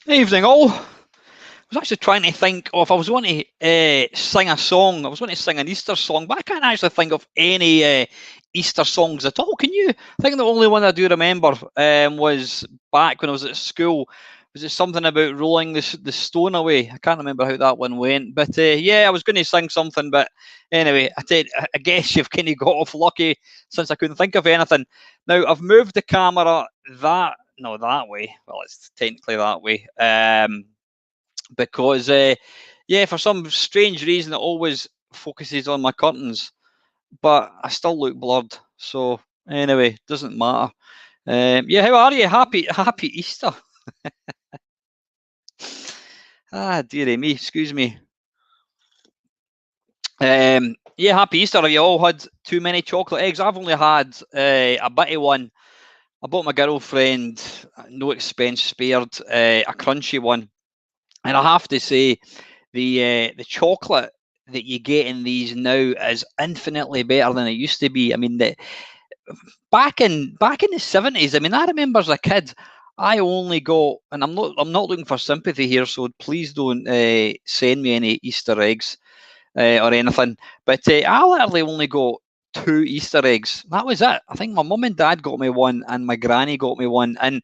Evening all. I was actually trying to think of, I was going to sing a song, I was going to sing an Easter song, but I can't actually think of any Easter songs at all. Can you? I think the only one I do remember was back when I was at school. Was it something about rolling the stone away? I can't remember how that one went. But yeah, I was going to sing something. But anyway, I guess you've kind of got off lucky since I couldn't think of anything. Now, I've moved the camera that way. Well, it's technically that way. Because, yeah, for some strange reason, it always focuses on my curtains. But I still look blurred. So anyway, doesn't matter. Yeah, how are you? Happy Easter. Ah, dearie me, excuse me. Yeah, happy Easter. Have you all had too many chocolate eggs? I've only had a bitty one. I bought my girlfriend, no expense spared, a crunchy one. And I have to say, the chocolate that you get in these now is infinitely better than it used to be. I mean, back in the 70s, I mean, I remember as a kid, I only got, and I'm not looking for sympathy here, so please don't send me any Easter eggs or anything. But I literally only got 2 Easter eggs. That was it. I think my mum and dad got me one, and my granny got me one. And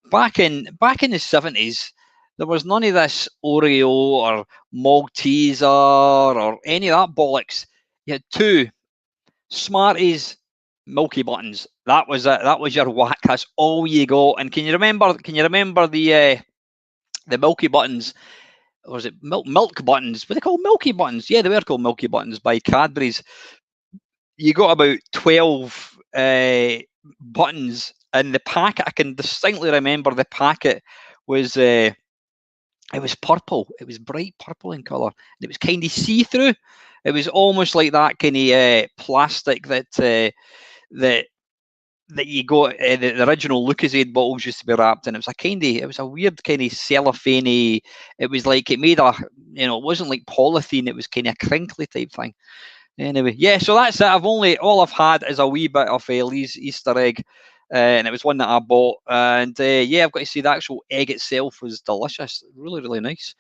back in the 70s, there was none of this Oreo or Malteser or any of that bollocks. You had 2 Smarties, Milky Buttons. That was it. That was your whack. That's all you got. And can you remember the Milky Buttons? Or was it milk buttons? Were they called Milky Buttons? Yeah, they were called Milky Buttons by Cadbury's. You got about 12 buttons in the packet. I can distinctly remember the packet was It was purple. It was bright purple in colour. And it was kind of see-through. It was almost like that kind of plastic that you got. The original Lucozade bottles used to be wrapped in. It was a weird kind of cellophane. It was like it made it wasn't like polythene. It was kind of crinkly type thing. Anyway, yeah, so that's it. All I've had is a wee bit of Lee's Easter egg, and it was one that I bought. And yeah, I've got to say the actual egg itself was delicious, really, really nice.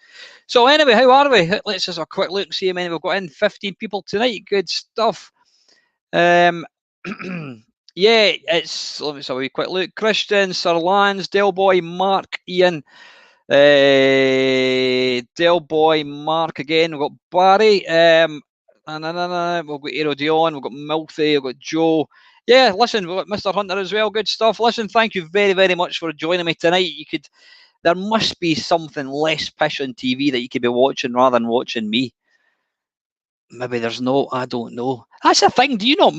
So anyway, how are we? Let's just have a quick look, see how many we've got in. 15 people tonight. Good stuff. Yeah, let me have a wee quick look. Christian, Sir Lance, Del Boy, Mark, Ian. Del Boy, Mark again. We've got Barry. We've got Aero Dion, we've got Milthy, we've got Joe. Yeah, listen, we've got Mr. Hunter as well. Good stuff. Listen, thank you very, very much for joining me tonight. There must be something less pish on TV that you could be watching rather than watching me. Maybe there's no, I don't know. That's the thing. Do you not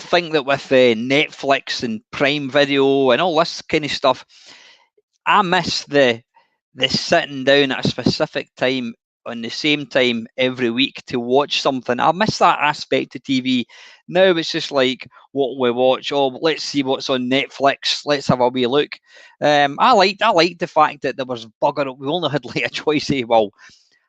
think that with Netflix and Prime Video and all this kind of stuff, I miss the sitting down at a specific time on the same time every week to watch something. I miss that aspect of TV. Now it's just like what we watch. Oh, let's see what's on Netflix. Let's have a wee look. I liked the fact that there was bugger. We only had like a choice of, well,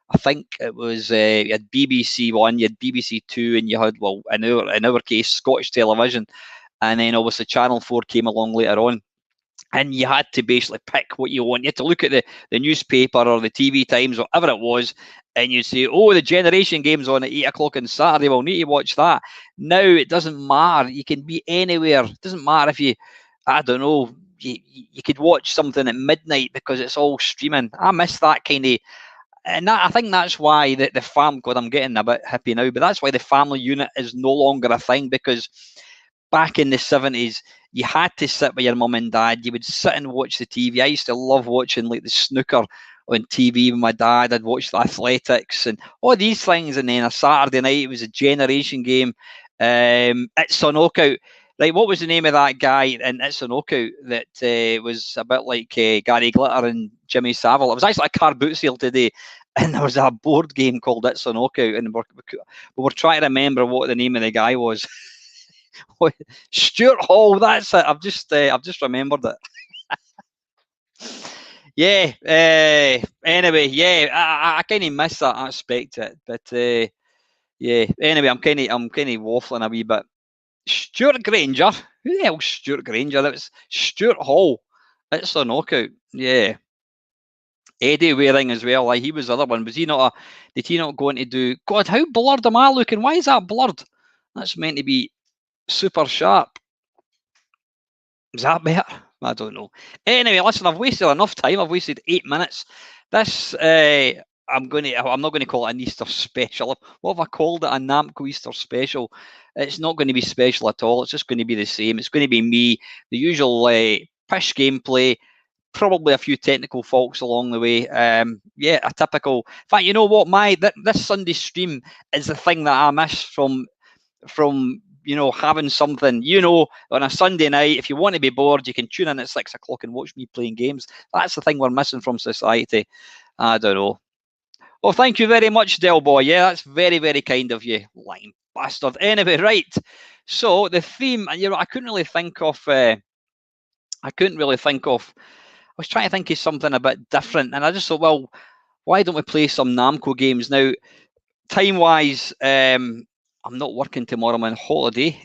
I think it was you had BBC One, you had BBC Two, and you had, well, in our case, Scottish Television, and then obviously Channel 4 came along later on. And you had to basically pick what you want. You had to look at the newspaper or the TV Times, whatever it was, and you'd say, oh, the Generation Game's on at 8 o'clock on Saturday. We'll need to watch that. Now it doesn't matter. You can be anywhere. It doesn't matter if I don't know, you could watch something at midnight because it's all streaming. I miss that kind of, and I think that's why the family, God, I'm getting a bit hippie now, but that's why the family unit is no longer a thing, because back in the 70s, you had to sit with your mum and dad. You would sit and watch the TV. I used to love watching like the snooker on TV with my dad. I'd watch the athletics and all these things. And then a Saturday night, it was a Generation Game. It's a Knockout. Right, what was the name of that guy in It's a Knockout that was a bit like Gary Glitter and Jimmy Savile? It was actually a car boot sale today, and there was a board game called It's a Knockout, and we were trying to remember what the name of the guy was. Stuart Hall, that's it. I've just remembered it. Yeah. Anyway, yeah, I kind of miss that aspect of it, but yeah. Anyway, I'm kind of waffling a wee bit. Stuart Granger, who the hell's Stuart Granger? That was Stuart Hall. It's a Knockout. Yeah. Eddie Waring as well. Like, he was the other one. Was he not did he not go on to do? God, how blurred am I looking? Why is that blurred? That's meant to be super sharp. Is that better? I don't know. Anyway, listen, I've wasted enough time. I've wasted 8 minutes. This I'm not going to call it an Easter special. What have I called it? A Namco Easter special. It's not going to be special at all. It's just going to be the same. It's going to be me, the usual pish gameplay, probably a few technical faults along the way. Yeah, a typical. In fact, you know what? This Sunday stream is the thing that I miss from having something, on a Sunday night. If you want to be bored, you can tune in at 6 o'clock and watch me playing games. That's the thing we're missing from society. I don't know. Well, thank you very much, Del Boy. Yeah, that's very, very kind of you, lying bastard. Anyway, right. So the theme, I couldn't really think of. I was trying to think of something a bit different, and I just thought, well, why don't we play some Namco games now? Time-wise, I'm not working tomorrow. I'm on holiday.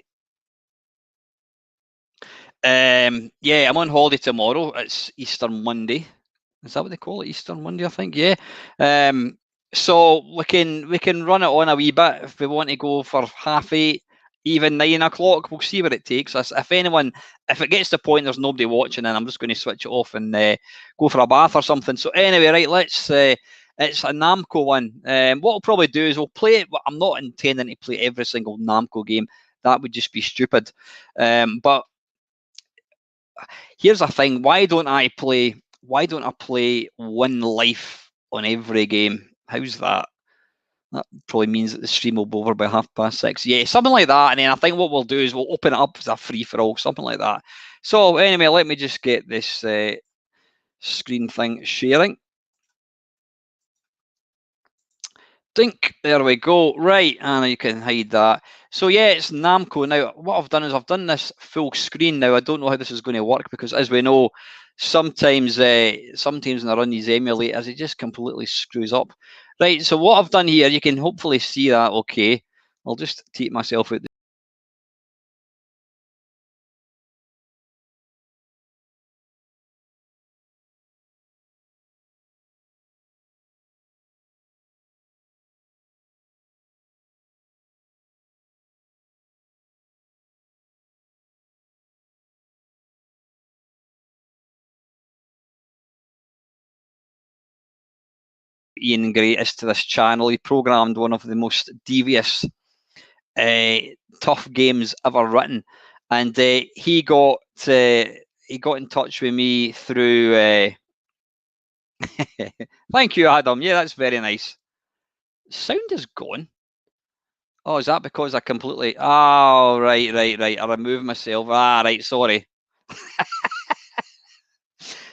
Yeah, I'm on holiday tomorrow. It's Easter Monday. Is that what they call it? Easter Monday, I think. Yeah. So we can run it on a wee bit if we want to go for 8:30, even 9 o'clock. We'll see where it takes us. If it gets to the point there's nobody watching, then I'm just going to switch it off and go for a bath or something. So anyway, right, let's. It's a Namco one. What we'll probably do is we'll play it. I'm not intending to play every single Namco game. That would just be stupid. But here's the thing. Why don't I play one life on every game? How's that? That probably means that the stream will be over by 6:30. Yeah, something like that. And then I think what we'll do is we'll open it up as a free-for-all, something like that. So anyway, let me just get this screen thing sharing. Dink, there we go. Right, and you can hide that. So yeah, it's Namco. Now, what I've done is I've done this full screen now. I don't know how this is going to work because, as we know, sometimes when I run these emulators, it just completely screws up. Right, so what I've done here, you can hopefully see that okay. I'll just take myself out. Ian Gray is to this channel. He programmed one of the most devious, tough games ever written, and he got in touch with me through. Thank you, Adam. Yeah, that's very nice. Sound is gone. Oh, is that because I completely? Oh, right. I removed myself. Ah, right. Sorry.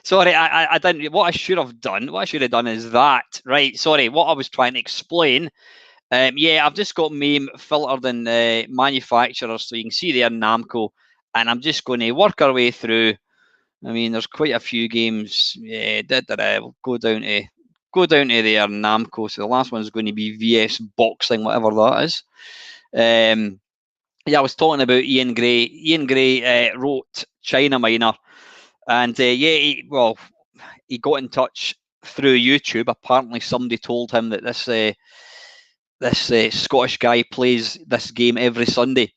Sorry, I didn't. What I should have done is that. Right. Sorry. What I was trying to explain. Yeah, I've just got MAME filtered in manufacturers, so you can see there Namco, and I'm just going to work our way through. I mean, there's quite a few games. Yeah, we'll go down to there Namco. So the last one is going to be VS Boxing, whatever that is. Yeah, I was talking about Ian Gray. Ian Gray wrote China Minor, and yeah, he got in touch through YouTube. Apparently, somebody told him that this Scottish guy plays this game every Sunday.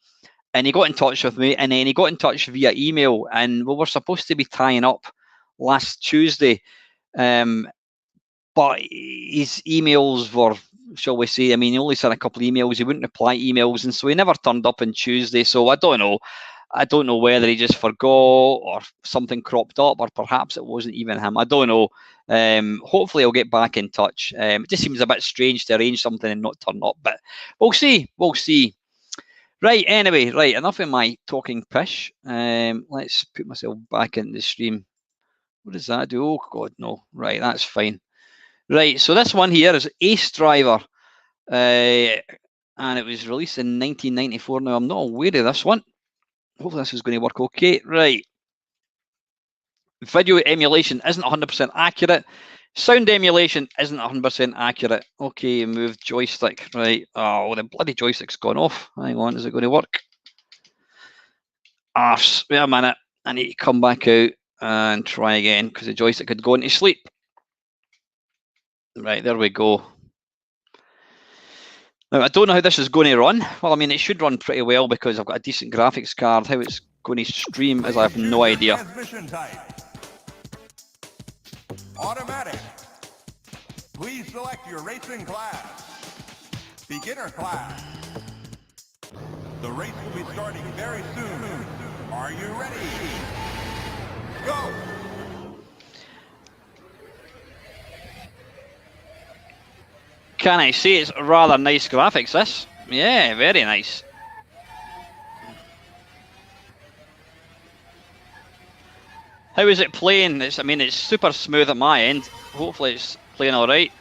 And he got in touch with me, and then he got in touch via email, and we were supposed to be tying up last Tuesday. But his emails were, shall we say, I mean, he only sent a couple of emails. He wouldn't reply emails, and so he never turned up on Tuesday. So I don't know. I don't know whether he just forgot or something cropped up, or perhaps it wasn't even him. I don't know. Hopefully, I'll get back in touch. It just seems a bit strange to arrange something and not turn up, but we'll see. We'll see. Right, anyway, right, enough of my talking pish. Let's put myself back into the stream. What does that do? Oh, God, no. Right, that's fine. Right, so this one here is Ace Driver. And it was released in 1994. Now, I'm not aware of this one. Hopefully this is going to work okay. Right. Video emulation isn't 100% accurate. Sound emulation isn't 100% accurate. Okay, move joystick. Right. Oh, the bloody joystick's gone off. Hang on, is it going to work? Arse. Wait a minute. I need to come back out and try again because the joystick had gone to sleep. Right, there we go. Now, I don't know how this is going to run. Well, I mean, it should run pretty well because I've got a decent graphics card. How it's going to stream is I have no idea. Automatic. Please select your racing class. Beginner class. The race will be starting very soon. Are you ready? Go! Can I say it's rather nice graphics, this? Yeah, very nice. How is it playing? I mean, it's super smooth at my end. Hopefully it's playing all right.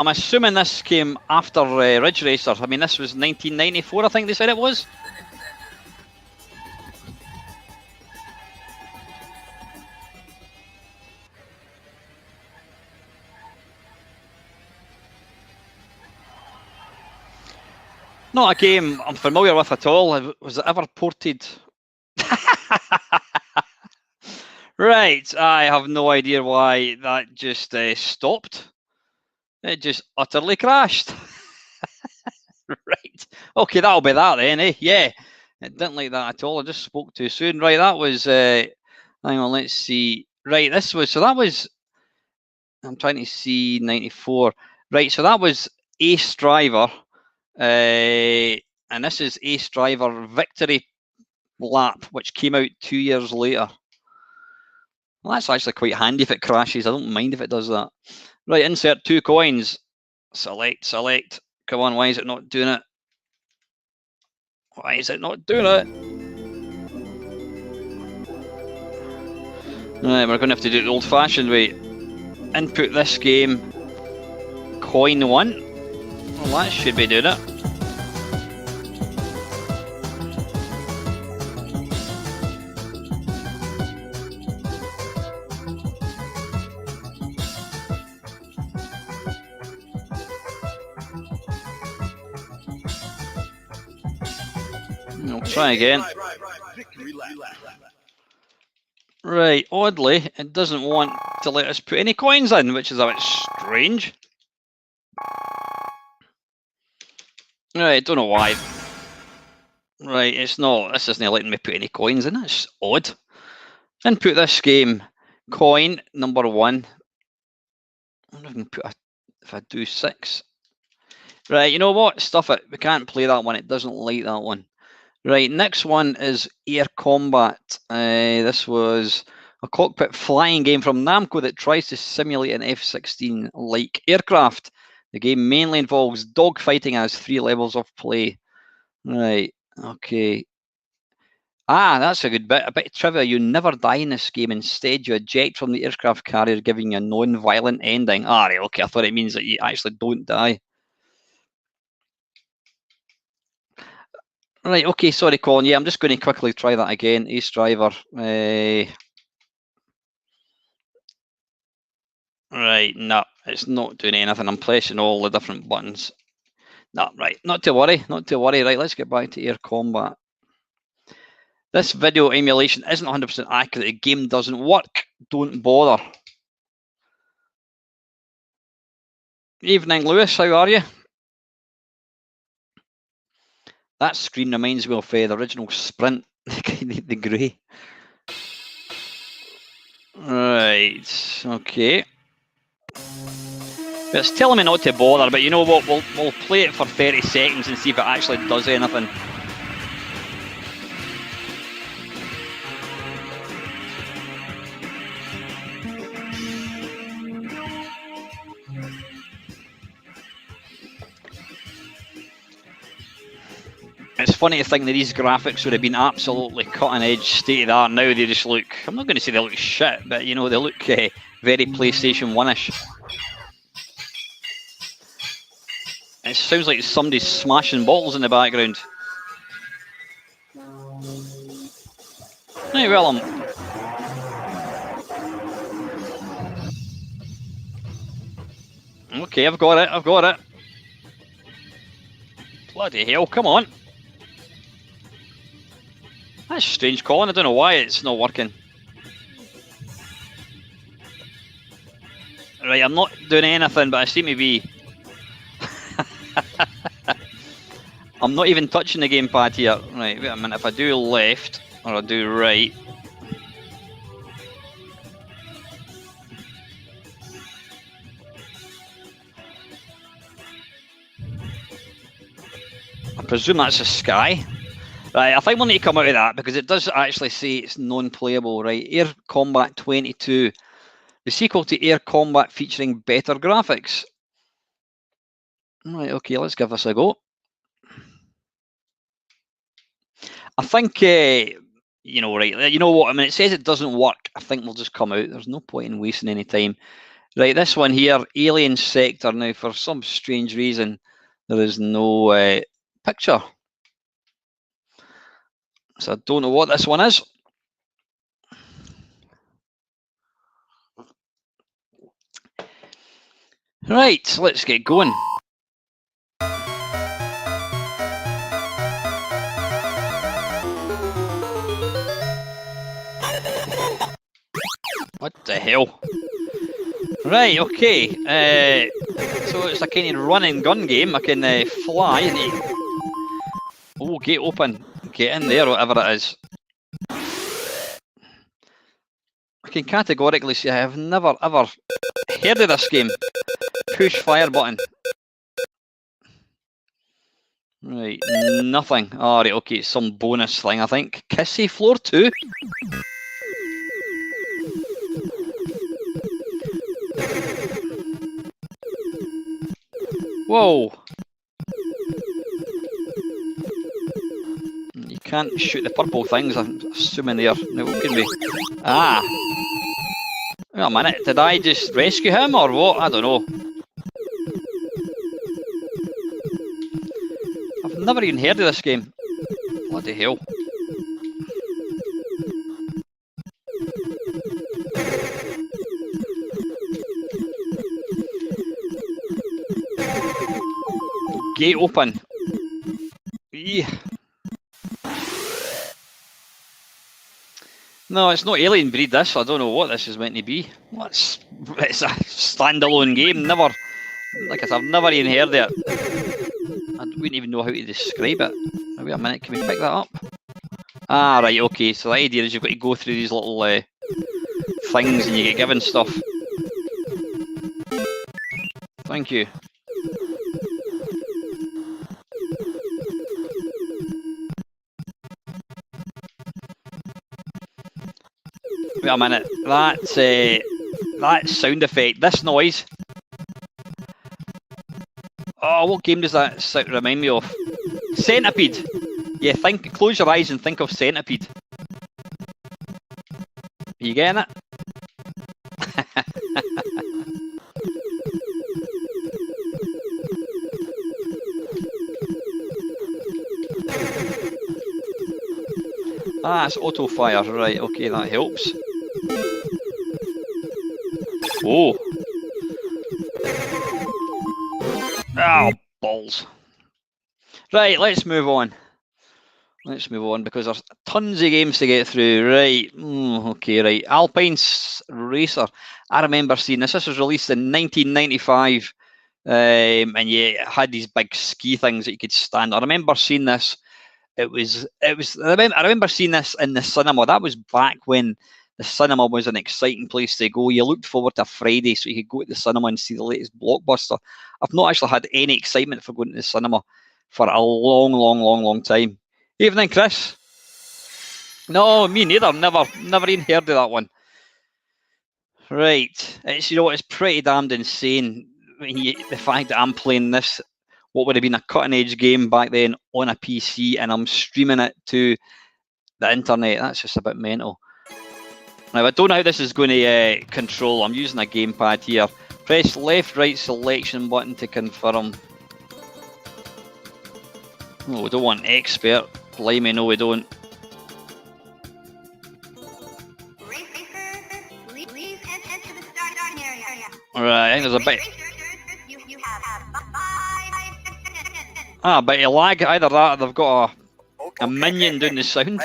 I'm assuming this came after Ridge Racer. I mean, this was 1994, I think they said it was. Not a game I'm familiar with at all. Was it ever ported? Right, I have no idea why that just stopped. It just utterly crashed. Right. Okay, that'll be that then, eh? Yeah. It didn't like that at all. I just spoke too soon. Right, that was hang on, let's see. Right, that was I'm trying to see 94. Right, so that was Ace Driver. And this is Ace Driver Victory. lap, which came out 2 years later. Well, that's actually quite handy if it crashes. I don't mind if it does that. Right, insert 2 coins. Select, select. Come on, why is it not doing it? Why is it not doing it? Right, we're going to have to do it the old-fashioned way. Input this game. Coin 1. Well, that should be doing it. I'll try again. Right, oddly, it doesn't want to let us put any coins in, which is a bit strange. Right, don't know why. Right, it's not, this isn't letting me put any coins in, that's odd. Input this game, coin number 1. I wonder if I can put if I do 6. Right, you know what, stuff it, we can't play that one, it doesn't like that one. Right, next one is Air Combat. This was a cockpit flying game from Namco that tries to simulate an F-16-like aircraft. The game mainly involves dogfighting, has 3 levels of play. Right, okay. Ah, that's a good bit. A bit of trivia. You never die in this game. Instead, you eject from the aircraft carrier, giving you a non-violent ending. Ah, right, okay. I thought it means that you actually don't die. Right, okay, sorry, Colin. Yeah, I'm just going to quickly try that again. Ace Driver. Right, no, it's not doing anything. I'm pressing all the different buttons. No, right, not to worry, not to worry. Right, let's get back to Air Combat. This video emulation isn't 100% accurate. The game doesn't work. Don't bother. Evening, Lewis. How are you? That screen reminds me of the original Sprint, the grey. Right, okay. It's telling me not to bother, but you know what? We'll play it for 30 seconds and see if it actually does anything. It's funny to think that these graphics would have been absolutely cutting edge, state of the art. Now they just look, I'm not going to say they look shit, but you know, they look very PlayStation 1-ish. It sounds like somebody's smashing bottles in the background. Hey, Willem. Okay, I've got it. Bloody hell, come on. That's strange, Colin. I don't know why it's not working. Right, I'm not doing anything, but I seem to be... I'm not even touching the gamepad here. Right, wait a minute. If I do left, or I do right... I presume that's a sky. Right, I think we'll need to come out of that because it does actually say it's non-playable. Right, Air Combat 22, the sequel to Air Combat featuring better graphics. Right, okay, let's give this a go. I think, you know, right, you know what, I mean, it says it doesn't work. I think we'll just come out. There's no point in wasting any time. Right, this one here, Alien Sector. Now, for some strange reason, there is no picture. So I don't know what this one is. Right, so let's get going. What the hell? Right, okay. So it's a kind of run and gun game. I can fly and... Oh, gate open. Get in there, whatever it is. I can categorically say I have never ever heard of this game. Push fire button. Right, nothing. All right, okay, it's some bonus thing, I think. Kissy floor 2. Whoa. You can't shoot the purple things, I'm assuming they're... No, what can we... Ah. Wait a minute, did I just rescue him or what? I don't know. I've never even heard of this game. Bloody hell. Gate open. Yeah. No, it's not Alien Breed this. I don't know what this is meant to be. It's a standalone game. Never, like I said, I've never even heard of it. I wouldn't even know how to describe it. Wait a minute, can we pick that up? Ah, right, okay. So the idea is you've got to go through these little things and you get given stuff. Thank you. Wait a minute. That sound effect, this noise. Oh, what game does that remind me of? Centipede. Yeah, close your eyes and think of Centipede. Are you getting it? Ah, it's auto fire, right, okay, that helps. Oh. Oh, balls. Right, let's move on. Let's move on because there's tons of games to get through. Right, okay, right. Alpine Racer. I remember seeing this. This was released in 1995. And yeah, it had these big ski things that you could stand. I remember seeing this. I remember seeing this in the cinema. That was back when the cinema was an exciting place to go. You looked forward to Friday so you could go to the cinema and see the latest blockbuster. I've not actually had any excitement for going to the cinema for a long time. Evening, Chris. No, me neither. Never even heard of that one. Right. It's pretty damned insane. The fact that I'm playing this, what would have been a cutting edge game back then on a PC, and I'm streaming it to the internet. That's just a bit mental. Now, I don't know how this is going to control. I'm using a gamepad here. Press left, right selection button to confirm. Oh, we don't want expert. Blimey, no, we don't. Alright, I think there's a bit. A bit of lag. Either that or they've got a minion doing the sound.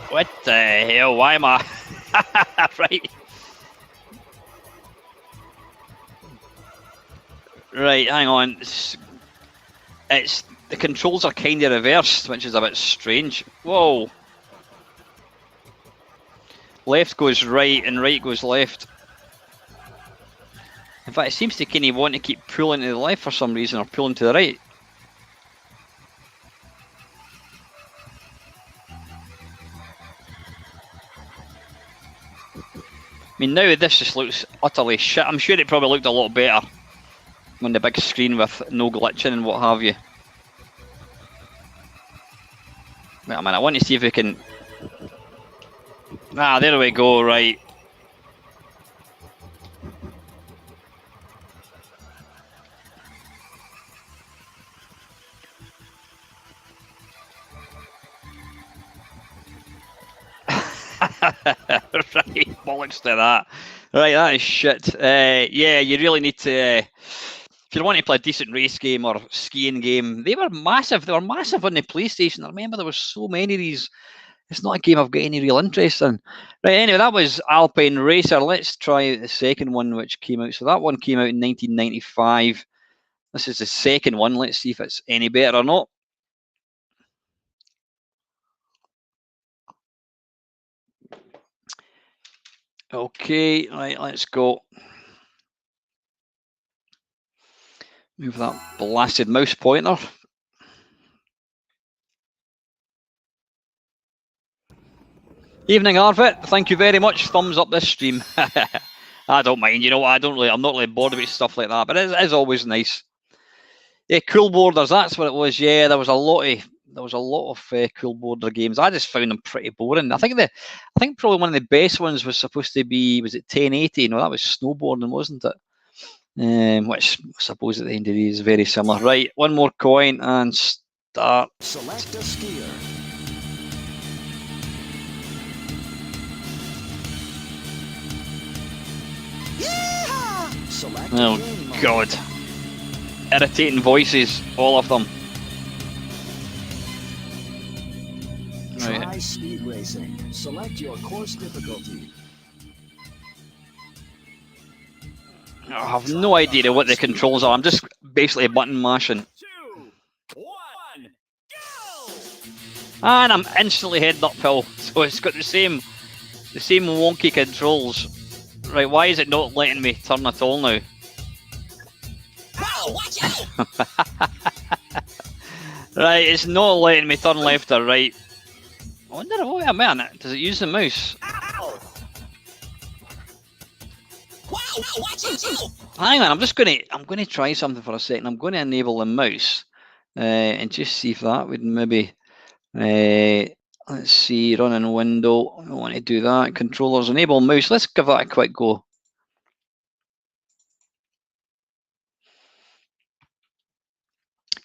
What the hell? Why am I? Right. Right, hang on. It's the controls are kind of reversed, which is a bit strange. Whoa. Left goes right and right goes left. In fact, it seems to kind of want to keep pulling to the left for some reason, or pulling to the right. I mean, now this just looks utterly shit. I'm sure it probably looked a lot better on the big screen with no glitching and what have you. Wait a minute, I want to see if we can... Ah, there we go, right. Right, bollocks to that. Right, that is shit. Yeah, you really need to... if you want to play a decent race game or skiing game, they were massive. They were massive on the PlayStation. I remember there were so many of these. It's not a game I've got any real interest in. Right, anyway, that was Alpine Racer. Let's try the second one which came out. So that one came out in 1995. This is the second one. Let's see if it's any better or not. Okay, right, let's go. Move that blasted mouse pointer. Evening, Arvit. Thank you very much. Thumbs up this stream. I don't mind. You know what? I'm not really bored about stuff like that. But it is always nice. Yeah, Cool Borders. That's what it was. Yeah, there was a lot of Cool Border games. I just found them pretty boring. I think probably one of the best ones was supposed to be, was it 1080? No, that was snowboarding, wasn't it? Which I suppose at the end of the day is very similar. Right, one more coin and start. Select a skier. Select Oh God. Irritating voices, all of them. Try Right. speed racing. Select your course difficulty. I have no idea what the controls are. I'm just basically button mashing. 2, 1, go! And I'm instantly heading uphill. So it's got the same wonky controls. Right, why is it not letting me turn at all now? Whoa, watch out! Right, it's not letting me turn left or right. I wonder, wait a minute, does it use the mouse? Ow! Wow, watch out! Hang on, I'm gonna try something for a second. I'm going to enable the mouse and just see if that would maybe. Let's see, running window. I don't want to do that. Controllers, enable mouse. Let's give that a quick go.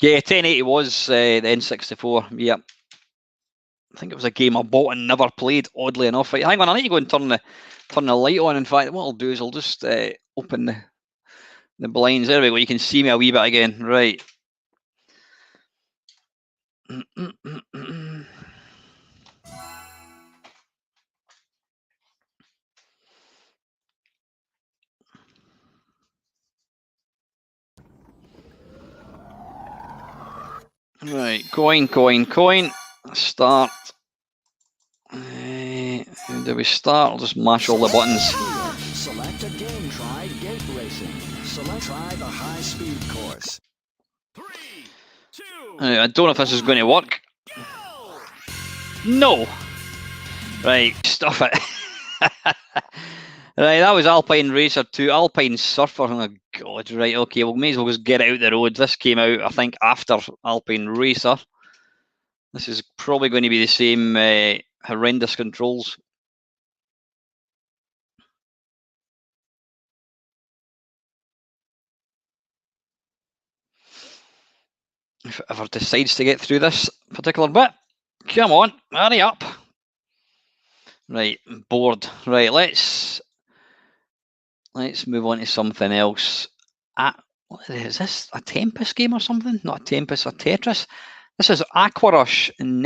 Yeah, 1080 was the N64. Yep. I think it was a game I bought and never played, oddly enough. Right, hang on, I need to go and turn the light on. In fact, what I'll do is I'll just open the blinds. There we go. You can see me a wee bit again. Right. Right, coin. Start. How do we start? I'll just mash all the buttons. Select a game. Try gate racing. Select try the high speed course. 3, 2, I don't know if this is going to work. go! No. Right, stuff it. Right, that was Alpine Racer 2. Alpine Surfer. Oh God. Right. Okay. Well, may as well just get it out the road. This came out, I think, after Alpine Racer. This is probably going to be the same horrendous controls. If it ever decides to get through this particular bit. Come on, hurry up. Right, I'm bored. Right, let's move on to something else. What is this? A Tempest game or something? Not a Tempest, a Tetris. This is Aquarush in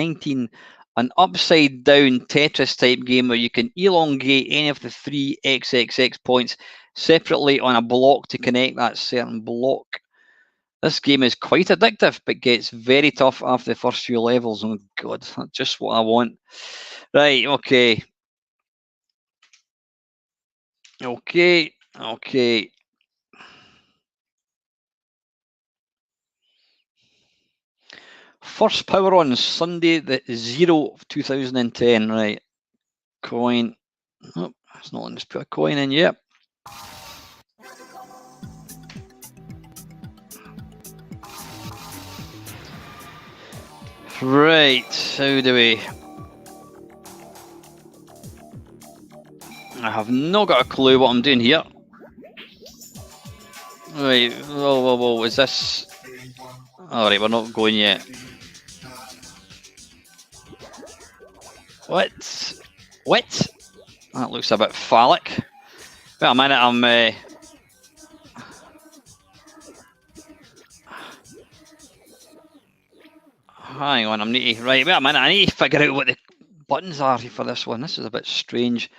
an upside down Tetris type game where you can elongate any of the 3 XXX points separately on a block to connect that certain block. This game is quite addictive, but gets very tough after the first few levels. Oh God, that's just what I want. Right, okay. First power on Sunday the 0 of 2010. Right, coin. Oh, it's not letting us put a coin in yet. Right, how do we? I have not got a clue what I'm doing here. Right, whoa, is this? Alright, we're not going yet. What? That looks a bit phallic. Wait a minute, I'm... Hang on, wait a minute, I need to figure out what the buttons are for this one. This is a bit strange.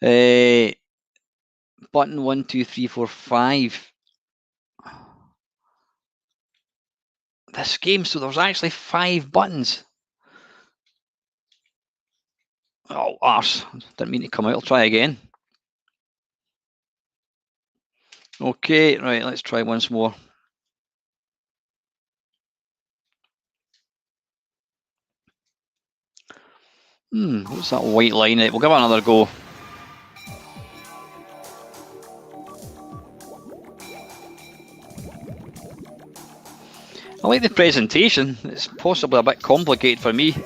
Button 1, 2, 3, 4, 5. This game, so there's actually 5 buttons. Oh, arse. Didn't mean to come out. I'll try again. Okay, right, let's try once more. What's that white line? We'll give it another go. I like the presentation. It's possibly a bit complicated for me.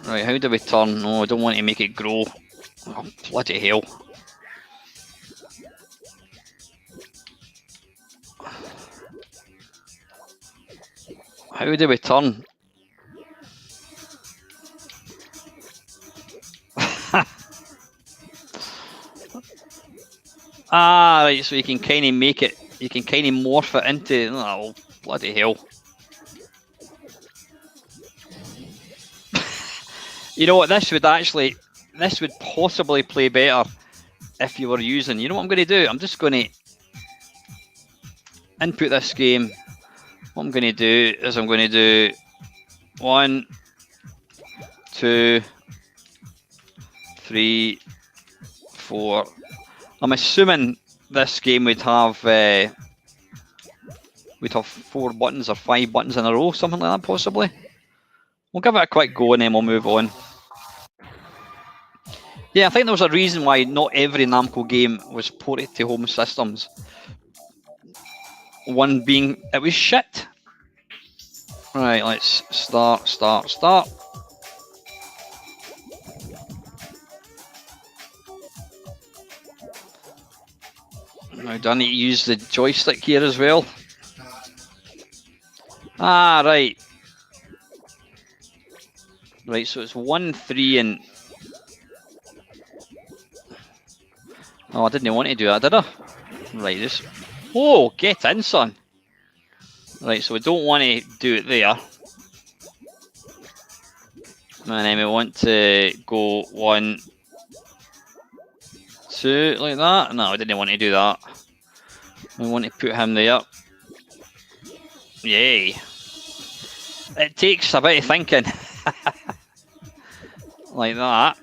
Right, how do we turn? Oh, I don't want to make it grow. Oh, bloody hell. How do we turn? Ah, right, so you can kind of make it, you can kind of morph it into, oh, bloody hell. You know what, this would possibly play better if you were using, you know what I'm going to do? I'm just going to input this game. What I'm going to do is I'm going to do 1, 2, 3, 4. I'm assuming this game would have 4 buttons or 5 buttons in a row, something like that possibly. We'll give it a quick go and then we'll move on. Yeah, I think there was a reason why not every Namco game was ported to home systems. One being it was shit. Right, let's start. Now do I need to use the joystick here as well? Ah, right. Right, so it's 1, 3 and... Oh, I didn't want to do that, did I? Right, this... Oh, get in, son! Right, so we don't want to do it there. And then we want to go 1, 2, like that. No, I didn't want to do that. We want to put him there. Yay. It takes a bit of thinking. Like that.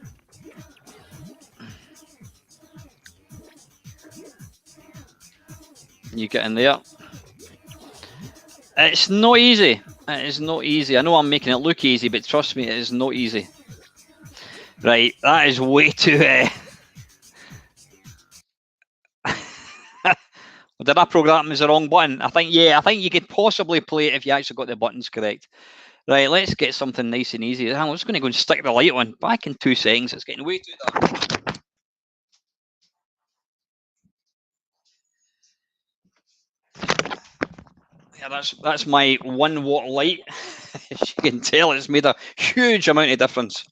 You get in there. It's not easy. It is not easy. I know I'm making it look easy, but trust me, it is not easy. Right, that is way too... Did I program as the wrong button? I think you could possibly play it if you actually got the buttons correct. Right, let's get something nice and easy. I'm just going to go and stick the light on. Back in 2 seconds. It's getting way too dark. Yeah, that's my 1 watt light. As you can tell, it's made a huge amount of difference.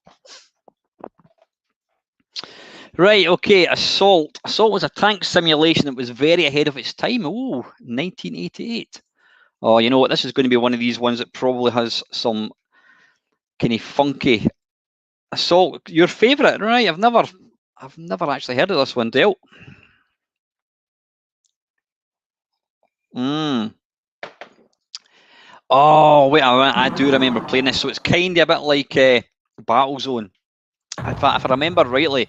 Right, okay, Assault. Assault was a tank simulation that was very ahead of its time. Oh, 1988. Oh, you know what? This is going to be one of these ones that probably has some kind of funky Assault. Your favourite, right? I've never actually heard of this one, Dale. Oh, wait a minute. I do remember playing this. So it's kind of a bit like Battlezone. In fact, if I remember rightly,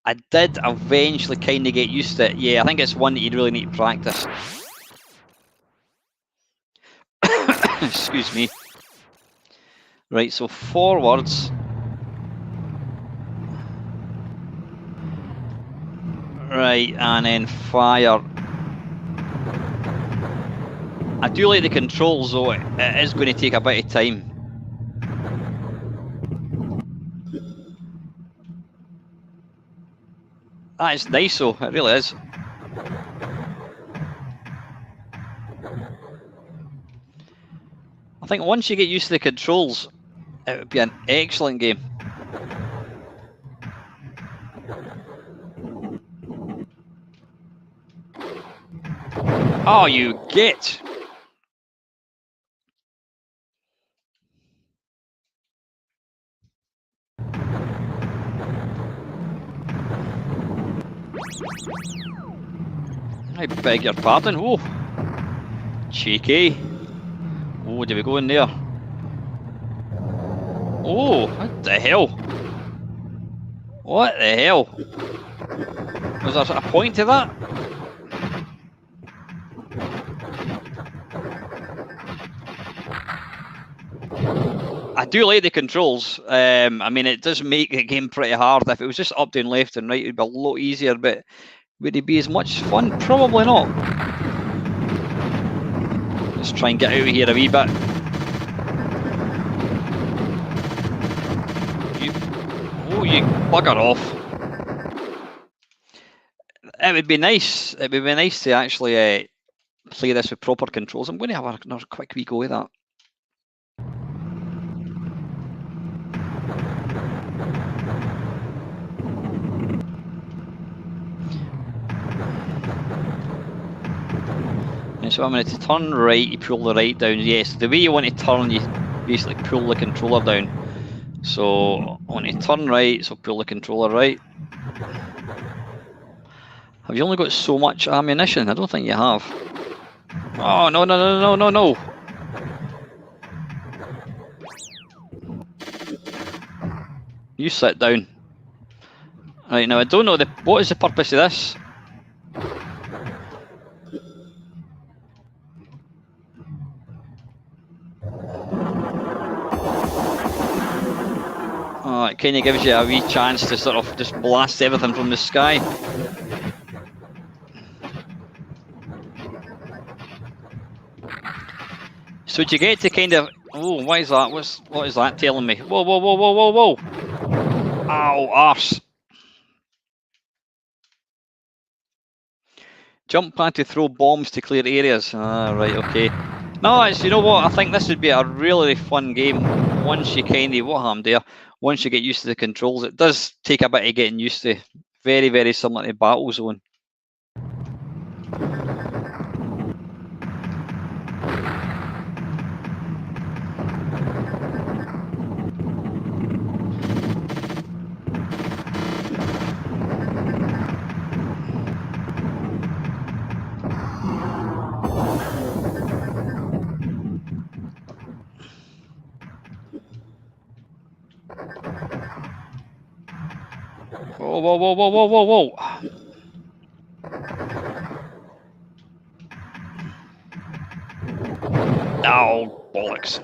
I did eventually kind of get used to it. Yeah, I think it's one that you really need to practice. Excuse me. Right, so forwards. Right, and then fire. I do like the controls though, it is going to take a bit of time. That is nice though, it really is. I think once you get used to the controls, it would be an excellent game. Oh, you get! I beg your pardon. Oh, cheeky. Oh, do we go in there? Oh, what the hell? What the hell? Was there a point to that? I do like the controls. I mean, it does make the game pretty hard. If it was just up, down, left, and right, it'd be a lot easier. But would it be as much fun? Probably not. Let's try and get out of here a wee bit. You bugger off. It would be nice. It would be nice to actually play this with proper controls. I'm going to have another quick wee go with that. And so I'm going to turn right, you pull the right down. Yes, the way you want to turn, you basically pull the controller down. So I want to turn right, so pull the controller right. Have you only got so much ammunition? I don't think you have. Oh, no, no, no, no, no, no. You sit down. Right, now I don't know, what is the purpose of this? Oh, it kind of gives you a wee chance to sort of just blast everything from the sky. So do you get to kind of, oh, what is that? What is that telling me? Whoa, whoa, whoa, whoa, whoa, whoa! Ow, arse! Jump pad to throw bombs to clear areas. Ah, right, okay. No, it's, you know what? I think this would be a really fun game once you kind of, what happened there? Once you get used to the controls. It does take a bit of getting used to. Very, very similar to Battlezone. Whoa, whoa, whoa, whoa, whoa, whoa, whoa. Oh, bollocks.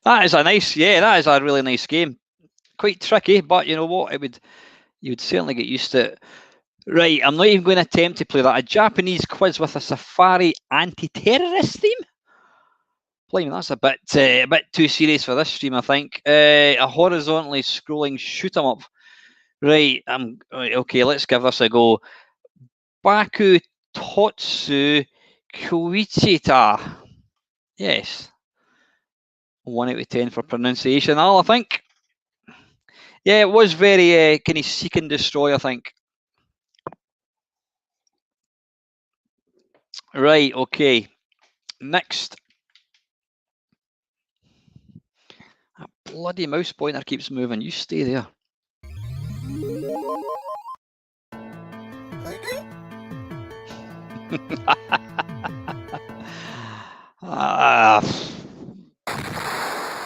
That is a nice, yeah, that is a really nice game. Quite tricky, but you know what? You would certainly get used to it. Right, I'm not even going to attempt to play that. A Japanese quiz with a safari anti-terrorist theme? Blimey, that's a bit too serious for this stream, I think. A horizontally scrolling shoot 'em up. Right, right, okay, let's give this a go. Baku Totsu Kuichita. Yes. 1 out of 10 for pronunciation, I think. Yeah, it was very kind of seek and destroy, I think. Right, okay. Next. That bloody mouse pointer keeps moving. You stay there.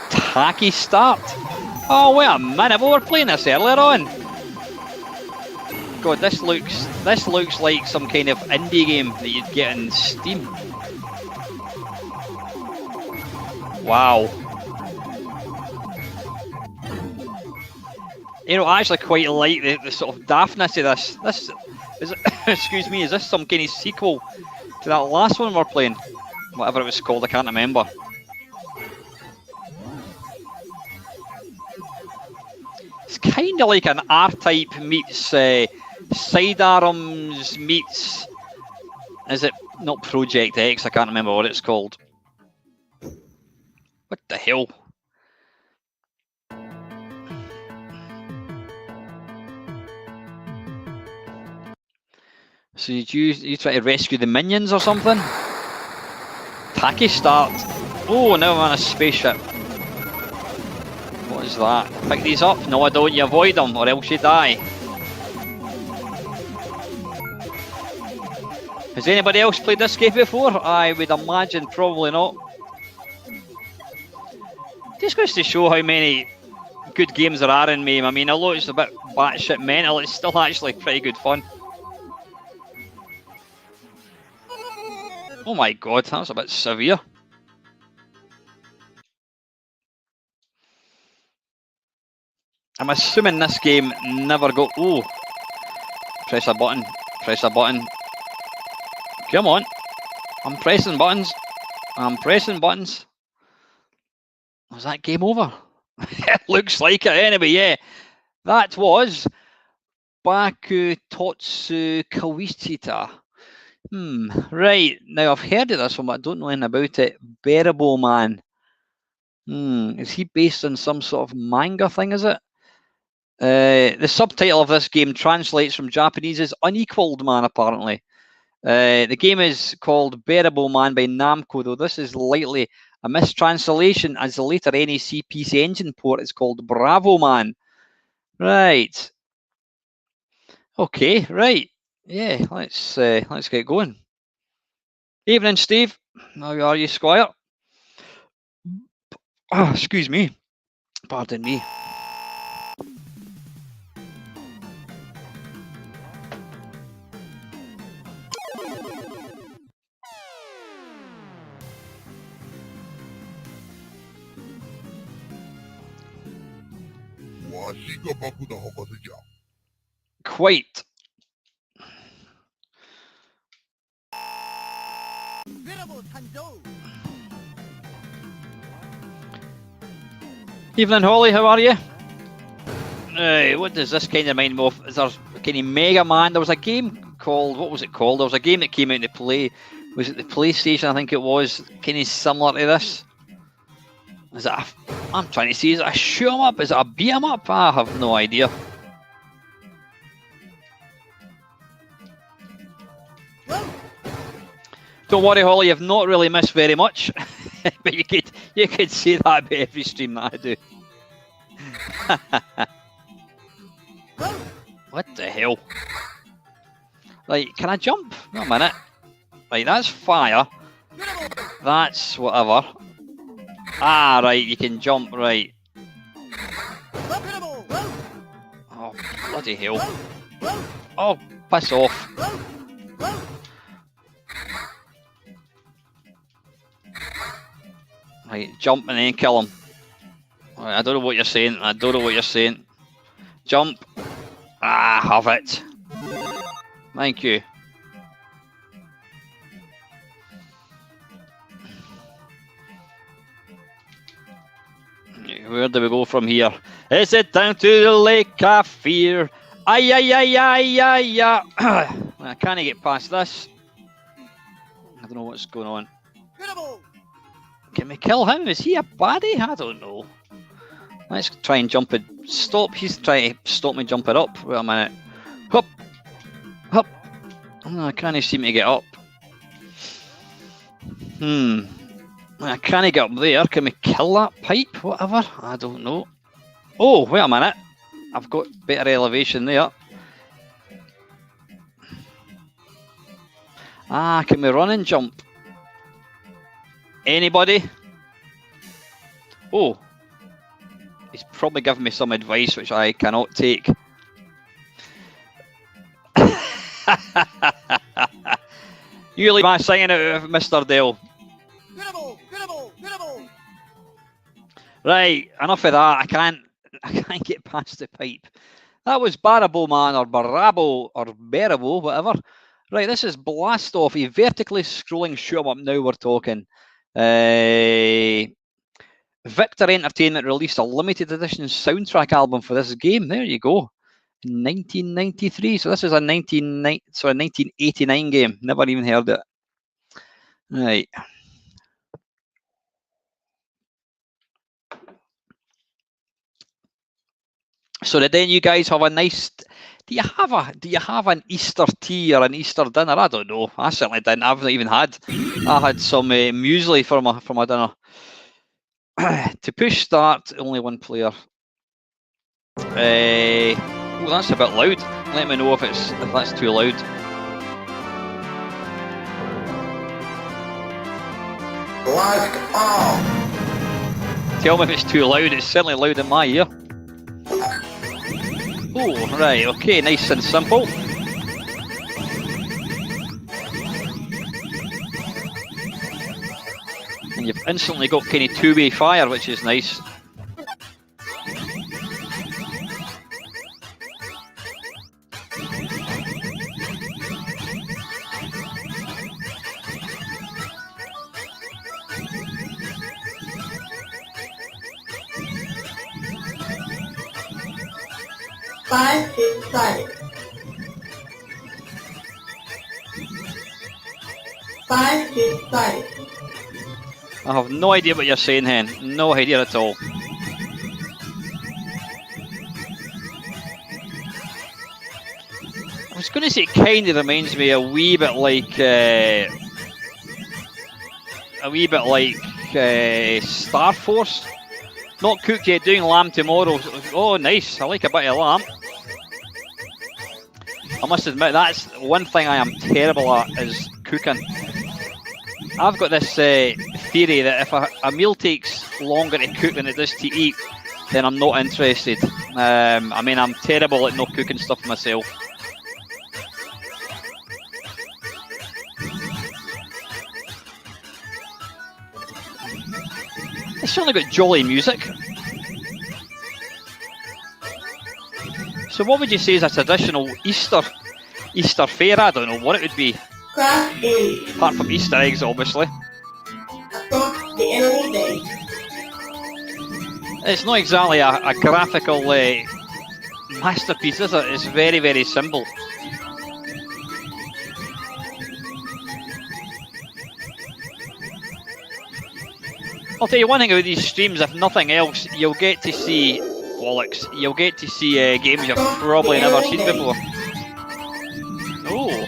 Tacky start. Oh wait a minute, we were playing this earlier on. God, this looks like some kind of indie game that you'd get in Steam. Wow. You know, I actually quite like the sort of daftness of this. This is, excuse me, is this some kind of sequel to that last one we're playing? Whatever it was called, I can't remember. It's kind of like an R-Type meets Sidearms meets, is it not Project X? I can't remember what it's called. What the hell? So you try to rescue the minions or something? Tacky start. Oh, now I'm on a spaceship. What is that? Pick these up? No, I don't. You avoid them or else you die. Has anybody else played this game before? I would imagine probably not. Just goes to show how many good games there are in MAME. I mean, although it's a bit batshit mental, it's still actually pretty good fun. Oh my god, that was a bit severe. I'm assuming this game never go. Oh, press a button. Press a button. Come on. I'm pressing buttons. I'm pressing buttons. Was that game over? It looks like it anyway, yeah. That was Baku Totsu Kawichita. Right. Now I've heard of this one, but I don't know anything about it. Bearable Man. Is he based on some sort of manga thing, is it? The subtitle of this game translates from Japanese as Unequaled Man, apparently. The game is called Bearable Man by Namco, though this is likely a mistranslation, as the later NEC PC Engine port is called Bravo Man. Right. Okay, right. Yeah, let's get going. Evening, Steve. How are you, Squire? Oh, excuse me. Pardon me. Quite. Evening, Holly. How are you? What does this kind of remind me of? Is there kind of Mega Man? There was a game called, what was it called? There was a game that came out in the Play. Was it the PlayStation? I think it was. Kind of similar to this. Is it I'm trying to see, is it a shoot 'em up? Is it a beat 'em up? I have no idea. Don't worry, Holly, you've not really missed very much. But you could say that about every stream that I do. What the hell? Like, can I jump? Wait a minute. Right, that's fire. That's whatever. Ah, right, you can jump, right. Oh, bloody hell. Oh, piss off. Right, jump and then kill him. Right, I don't know what you're saying. I don't know what you're saying. Jump. Ah, have it. Thank you. Where do we go from here? Is it down to the lake of fear? Ay, ay, ay, ay, ay, ay. I can't get past this. I don't know what's going on. Can we kill him? Is he a baddie? I don't know. Let's try and jump it. Stop. He's trying to stop me jumping up. Wait a minute. Hup. Hup. Oh, I can't seem to get up. I can't get up there. Can we kill that pipe? Whatever. I don't know. Oh, wait a minute. I've got better elevation there. Ah, can we run and jump? Anybody? Oh. He's probably giving me some advice which I cannot take. You leave my singing out of Mr. Dale. Right, enough of that. I can't get past the pipe. That was Barabo Man or Barabo or Bearable, whatever. Right, this is Blast Off, a vertically scrolling shoot 'em up. Now we're talking. Victor Entertainment released a limited edition soundtrack album for this game. There you go. In 1993. So this is a 1989 game. Never even heard it. Right. So then you guys have a nice. Do you have an Easter tea or an Easter dinner? I don't know. I certainly didn't. I've not even had. I had some muesli for my dinner. To push start, only one player. Oh, that's a bit loud. Let me know if that's too loud. Blast off! Tell me if it's too loud. It's certainly loud in my ear. Oh, right, okay, nice and simple. And you've instantly got kind of two-way fire, which is nice. Five is started. 5 is started. I have no idea what you're saying, Hen. No idea at all. I was going to say it kind of reminds me a wee bit like Star Force. Not cooked yet, doing lamb tomorrow. Oh, nice. I like a bit of lamb. I must admit, that's one thing I am terrible at, is cooking. I've got this theory that if a meal takes longer to cook than it does to eat, then I'm not interested. I mean, I'm terrible at not cooking stuff myself. It's certainly got jolly music. So what would you say is a traditional Easter fare? I don't know what it would be. Craft areas. Apart from Easter eggs, obviously. Across the enemy base. It's not exactly a graphical masterpiece, is it? It's very, very simple. I'll tell you one thing about these streams, if nothing else, you'll get to see, bollocks, you'll get to see games you've probably never seen before. Oh.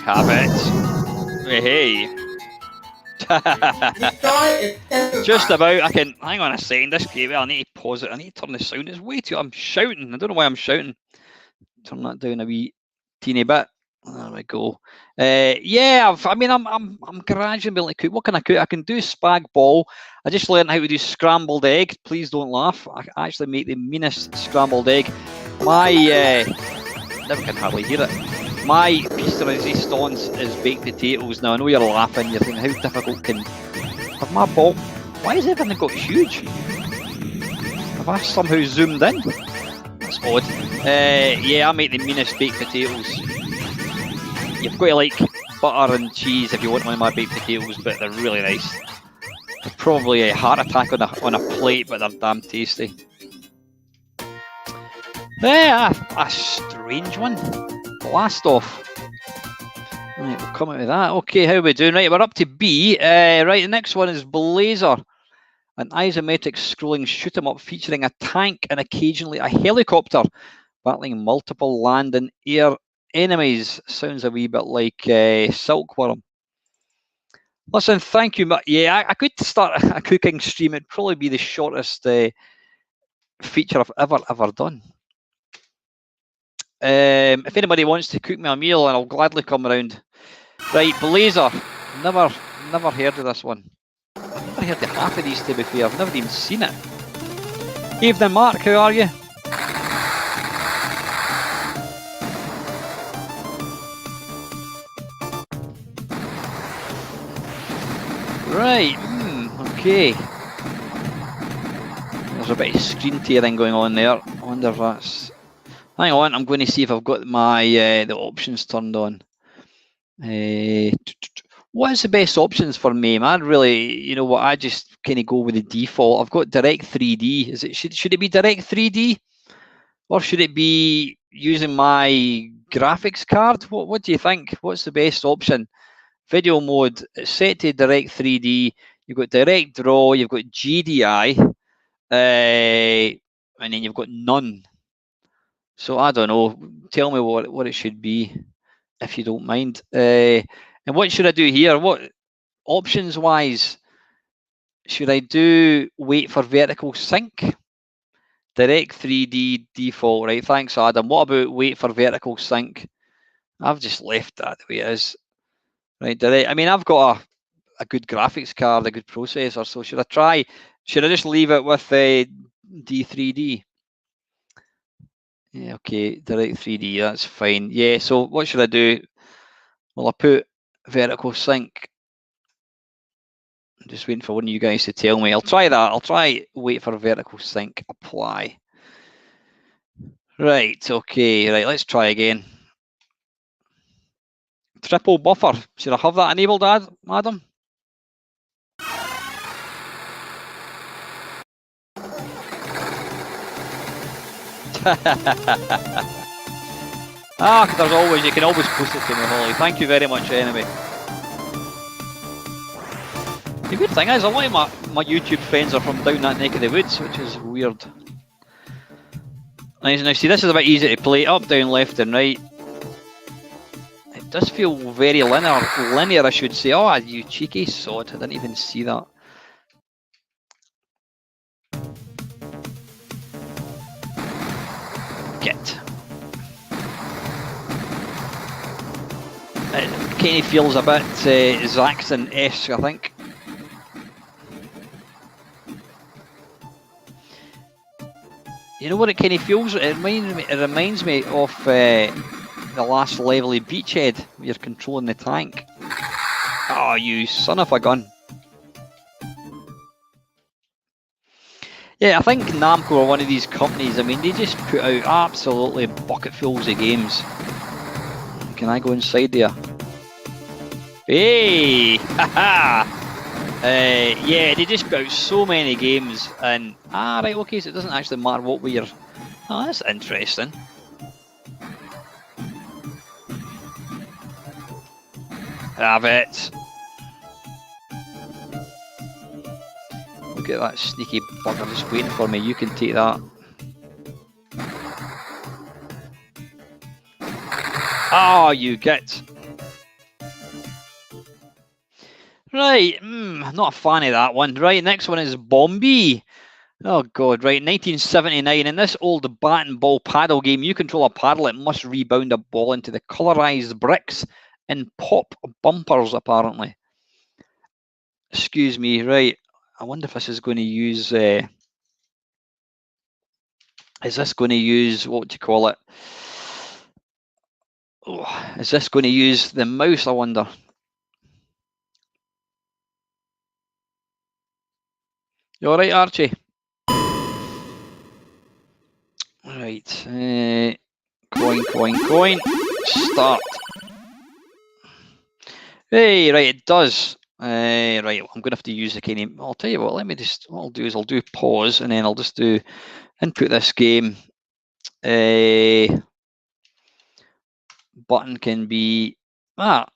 Have it. Hey. Just about. I can. Hang on a second. This game. I need to pause it. I need to turn the sound. It's way too. I'm shouting. I don't know why I'm shouting. Turn that down a wee teeny bit. There we go. Yeah. I'm gradually able to cook. What can I cook? I can do spag ball. I just learned how to do scrambled egg. Please don't laugh. I actually make the meanest scrambled egg. My never can hardly hear it. My piece de resistance is baked potatoes. Now I know you're laughing, you're thinking how difficult can have my ball. Why has everything got huge? Have I somehow zoomed in? That's odd. Yeah, I make the meanest baked potatoes. You've got to like butter and cheese if you want one of my baked potatoes, but they're really nice. They're probably a heart attack on a plate, but they're damn tasty. Yeah, a strange one. Blast off. Right, we'll come out with that. Okay, how are we doing? Right, we're up to B. Right, the next one is Blazer. An isometric scrolling shoot 'em up featuring a tank and occasionally a helicopter battling multiple land and air enemies. Sounds a wee bit like Silkworm. Listen, thank you. Yeah, I could start a cooking stream. It'd probably be the shortest feature I've ever done. If anybody wants to cook me a meal, and I'll gladly come around. Right, Blazer. Never heard of this one. Never heard of half of these, to be fair. I've never even seen it. Evening, Mark. How are you? Right. Okay. There's a bit of screen tearing going on there. I wonder if that's. Hang on, I'm going to see if I've got my the options turned on. What is the best options for MAME? I'd really, you know what, I just kind of go with the default. I've got Direct 3D. Is it should it be Direct 3D, or should it be using my graphics card? What do you think? What's the best option? Video mode, it's set to Direct 3D. You've got Direct Draw. You've got GDI, and then you've got none. So I don't know. Tell me what it should be, if you don't mind. And what should I do here? What options wise? Should I do wait for vertical sync? Direct 3D default, right? Thanks, Adam. What about wait for vertical sync? I've just left that the way it is. Right, direct. I mean, I've got a good graphics card, a good processor. So should I just leave it with D3D? Yeah, okay, direct 3D, that's fine. Yeah, so what should I do? Well, I put vertical sync. I'm just waiting for one of you guys to tell me. I'll try that. I'll try wait for vertical sync, apply. Right, okay, right, let's try again. Triple buffer. Should I have that enabled, Adam? There's always, you can always post it to me, Holly. Thank you very much anyway. The weird thing is, a lot of my YouTube friends are from down that neck of the woods, which is weird. Now see, this is a bit easy to play, up, down, left and right. It does feel very linear I should say. Oh, you cheeky sod, I didn't even see that. Get. It kind of feels a bit Zaxxon-esque, I think. You know what it kind of feels? It reminds me of the last level of Beachhead, where you're controlling the tank. Oh, you son of a gun. Yeah, I think Namco are one of these companies, I mean, they just put out absolutely bucketfuls of games. Can I go inside there? Hey! Haha! Yeah, they just put out so many games, and right, okay, so it doesn't actually matter what way you're. Oh, that's interesting. Have it. Look at that sneaky bugger just waiting for me. You can take that. Oh, you get. Right, not a fan of that one. Right, next one is Bomby. Oh god, right, 1979. In this old bat and ball paddle game, you control a paddle that must rebound a ball into the colorized bricks and pop bumpers, apparently. Excuse me, right. I wonder if this is going to use... is this going to use, what do you call it? Oh, is this going to use the mouse, I wonder? You alright, Archie? Right. Coin. Start. Hey, right, it does. Right, I'm going to have to use the kind of... I'll tell you what, let me just... What I'll do is I'll do pause, and then I'll just do... Input this game. Button can be... Right,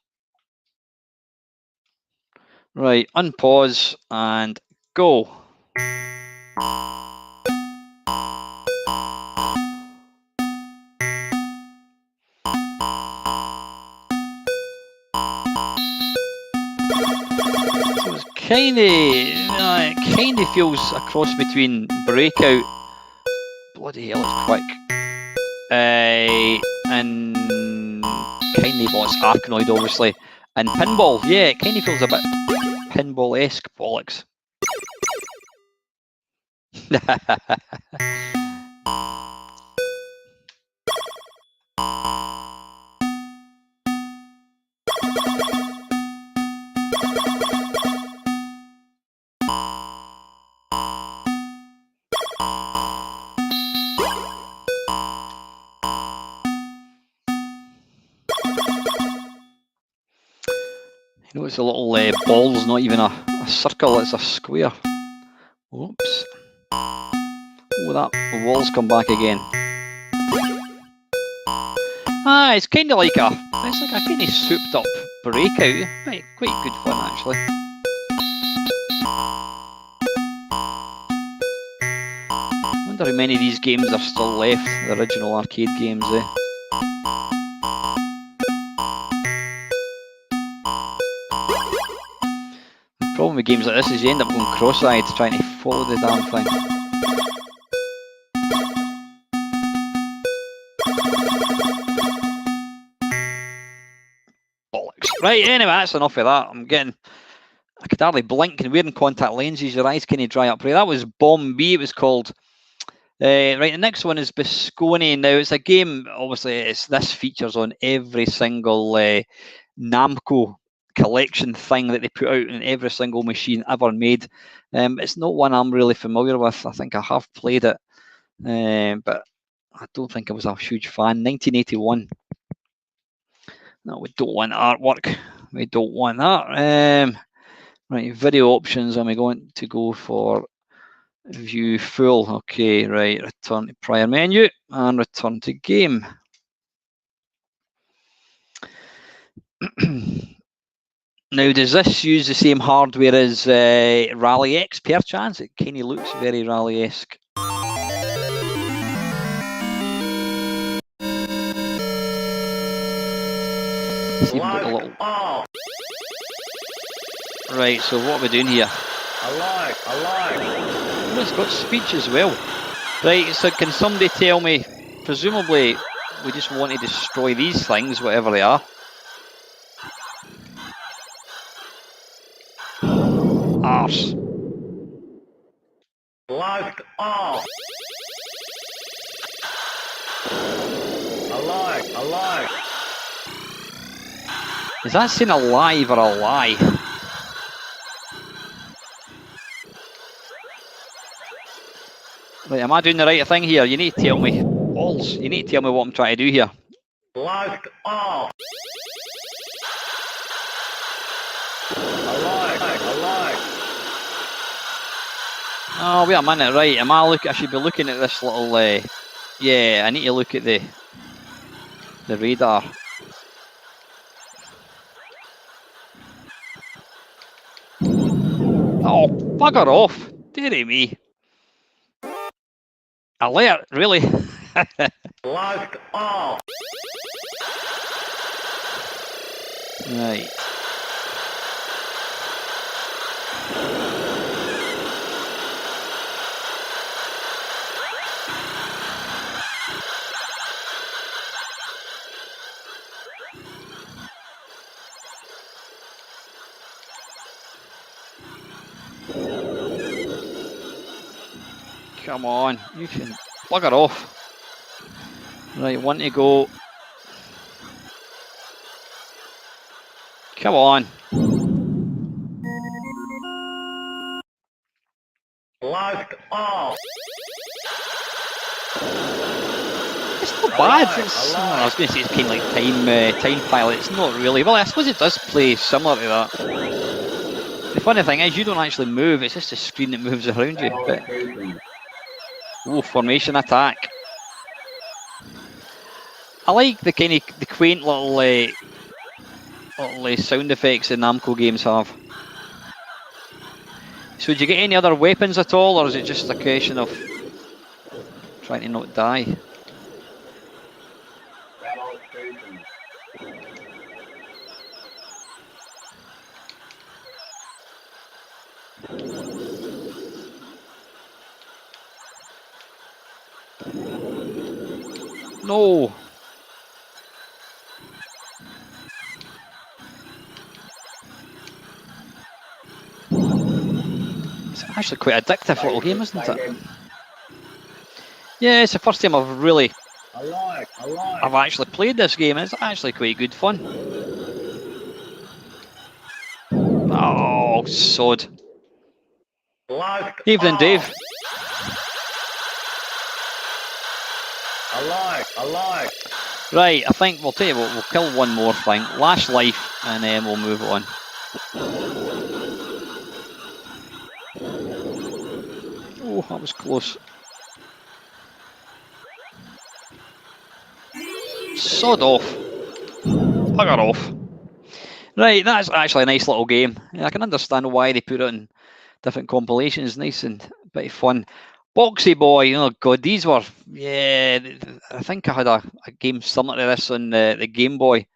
unpause, and go. Kind of feels a cross between Breakout, bloody hell, it's quick, and kind of, well, it's Arkanoid obviously, and Pinball. Yeah, it kind of feels a bit Pinball-esque, bollocks. You know, it's a little ball's not even a circle, it's a square. Oops. Oh, that wall's come back again. It's kind of like a kind of souped up Breakout. Right, quite good fun actually. I wonder how many of these games are still left, the original arcade games, Problem with games like this is you end up going cross-eyed trying to follow the damn thing. Bollocks. Right, anyway, that's enough of that. I could hardly blink, and wearing contact lenses, your eyes kind of dry up. Right, that was Bomb B, it was called. Right, the next one is Biscone. Now, it's a game, obviously, this features on every single Namco collection thing that they put out in every single machine ever made. It's not one I'm really familiar with. I think I have played it, but I don't think I was a huge fan. 1981. No, we don't want artwork. We don't want that. Right, video options. Am I going to go for view full? Okay, right. Return to prior menu and return to game. Now, does this use the same hardware as Rally X per chance? It kind of looks very Rally-esque. Right, so what are we doing here? Oh, it's got speech as well. Right, so can somebody tell me, presumably we just want to destroy these things, whatever they are. Arse. Locked off. Alive. Is that saying alive or a lie? Right, am I doing the right thing here? You need to tell me. Balls. You need to tell me what I'm trying to do here. Locked off. Alive. Oh, wait a minute, right. I should be looking at this little yeah, I need to look at the radar. Oh, bugger off. Dearie me. Alert, really? Locked off. Right. Come on, you can bugger off. Right, one to go. Come on. Locked off. It's not bad. I was going to say it's kind of like time pilot. It's not really. Well, I suppose it does play similar to that. The funny thing is, you don't actually move. It's just a screen that moves around you. But... oh, formation attack. I like the kind of the quaint little sound effects the Namco games have. So, did you get any other weapons at all, or is it just a question of trying to not die? No. It's actually quite a addictive little game, isn't it? Yeah, it's the first time I've actually played this game. It's actually quite good fun. Oh, sod. Evening, Dave. Alive. Right, I think we'll tell you what, we'll kill one more thing. Last life, and then we'll move on. Oh, that was close. Sod off. Bugger off. Right, that's actually a nice little game. I can understand why they put it in different compilations. Nice and a bit of fun. Boxy Boy, oh god, these were, yeah, I think I had a game similar to this on the Game Boy.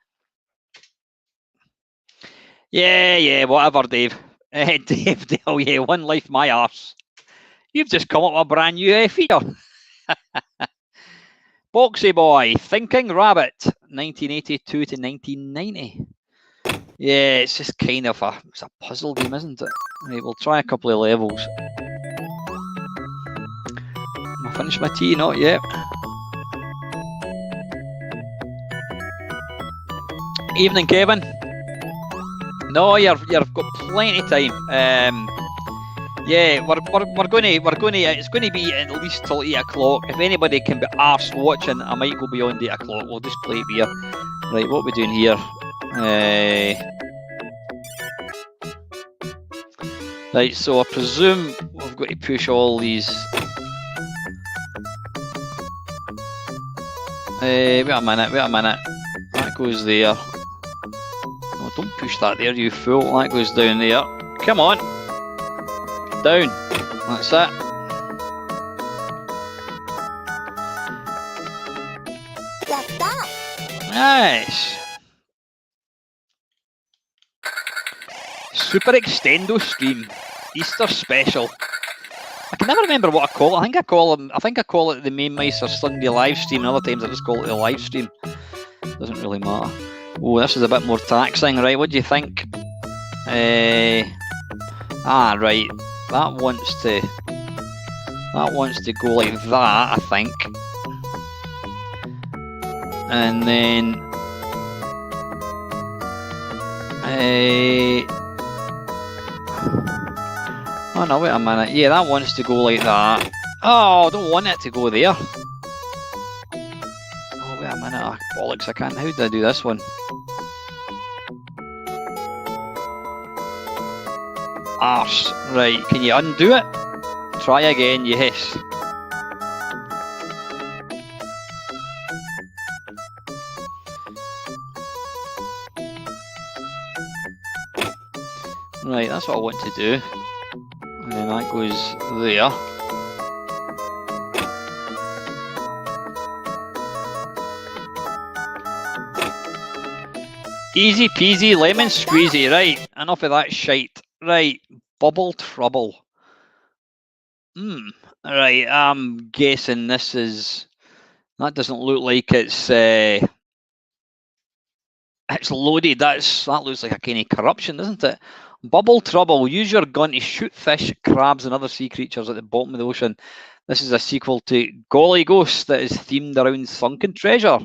Yeah, whatever, Dave. Dave Dale, yeah, one life, my arse. You've just come up with a brand new feature. Boxy Boy, Thinking Rabbit, 1982 to 1990. Yeah, it's just kind of a puzzle game, isn't it? Right, we'll try a couple of levels. I'll finish my tea, not yet. Evening, Kevin. No, you've got plenty of time. Yeah, we're going to. It's going to be at least till 8 o'clock. If anybody can be arsed watching, I might go beyond 8 o'clock. We'll just play it here. Right, what are we doing here? Right, so I presume we've got to push all these. Wait a minute. That goes there. No, don't push that there, you fool. That goes down there. Come on. Down. That's it. Nice. Super Extendo Stream. Easter Special. I can never remember what I call it. I think I call it the Mamemeister Sunday live stream, and other times I just call it the live stream. Doesn't really matter. Oh, this is a bit more taxing, right? What do you think? Right. That wants to go like that, I think. And then oh no, wait a minute. Yeah, that wants to go like that. Oh, I don't want it to go there. Oh, wait a minute. Oh, bollocks, I can't. How did I do this one? Arse. Right, can you undo it? Try again, yes. Right, that's what I want to do. And then that goes there. Easy peasy lemon squeezy, right? Enough of that shite. Right, bubble trouble. Right, I'm guessing this is... That doesn't look like it's loaded. That looks like a kind of corruption, doesn't it? Bubble trouble. Use your gun to shoot fish, crabs, and other sea creatures at the bottom of the ocean. This is a sequel to Golly Ghost that is themed around sunken treasure.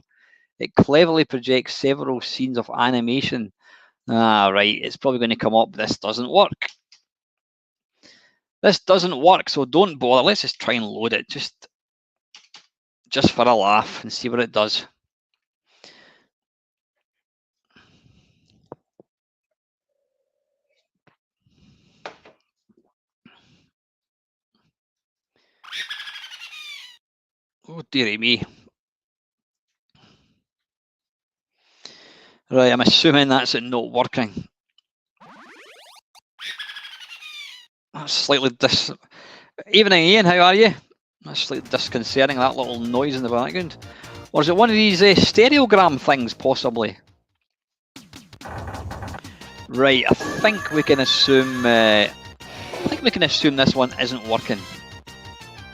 It cleverly projects several scenes of animation. Right, it's probably going to come up. This doesn't work. This doesn't work, so don't bother. Let's just try and load it, just for a laugh, and see what it does. Oh dearie me. Right, I'm assuming that's it not working. That's slightly Evening, Ian, how are you? That's slightly disconcerting, that little noise in the background. Or is it one of these stereogram things, possibly? Right, I think we can assume this one isn't working.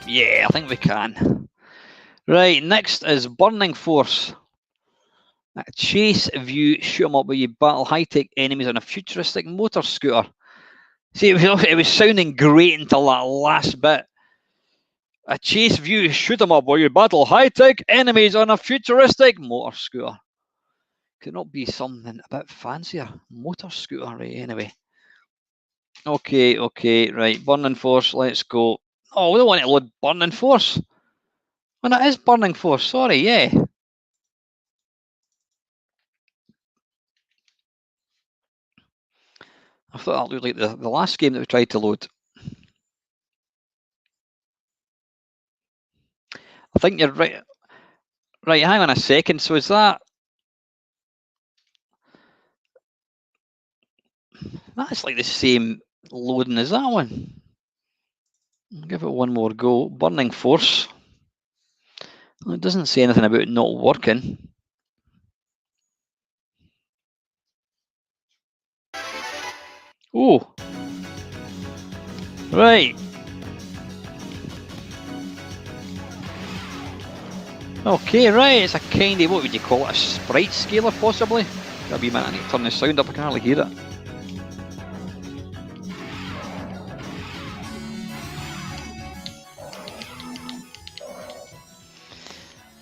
Yeah, I think we can. Right, next is Burning Force. Chase view, shoot 'em up where you battle high-tech enemies on a futuristic motor scooter. See, it was sounding great until that last bit. A chase view, shoot 'em up where you battle high-tech enemies on a futuristic motor scooter. Could not be something a bit fancier. Motor scooter, right, anyway. Okay, right. Burning Force, let's go. Oh, we don't want to load Burning Force. Well, it is Burning Force, sorry, yeah. I thought that looked like the last game that we tried to load. I think you're right. Right, hang on a second. So is that... That's like the same loading as that one. I'll give it one more go. Burning Force. Well, it doesn't say anything about it not working. Oh, Right. Okay, right, it's a kind of, what would you call it, a sprite scaler possibly? That'll be a minute, I need to turn the sound up, I can hardly hear it.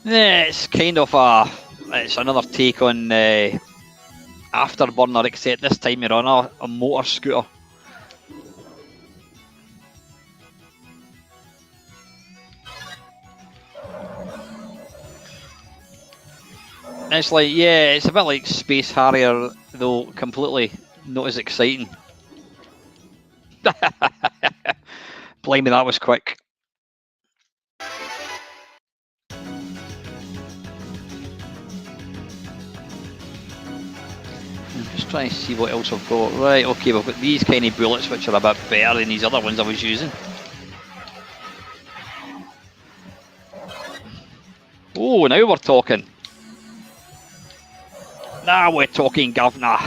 Yeah, it's kind of it's another take on Afterburner, except this time you're on a motor scooter. It's like, yeah, it's a bit like Space Harrier, though completely not as exciting. Blimey, that was quick. I'm just trying to see what else I've got. Right, okay, we've got these kind of bullets which are a bit better than these other ones I was using. Oh, now we're talking. Now we're talking, governor.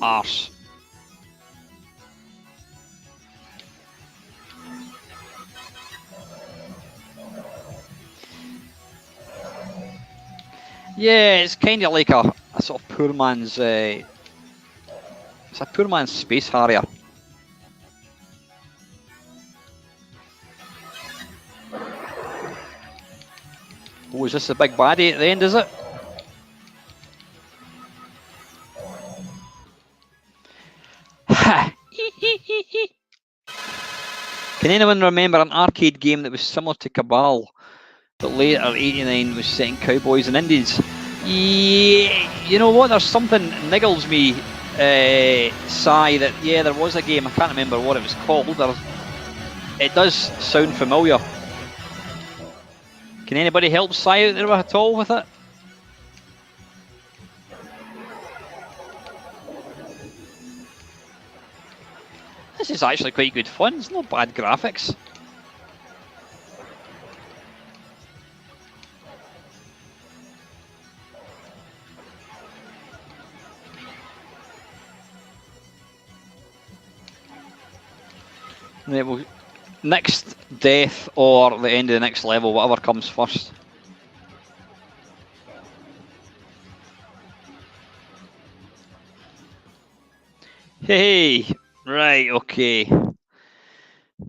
Arse. Yeah, it's kind of like a sort of poor man's. It's a poor man's Space Harrier. Oh, is this the big baddie at the end, is it? Can anyone remember an arcade game that was similar to Cabal, but later, 89, was set in Cowboys and Indians? Yeah, you know what, there's something niggles me, Sai, that, yeah, there was a game, I can't remember what it was called. It does sound familiar. Can anybody help Sai out there at all with it? This is actually quite good fun, it's not bad graphics. Right, well, next death or the end of the next level, whatever comes first. Hey, right, okay.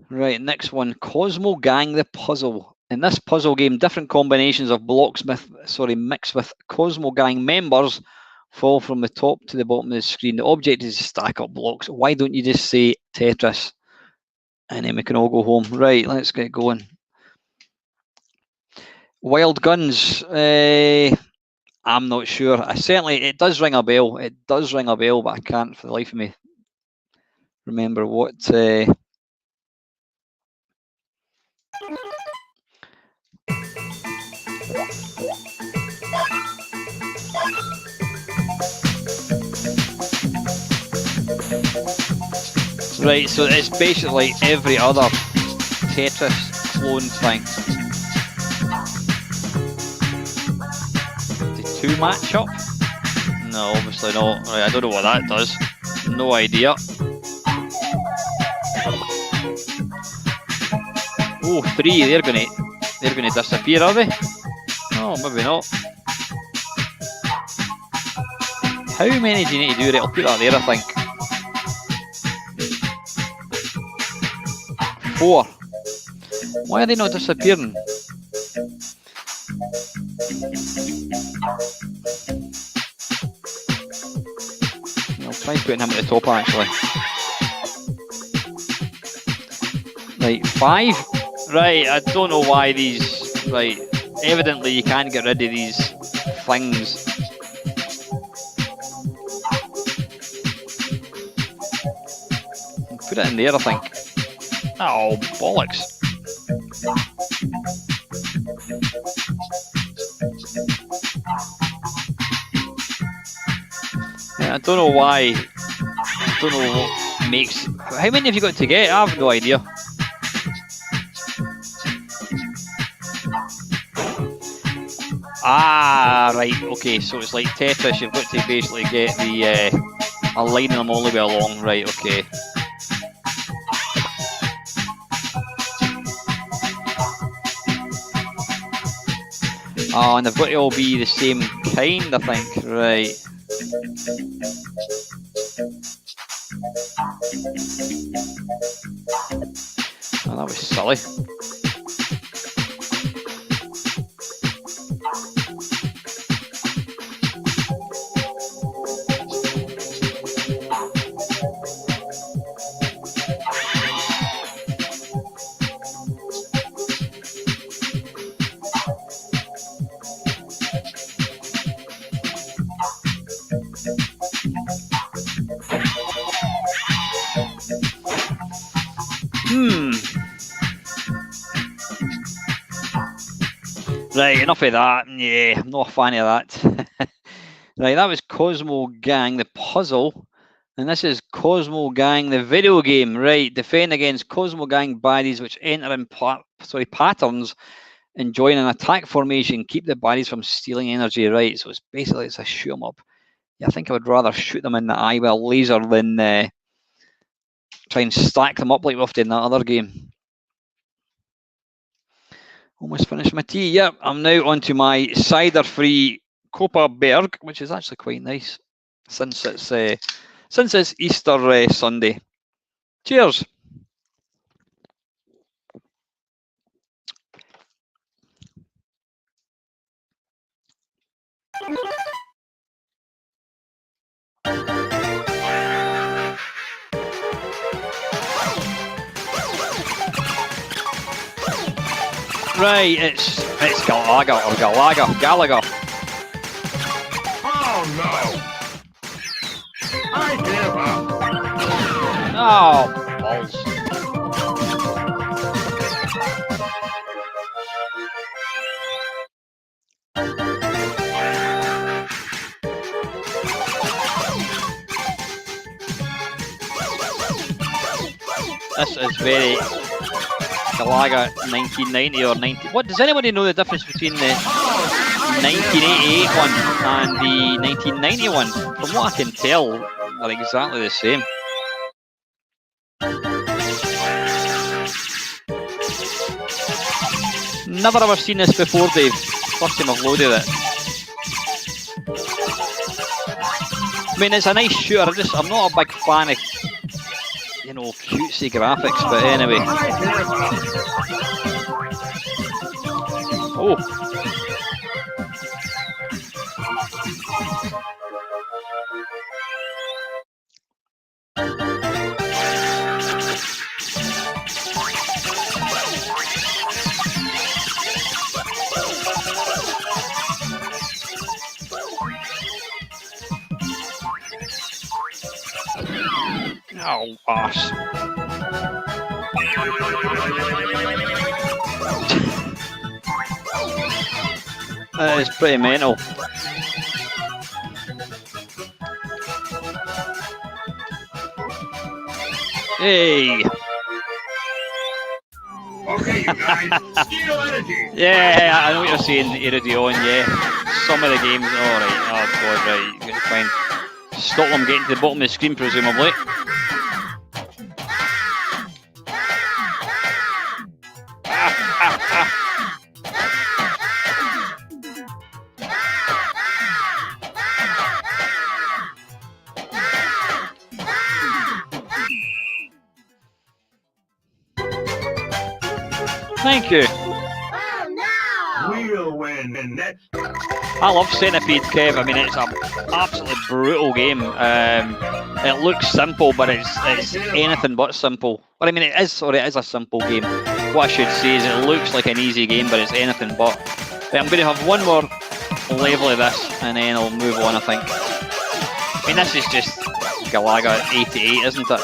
Right, next one, Cosmo Gang the Puzzle. In this puzzle game, different combinations of blocks mixed with Cosmo Gang members fall from the top to the bottom of the screen. The object is to stack up blocks. Why don't you just say Tetris? And then we can all go home. Right, let's get going. Wild Guns. I'm not sure. It does ring a bell. It does ring a bell, but I can't for the life of me remember what. Right, so it's basically like every other Tetris clone thing. The two match up? No, obviously not. Right, I don't know what that does. No idea. Oh, three. They're gonna disappear, are they? No, maybe not. How many do you need to do? Right, I'll put that there, I think. 4. Why are they not disappearing? I'll try putting him at the top actually. Right, 5. Right, I don't know why these. Right, evidently you can't get rid of these things. Put it in there, I think. Oh, bollocks. Yeah, I don't know why. I don't know what makes. How many have you got to get? I have no idea. Ah, right, okay, so it's like Tetris, you've got to basically get the Aligning them all the way along, right, okay. Oh, and they've got to all be the same kind, I think, right. Oh, that was silly. Right, enough of that. Yeah, I'm not a fan of that. Right, that was Cosmo Gang, the puzzle. And this is Cosmo Gang, the video game. Right, defend against Cosmo Gang baddies which enter in patterns and join an attack formation. Keep the baddies from stealing energy. Right, so it's basically a shoot 'em up. Yeah, I think I would rather shoot them in the eye with a laser than try and stack them up like we often in that other game. Almost finished my tea. Yep, I'm now onto my cider-free Copa Berg, which is actually quite nice since it's Easter Sunday. Cheers. Right, it's Galaga or Galaga. Oh no! I give up. Oh, balls. This is very Galaga 1990 or 90. What does anybody know the difference between the 1988 one and the 1991? From what I can tell, they're exactly the same. Never ever seen this before, Dave. First time I've loaded it. I mean, it's a nice shooter. I'm not a big fan of, you know, cutesy graphics, but anyway. Oh. Oh, gosh. That is pretty mental. Hey. Okay, you guys, steal energy. Yeah, I know what you're saying, Iridion, yeah. Some of the games, alright, oh god, right, you're gonna try and stop them getting to the bottom of the screen, presumably. Thank you. We'll win the next. I love Centipede, Kev. I mean, it's an absolutely brutal game. It looks simple, but it's anything but simple. But I mean, it is a simple game. What I should say is it looks like an easy game, but it's anything but. I'm going to have one more level of this, and then I'll move on, I think. I mean, this is just Galaga 88, isn't it?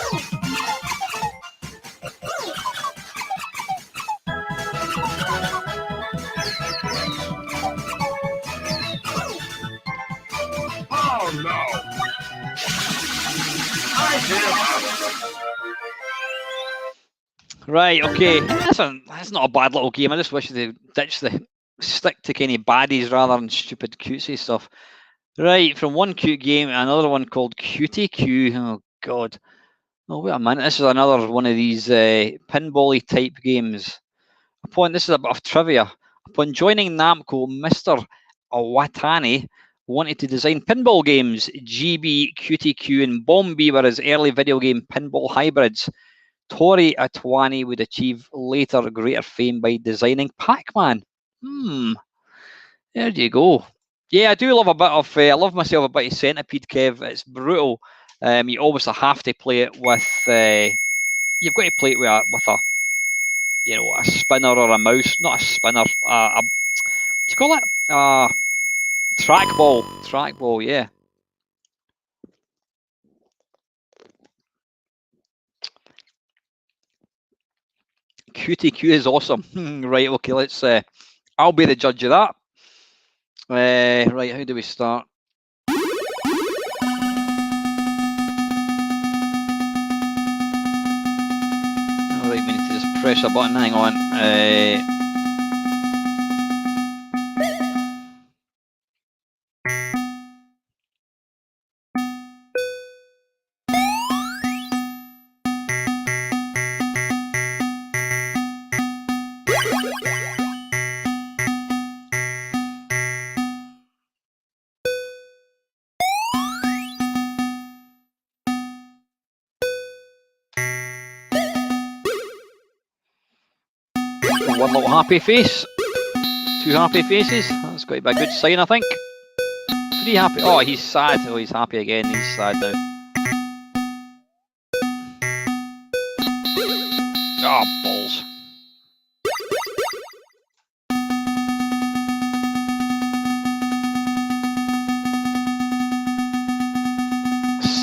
Right, okay. That's not a bad little game. I just wish they ditched the stick to kind of baddies rather than stupid cutesy stuff. Right, from one cute game, another one called Cutie Q. Oh God. Oh wait a minute, this is another one of these pinball-y type games. This is a bit of trivia. Upon joining Namco, Mr. Watani wanted to design pinball games. GB, QTQ, and Bombi were his early video game pinball hybrids. Tori Atwani would achieve later greater fame by designing Pac-Man. There you go. Yeah, I do love a bit of. I love myself a bit of Centipede, Kev. It's brutal. You obviously have to play it with. You've got to play it with a a spinner or a mouse. Not a spinner. What do you call it? Trackball. Trackball. Yeah. QTQ is awesome. Right. Okay. Let's. I'll be the judge of that. Right. How do we start? Right, we need to just press a button. Hang on. One little happy face. 2 happy faces. That's got to be a good sign, I think. 3 happy. Oh, he's sad. Oh, he's happy again. He's sad now. Oh, balls.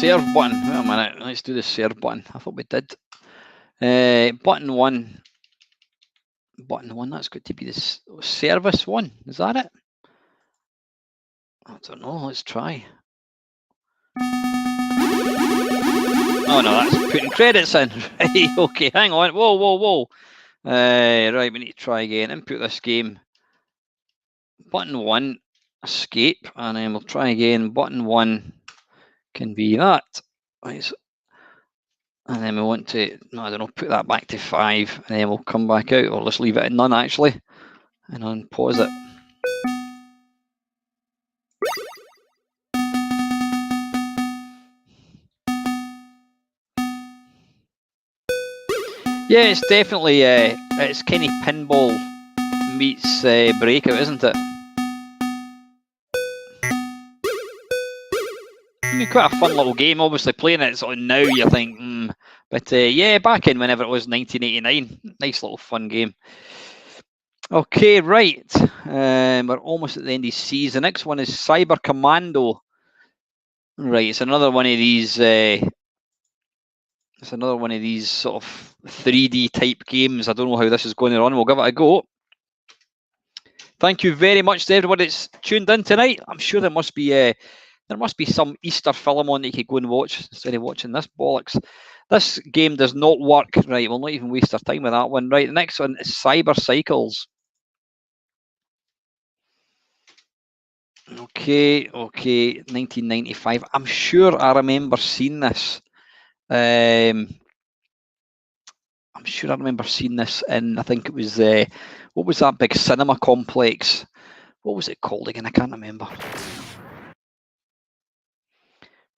Serve button. Wait a minute. Let's do the serve button. I thought we did. Button 1. Button 1. That's got to be the service one. Is that it? I don't know. Let's try. Oh no, that's putting credits in. Right, okay, hang on. Whoa, whoa, whoa. Right, we need to try again. Input this game. Button 1, escape, and then we'll try again. Button 1 can be that. Right, and then we want to, I don't know, put that back to 5, and then we'll come back out, or let's leave it at none actually, and unpause it. Yeah, it's definitely it's kind of pinball meets breakout, isn't it? I mean, quite a fun little game. Obviously, playing it sort of now, you think, but yeah, back in whenever it was 1989, nice little fun game. Okay, right, we're almost at the end of C. The next one is Cyber Commando. Right, it's another one of these. It's another one of these sort of 3D type games. I don't know how this is going on. We'll give it a go. Thank you very much to everybody that's tuned in tonight. I'm sure there must be some Easter film on that you could go and watch instead of watching this bollocks. This game does not work. Right, we'll not even waste our time with that one. Right, the next one is Cyber Cycles. Okay, 1995. I'm sure I remember seeing this. I'm sure I remember seeing this in, I think it was, what was that big cinema complex? What was it called again? I can't remember.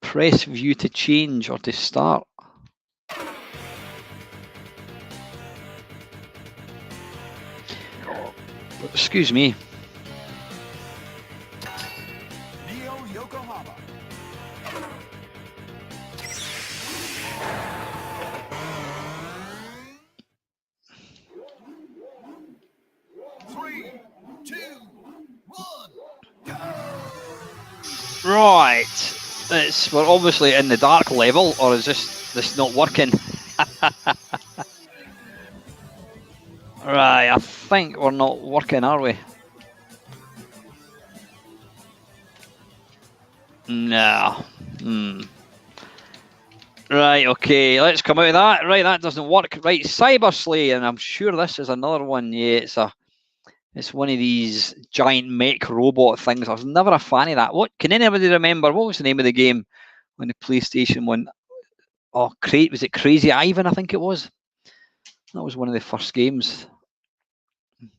Press view to change or to start. Excuse me. Right, we're obviously in the dark level, or is this not working? Right, I think we're not working, are we? No. Right, okay, let's come out of that. Right, that doesn't work. Right, Cyber Slay, and I'm sure this is another one. Yeah, It's one of these giant mech robot things. I was never a fan of that. What can anybody remember? What was the name of the game on the PlayStation one? Oh, was it Crazy Ivan? I think it was. That was one of the first games.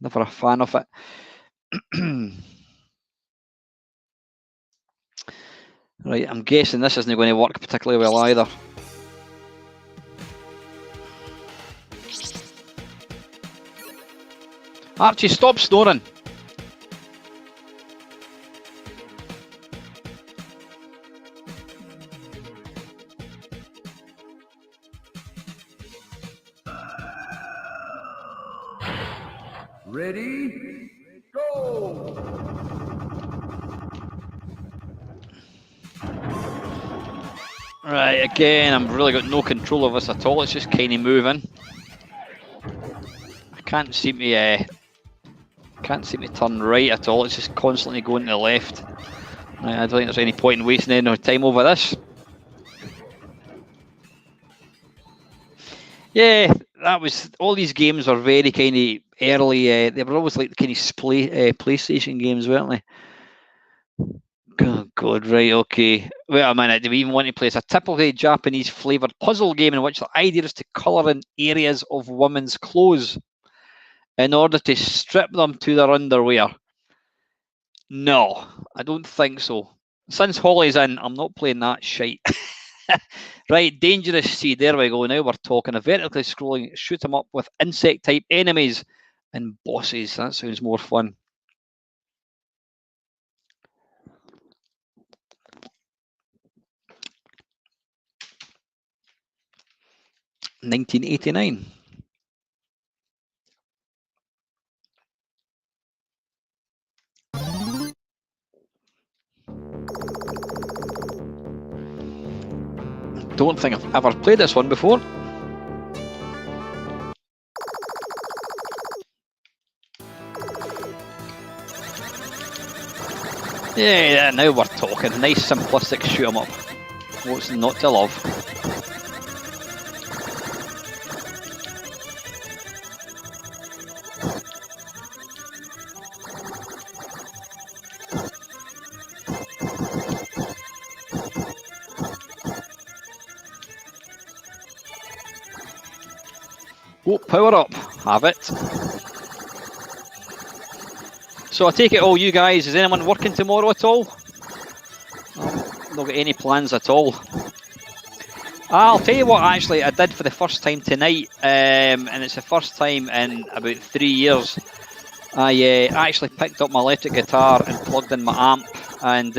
Never a fan of it. Right, I'm guessing this isn't going to work particularly well either. Archie, stop snoring. Ready? Go! Right, again, I've really got no control of this at all. It's just kind of moving. I can't seem to turn right at all. It's just constantly going to the left. Right, I don't think there's any point in wasting any time over this. Yeah, that was all. These games were very kind of early. They were always like the kind of PlayStation games, weren't they? Oh God, right, okay. Wait a minute, do we even want to play? It's a typically Japanese flavoured puzzle game in which the idea is to colour in areas of women's clothes in order to strip them to their underwear. No, I don't think so. Since Holly's in, I'm not playing that shite. Right, Dangerous Sea, there we go. Now we're talking. A vertically scrolling shoot 'em up with insect type enemies and bosses. That sounds more fun. $19.89. Don't think I've ever played this one before. Yeah, now we're talking. A nice simplistic shoot 'em up. What's not to love? Oh, power up. Have it. So I take it all you guys, is anyone working tomorrow at all? Not got any plans at all. I'll tell you what, actually, I did for the first time tonight, and it's the first time in about 3 years. I actually picked up my electric guitar and plugged in my amp, and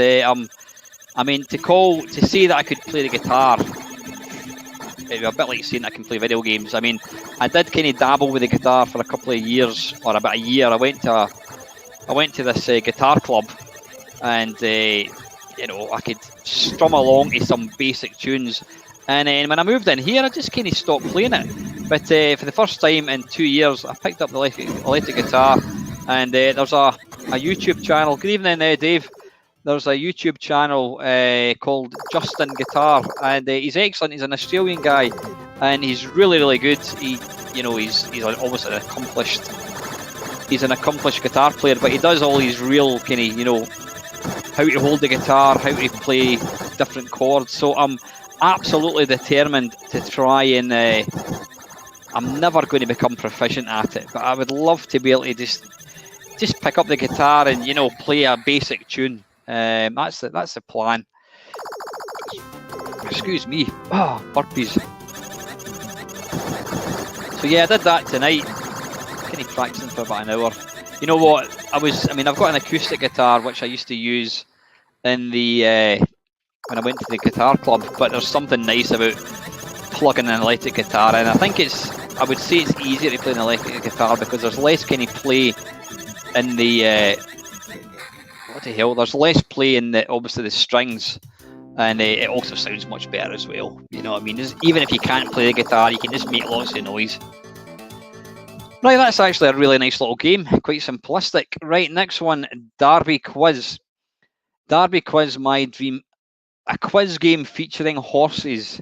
I mean, to say that I could play the guitar, it'd be a bit like saying I can play video games. I mean, I did kind of dabble with the guitar for a couple of years, or about a year. I went to this guitar club, and you know, I could strum along to some basic tunes. And then when I moved in here, I just kind of stopped playing it. But for the first time in 2 years, I picked up the electric guitar, and there's a YouTube channel. Good evening, Dave. There's a YouTube channel called Justin Guitar, and he's excellent. He's an Australian guy, and he's really good. He's almost an accomplished. He's an accomplished guitar player, but he does all these real kind of, you know, how to hold the guitar, how to play different chords. So I'm absolutely determined to try and. I'm never going to become proficient at it, but I would love to be able to just pick up the guitar and, you know, play a basic tune. That's the plan. Excuse me. Oh, burpees. So yeah, I did that tonight. Kind of practicing for about an hour. You know what? I've got an acoustic guitar which I used to use in the when I went to the guitar club. But there's something nice about plugging an electric guitar in. I would say it's easier to play an electric guitar because there's less kind of play in the. What the hell? There's less play in obviously the strings, and it also sounds much better as well. You know what I mean? Even if you can't play the guitar, you can just make lots of noise. Right, that's actually a really nice little game, quite simplistic. Right, next one, Derby Quiz. Derby Quiz, my dream. A quiz game featuring horses.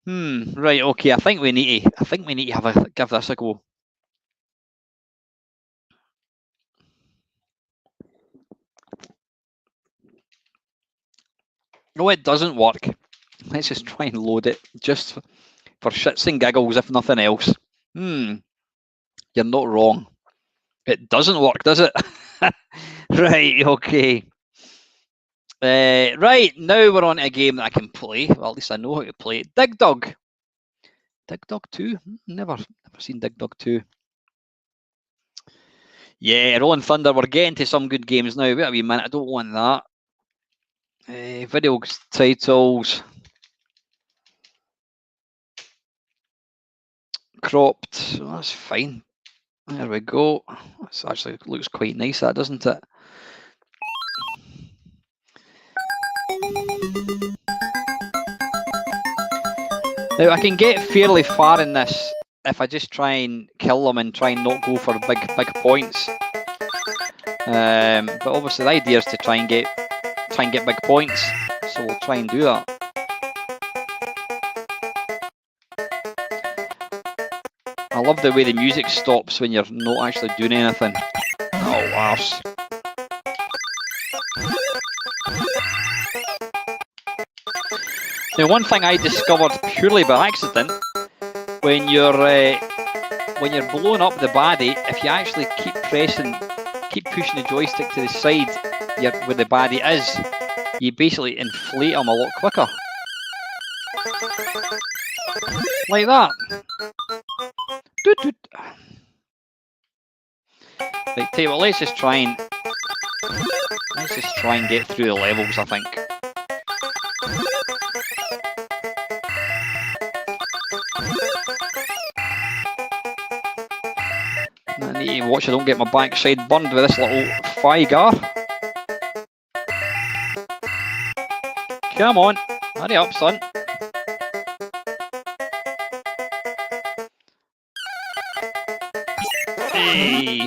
Right, okay, I think we need to give this a go. No, it doesn't work. Let's just try and load it just for shits and giggles, if nothing else. You're not wrong. It doesn't work, does it? Right, okay. Right, now we're on a game that I can play. Well, at least I know how to play it. Dig Dug. Dig Dug 2? Never seen Dig Dug 2. Yeah, Rolling Thunder. We're getting to some good games now. Wait a wee minute, I don't want that. Video titles. Cropped. Oh, that's fine. There we go. That actually looks quite nice, that, doesn't it? Now, I can get fairly far in this if I just try and kill them and try and not go for big points. But obviously the idea is to try and get big points, so we'll try and do that. I love the way the music stops when you're not actually doing anything. Oh, arse. Now, one thing I discovered purely by accident, when you're blowing up the baddie, if you actually keep pushing the joystick to the side where the baddie is, you basically inflate them a lot quicker. Like that. Right, tell you what, let's just try and get through the levels, I think. I need to watch I don't get my backside burned with this little Figar. Come on, hurry up, son. Hey.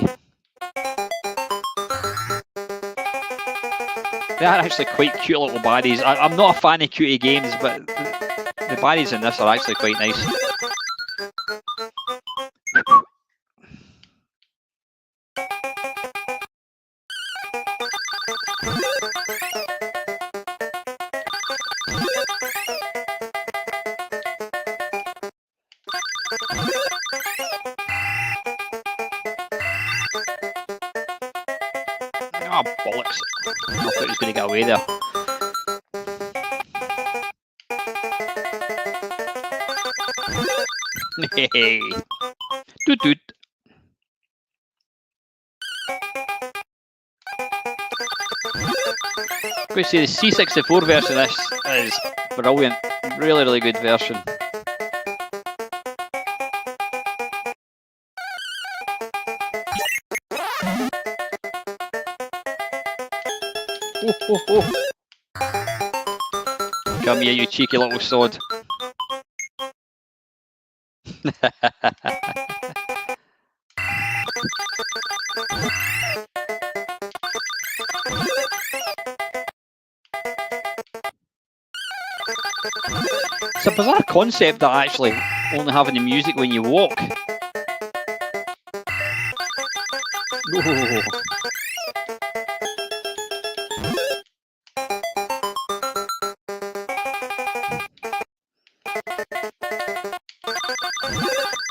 They are actually quite cute little baddies. I'm not a fan of cutie games, but the baddies in this are actually quite nice. Ah, bollocks. I thought he was going to get away there. Hey. Doot doot. Going to say the C64 version of this is brilliant. Really, really good version. Oh. Come here, you cheeky little sod. It's a bizarre concept that actually only having the music when you walk. Oh.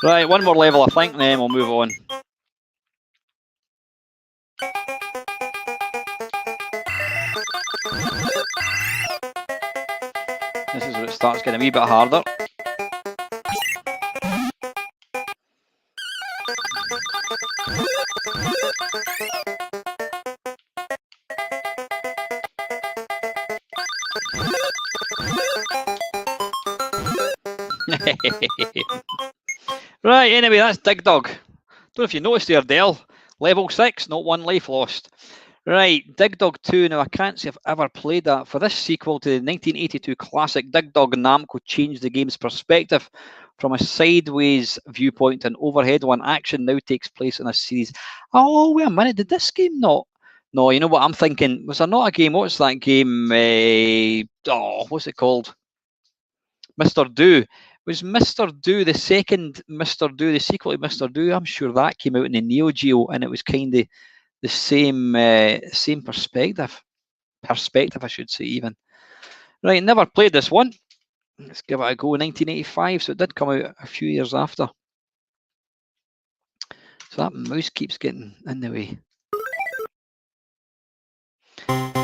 Right, one more level I think, and then we'll move on. This is where it starts getting a wee bit harder. Right, anyway, that's Dig Dug. Don't know if you noticed there, Dell. Level 6, not one life lost. Right, Dig Dug 2. Now, I can't say I've ever played that. For this sequel to the 1982 classic, Dig Dug Namco changed the game's perspective from a sideways viewpoint to an overhead one. Action now takes place in a series. Oh, wait a minute, did this game not? No, you know what I'm thinking? Was there not a game? What's that game? What's it called? Mr. Do. Was Mr. Do the second Mr. Do, the sequel to Mr. Do? I'm sure that came out in the Neo Geo, and it was kind of the same perspective, I should say even. Right, never played this one. Let's give it a go. 1985, so it did come out a few years after. So that mouse keeps getting in the way.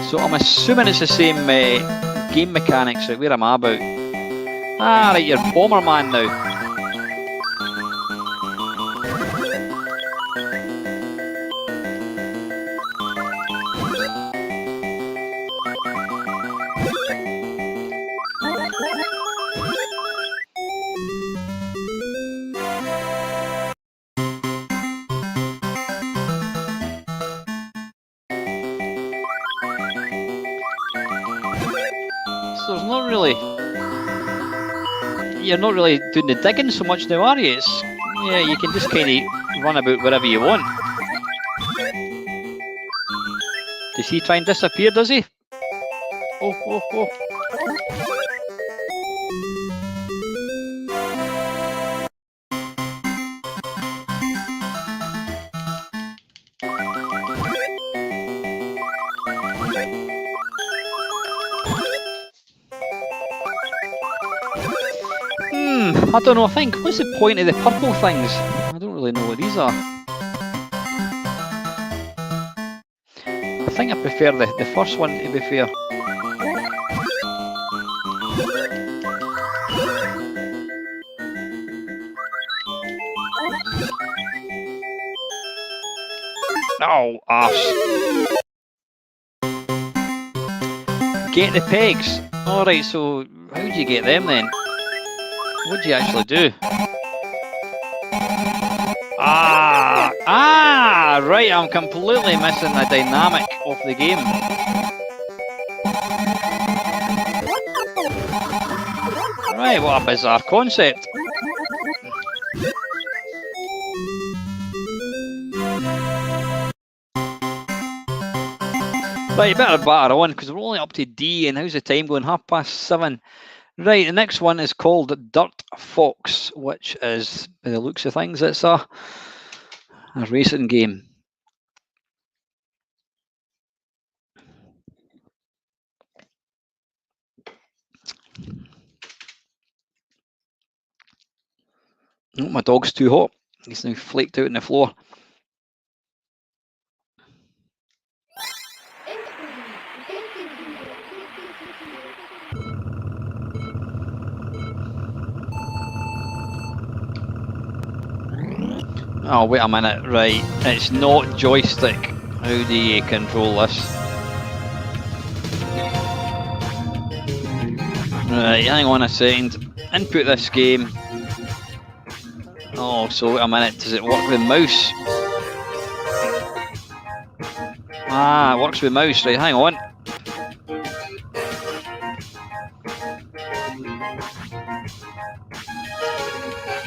So I'm assuming it's the same game mechanics. Right, where am I about? Ah, right, you're Bomberman now. So there's not really, you're not really doing the digging so much now, are you? It's, yeah, you can just kind of run about wherever you want. Does he try and disappear, does he? Oh, oh, oh. I don't know, I think, what's the point of the purple things? I don't really know what these are. I think I prefer the first one, to be fair. Oh, arse. Get the pegs. Alright, so how do you get them then? What do you actually do? Right, I'm completely missing the dynamic of the game. Right, what a bizarre concept. Right, you better batter on because we're only up to D, and how's the time going? 7:30. Right, the next one is called Dirt Fox, which is, by the looks of things, it's a racing game. Oh, my dog's too hot. He's now flaked out on the floor. Oh, wait a minute, right. It's not joystick. How do you control this? Right, hang on a second. Input this game. Oh, so wait a minute. Does it work with mouse? Ah, it works with mouse. Right, hang on.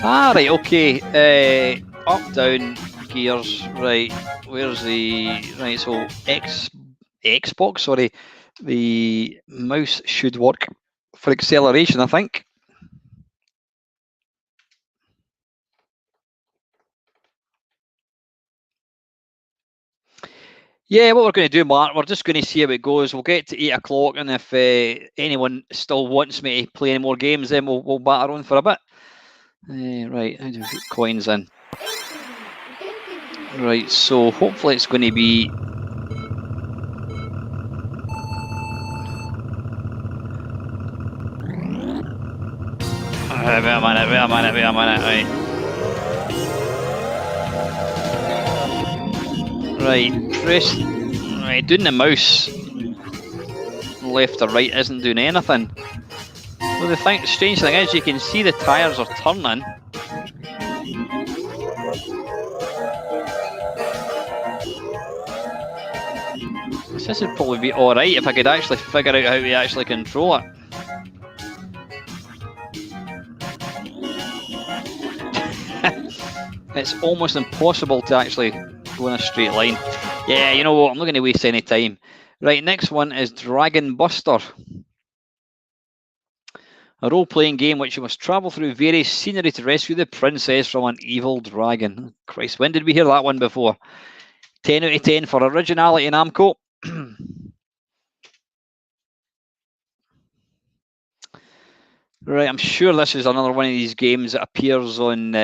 Ah, right, okay. Up, down, gears. Right, where's the... Right, so Xbox, sorry. The mouse should work for acceleration, I think. Yeah, what we're going to do, Mark, we're just going to see how it goes. We'll get to 8 o'clock, and if anyone still wants me to play any more games, then we'll batter on for a bit. Right, how do we put coins in? Right, so hopefully it's going to be... wait a minute, right. Right, press... Right, doing the mouse left or right isn't doing anything. Well, the strange thing is you can see the tyres are turning. This would probably be alright if I could actually figure out how to actually control it. It's almost impossible to actually go in a straight line. Yeah, you know what, I'm not going to waste any time. Right, next one is Dragon Buster. A role-playing game which you must travel through various scenery to rescue the princess from an evil dragon. Christ, when did we hear that one before? 10 out of 10 for originality, Namco. Right, I'm sure this is another one of these games that appears on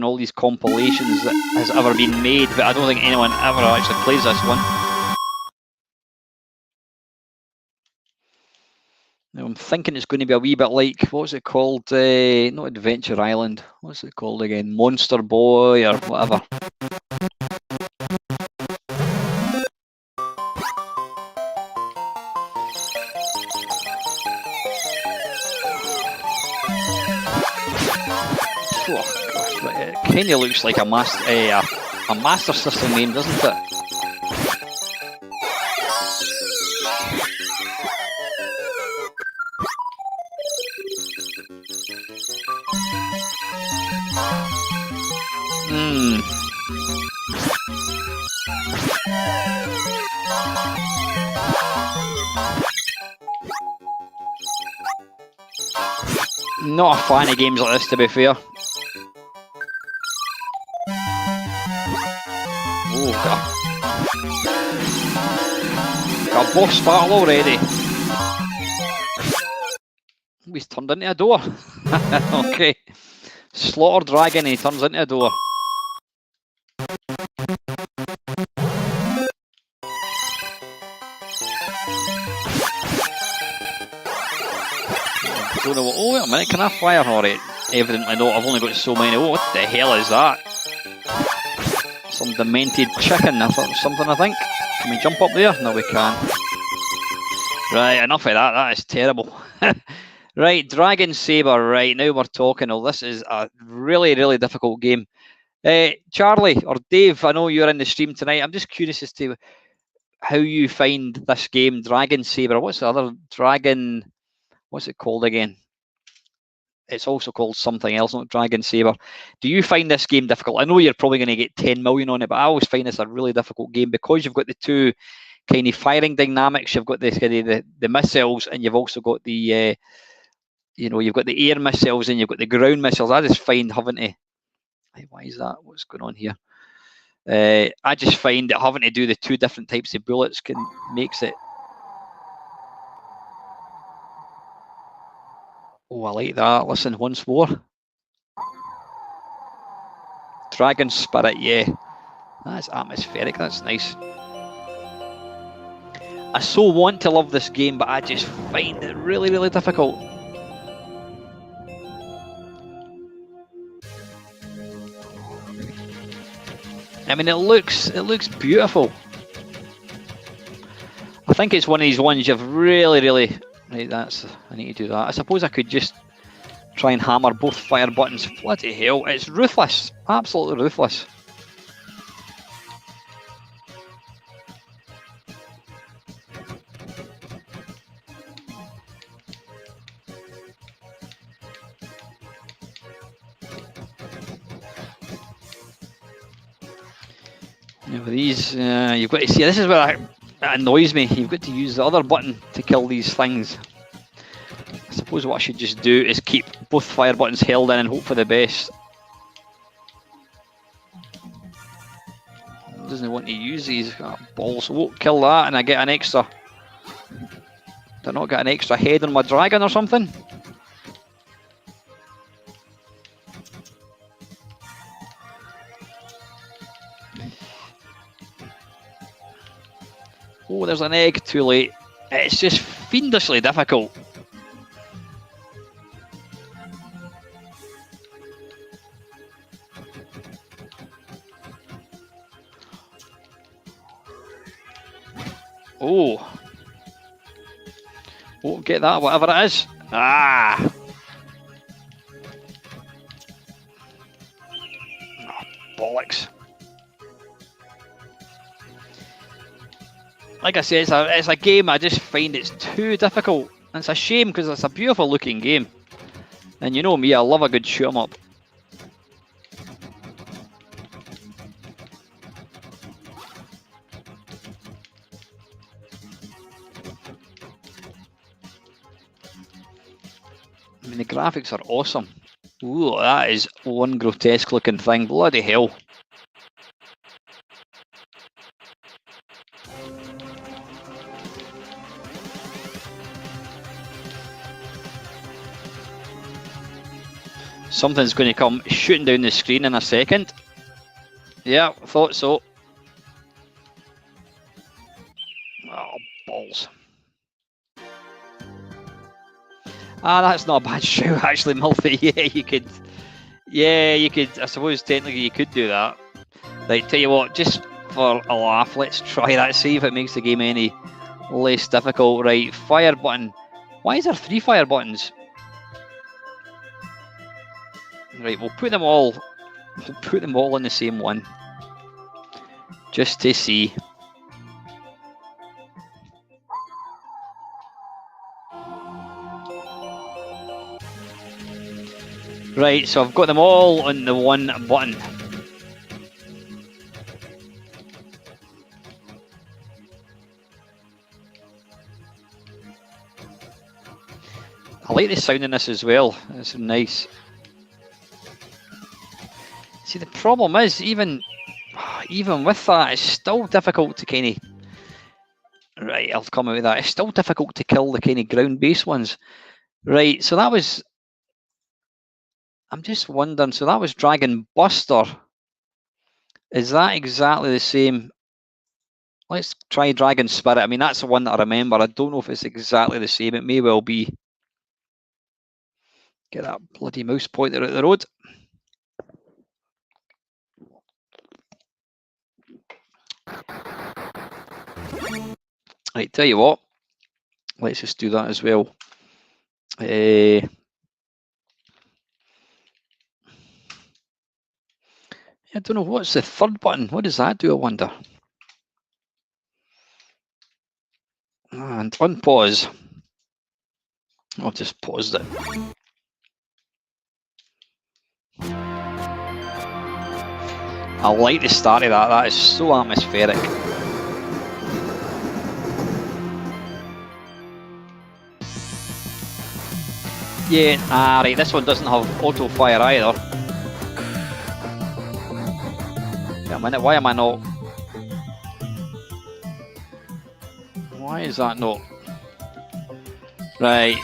all these compilations that has ever been made, but I don't think anyone ever actually plays this one. Now, I'm thinking it's going to be a wee bit like, what's it called? Not Adventure Island. What's it called again? Monster Boy or whatever. Oh, gosh, it kind of looks like a Master System game, doesn't it? Not a fan of games like this, to be fair. Oh, got a boss battle already. He's turned into a door. Okay. Slaughter Dragon, he turns into a door. Don't know what, oh, wait a minute, can I fire? Alright, evidently not, I've only got so many. Oh, what the hell is that? Some demented chicken or something, I think. Can we jump up there? No, we can't. Right, enough of that, that is terrible. Right, Dragon Saber, right, now we're talking. Oh, this is a really, really difficult game. Charlie, or Dave, I know you're in the stream tonight. I'm just curious as to how you find this game, Dragon Saber. What's the other Dragon... What's it called again? It's also called something else, not Dragon Saber. Do you find this game difficult? I know you're probably going to get 10 million on it, but I always find this a really difficult game because you've got the two kind of firing dynamics. You've got the missiles, and you've also got the you've got the air missiles and you've got the ground missiles. I just find having to... Why is that? What's going on here? I just find that having to do the two different types of bullets makes it... Oh, I like that. Listen, once more. Dragon Spirit, yeah. That's atmospheric, that's nice. I so want to love this game, but I just find it really, really difficult. I mean, it looks beautiful. I think it's one of these ones you've really, really... Right, I need to do that. I suppose I could just try and hammer both fire buttons. Bloody hell, it's ruthless. Absolutely ruthless. Now these, you've got to see, this is where it annoys me. You've got to use the other button to kill these things. I suppose what I should just do is keep both fire buttons held in and hope for the best. Doesn't want to use these balls. I won't kill that and I get an extra... Do I not get an extra head on my dragon or something? Oh, there's an egg, too late. It's just fiendishly difficult. Oh. Won't get that, whatever it is. Ah. Oh, bollocks. Like I say, it's a game I just find it's too difficult. And it's a shame because it's a beautiful looking game. And you know me, I love a good shoot 'em up. I mean, the graphics are awesome. Ooh, that is one grotesque looking thing. Bloody hell. Something's going to come shooting down the screen in a second. Yeah, thought so. Oh, balls. Ah, that's not a bad shout, actually, Mulphy. Yeah, you could. Yeah, you could. I suppose technically you could do that. Right, tell you what, just for a laugh, let's try that. See if it makes the game any less difficult. Right, fire button. Why is there 3 fire buttons? Right, we'll put them all. We'll put them all in the same one, just to see. Right, so I've got them all on the one button. I like the sound in this as well. It's nice. See, the problem is, even with that, it's still difficult to kind of... Right, I'll come out with that. It's still difficult to kill the kind of ground-based ones. Right, so that was... I'm just wondering, so that was Dragon Buster. Is that exactly the same? Let's try Dragon Spirit. I mean, that's the one that I remember. I don't know if it's exactly the same. It may well be. Get that bloody mouse pointer out the road. Right, tell you what. Let's just do that as well. I don't know, what's the third button? What does that do, I wonder? And unpause. I've just paused it. I like the start of that. That is so atmospheric. Yeah, right, this one doesn't have auto fire either. Wait a minute, why am I not? Why is that not? Right,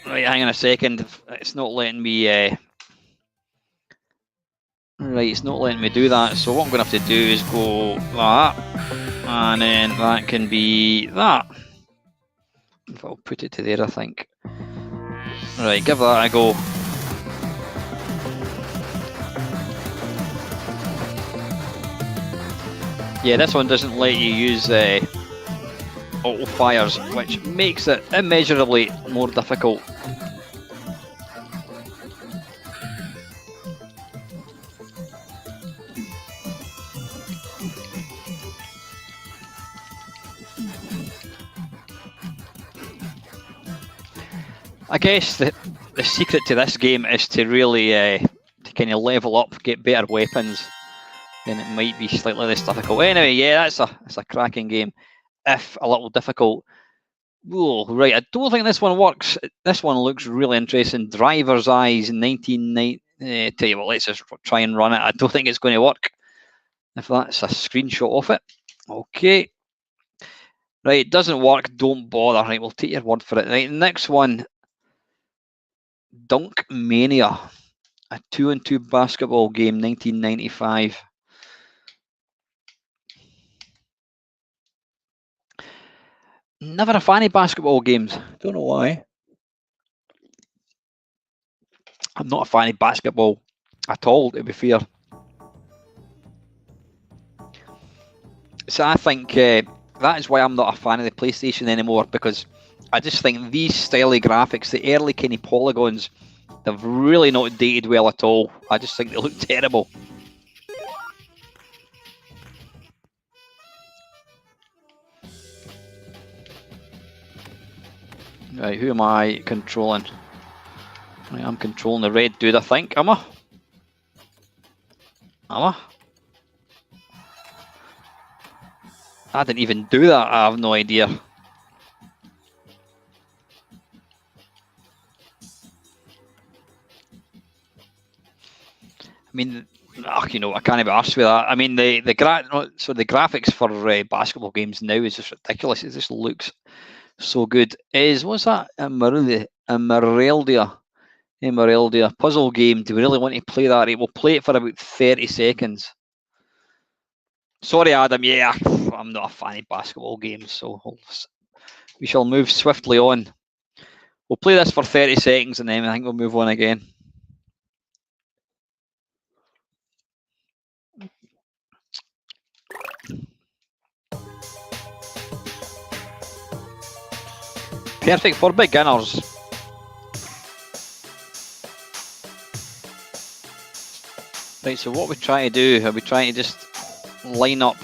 hang on a second. It's not letting me. Right, it's not letting me do that. So what I'm going to have to do is go that, and then that can be that. If I'll put it to there, I think. Right, give that a go. Yeah, this one doesn't let you use auto fires, which makes it immeasurably more difficult. I guess the secret to this game is to really to kind of level up, get better weapons, then it might be slightly less difficult. Anyway, yeah, it's a cracking game, if a little difficult. Whoa, right, I don't think this one works. This one looks really interesting. Driver's Eyes 1990. Tell you what, let's just try and run it. I don't think it's going to work. If that's a screenshot of it. Okay. Right, it doesn't work, don't bother. Right, we'll take your word for it. Right, next one. Dunk Mania, a 2-on-2 basketball game, 1995. Never a fan of basketball games. Don't know why. I'm not a fan of basketball at all, to be fair. So I think that is why I'm not a fan of the PlayStation anymore, because I just think these style of graphics, the early kind of polygons, they've really not dated well at all. I just think they look terrible. Right, who am I controlling? Right, I'm controlling the red dude, I think. Am I? Am I? I didn't even do that. I have no idea. I mean, you know, I can't be arsed with that. I mean, the graphics for basketball games now is just ridiculous. It just looks so good. What's that? Emeraldia. Emeraldi, a puzzle game. Do we really want to play that? Right, we'll play it for about 30 seconds. Sorry, Adam. Yeah, I'm not a fan of basketball games, so we shall move swiftly on. We'll play this for 30 seconds and then I think we'll move on again. Perfect for beginners. Right, so what we're trying to do, are we trying to just line up,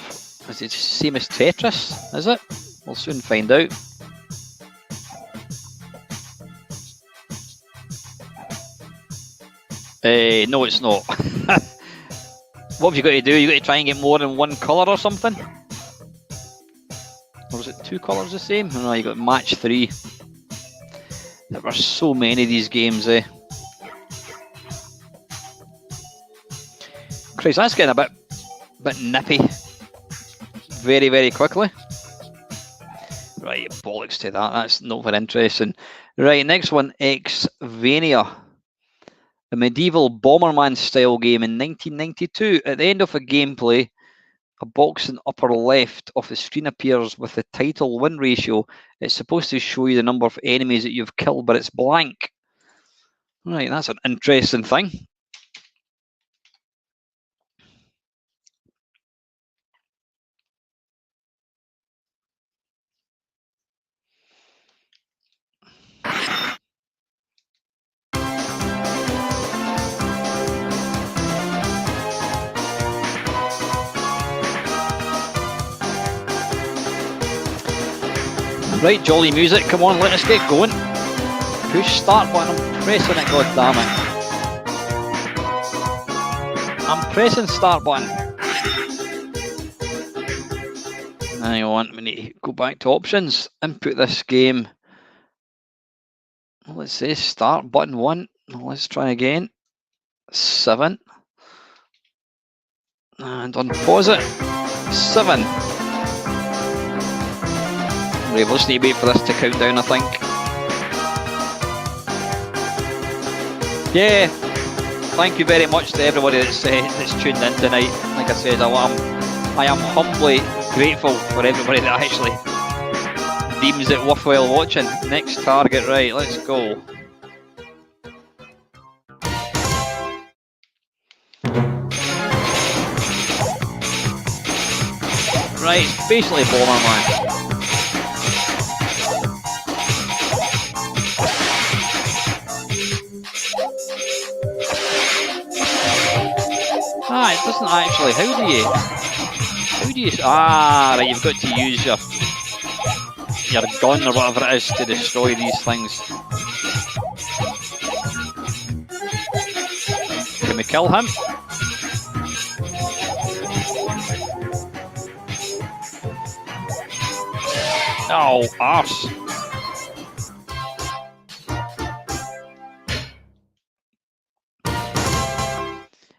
is it the same as Tetris, is it? We'll soon find out. No, it's not. What have you got to do? You got to try and get more than one colour or something? Or was it 2 colours the same? No, you got match 3. There were so many of these games, eh? Christ, that's getting a bit nippy. Very, very quickly. Right, bollocks to that. That's not very interesting. Right, next one, Xvania. A medieval Bomberman style game in 1992. At the end of a gameplay, a box in the upper left of the screen appears with the title win ratio. It's supposed to show you the number of enemies that you've killed, but it's blank. Right, that's an interesting thing. Right, jolly music, come on, let us get going. Push start button, I'm pressing it, god damn it. I'm pressing start button. Hang on, we need to go back to options, input this game. Let's say start button 1, let's try again. 7. And unpause it. 7. Right, we'll just need to wait for this to count down, I think. Yeah, thank you very much to everybody that's tuned in tonight. Like I said, I am humbly grateful for everybody that actually deems it worthwhile watching. Next target, right, let's go. Right, basically Bomberman. It doesn't actually. How do you? Right, you've got to use your gun or whatever it is to destroy these things. Can we kill him? Oh, arse.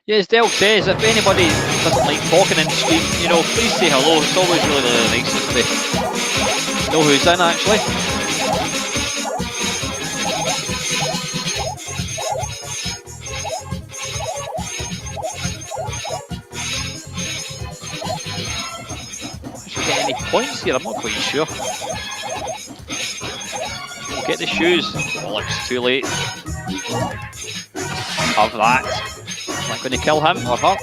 Yes, Del says, if anybody doesn't like talking in stream, you know, please say hello. It's always really, really nice to know who's in, actually. Should we get any points here? I'm not quite sure. We'll get the shoes. Well, it's too late. Have that. Am I going to kill him or her?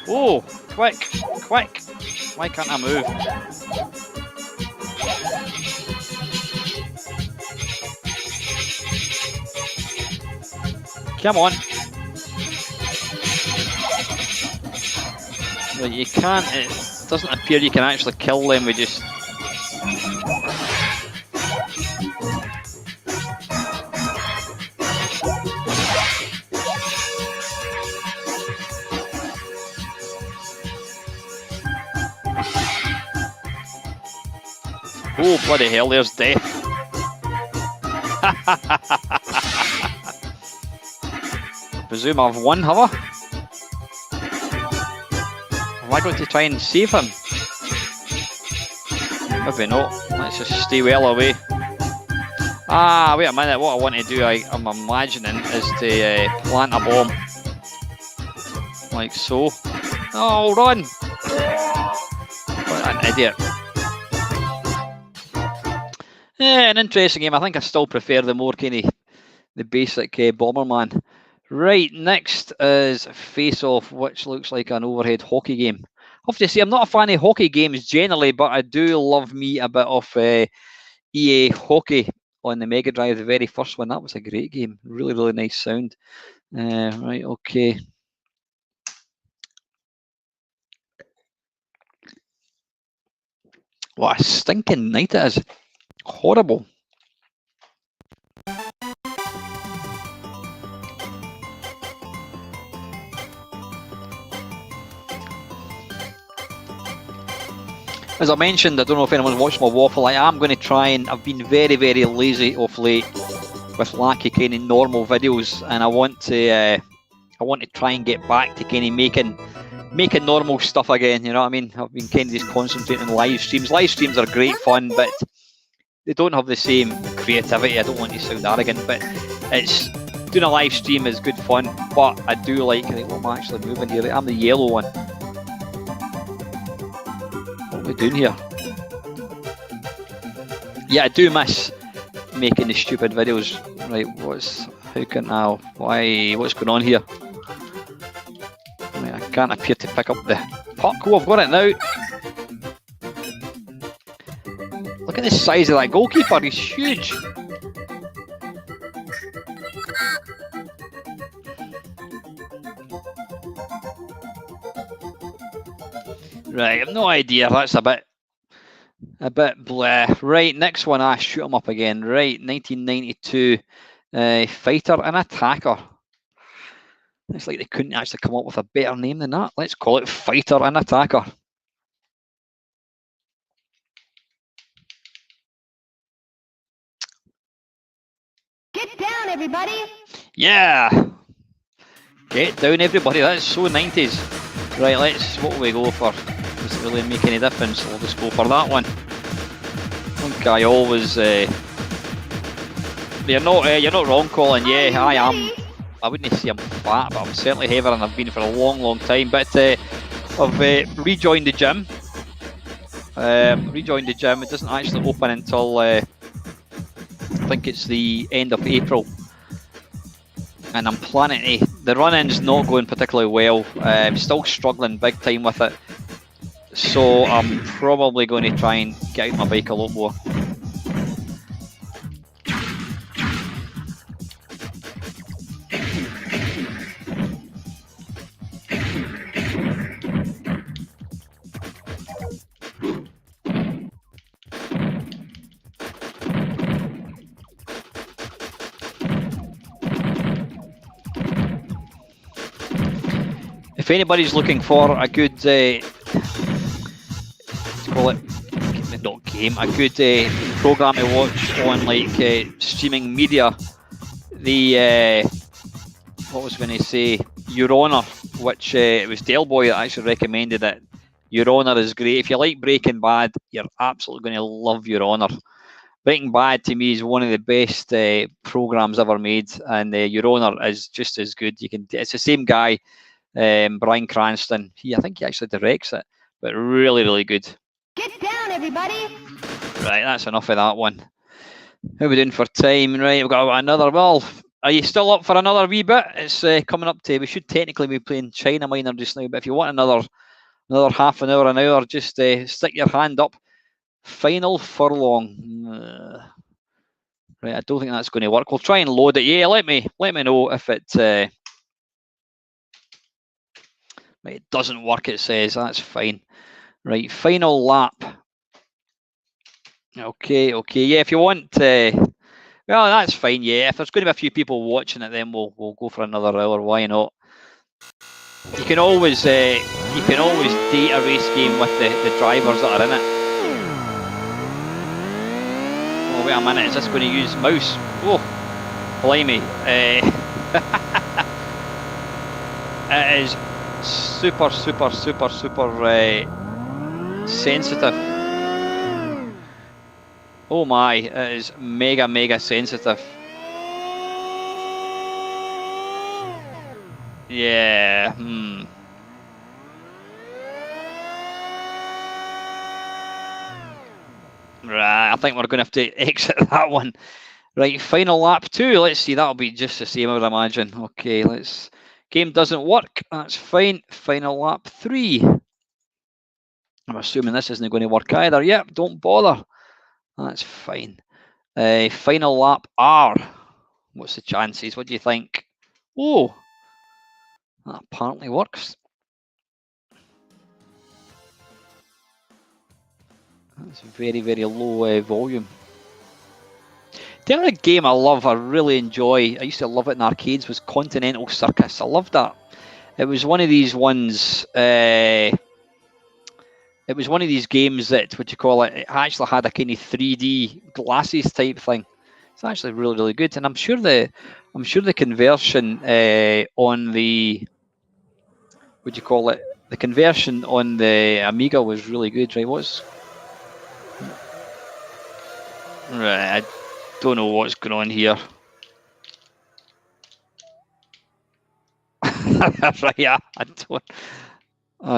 Oh, quick, quick. Why can't I move? Come on. Well, you can't, it doesn't appear you can actually kill them with just... Oh, bloody hell, there's death. I presume I've won, have I? Am I going to try and save him? Maybe not. Let's just stay well away. Ah, wait a minute. What I want to do, I'm imagining, is to plant a bomb. Like so. Oh, run! What an idiot. Yeah, an interesting game. I think I still prefer the more kind of the basic Bomberman. Right, next is Face Off, which looks like an overhead hockey game. I have to say, I'm not a fan of hockey games generally, but I do love me a bit of EA Hockey on the Mega Drive, the very first one. That was a great game. Really, really nice sound. Right, okay. What a stinking night it is. Horrible. As I mentioned, I don't know if anyone's watched my waffle. I am going to try, and I've been very, very lazy of late with lacky kind of normal videos, and I want to try and get back to kind of making normal stuff again. You know what I mean? I've been kind of just concentrating on live streams. Live streams are great fun, but they don't have the same creativity. I don't want to sound arrogant, but it's doing a live stream is good fun. But I do like, what am I actually moving here? I'm the yellow one. What are we doing here? Yeah, I do miss making the stupid videos. Right, what's going on here? Right, I can't appear to pick up the puck. Oh, I've got it now. Look at the size of that goalkeeper, he's huge. Right, I've no idea. That's a bit blah. Right, next one. Shoot them up again. Right, 1992 fighter and attacker. It's like they couldn't actually come up with a better name than that. Let's call it fighter and attacker. Get down, everybody! Yeah! Get down, everybody. That's so 90s. Right, what will we go for? Does it really make any difference? We'll just go for that one. I think I always... you're not wrong, Colin. Yeah, I am. I wouldn't say I'm fat, but I'm certainly heavier than I've been for a long, long time. But I've rejoined the gym. It doesn't actually open until... I think it's the end of April. And I'm planning to... The run-in's not going particularly well. I'm still struggling big time with it. So I'm probably going to try and get out my bike a lot more. If anybody's looking for a good, let's call it, not game, a good program to watch on like streaming media, the what was I going to say, Your Honor, which it was Delboy that actually recommended it. Your Honor is great. If you like Breaking Bad, you're absolutely going to love Your Honor. Breaking Bad to me is one of the best programs ever made, and Your Honor is just as good. It's the same guy. Bryan Cranston. I think he actually directs it, but really, really good. Get down, everybody! Right, that's enough of that one. How are we doing for time? Right, we've got another. Well, are you still up for another wee bit? It's coming up to. We should technically be playing China Minor just now, but if you want another half an hour, just stick your hand up. Final furlong. Right, I don't think that's going to work. We'll try and load it. Yeah, let me know if it. It doesn't work, it says. That's fine. Right, final lap. Okay. Yeah, if you want... well, that's fine, yeah. If there's going to be a few people watching it, then we'll go for another hour. Why not? You can always date a race game with the drivers that are in it. Oh, wait a minute. Is this going to use mouse? Oh, blimey. It is... super sensitive. Oh my, it is mega sensitive. Yeah, Right, I think we're going to have to exit that one. Right, final lap 2. Let's see, that'll be just the same, I would imagine. Okay, let's... Game doesn't work. That's fine. Final lap 3. I'm assuming this isn't going to work either. Yep, don't bother. That's fine. Final lap R. What's the chances? What do you think? Oh, that apparently works. That's very low volume. The other game I love, I really enjoy, I used to love it in arcades, was Continental Circus. I loved that. It was one of these ones, it was one of these games that, what you call it, it actually had a kind of 3D glasses type thing. It's actually really good, and I'm sure the conversion on the, what do you call it, the conversion on the Amiga was really good, right? Right, I don't know what's going on here. Right, yeah, I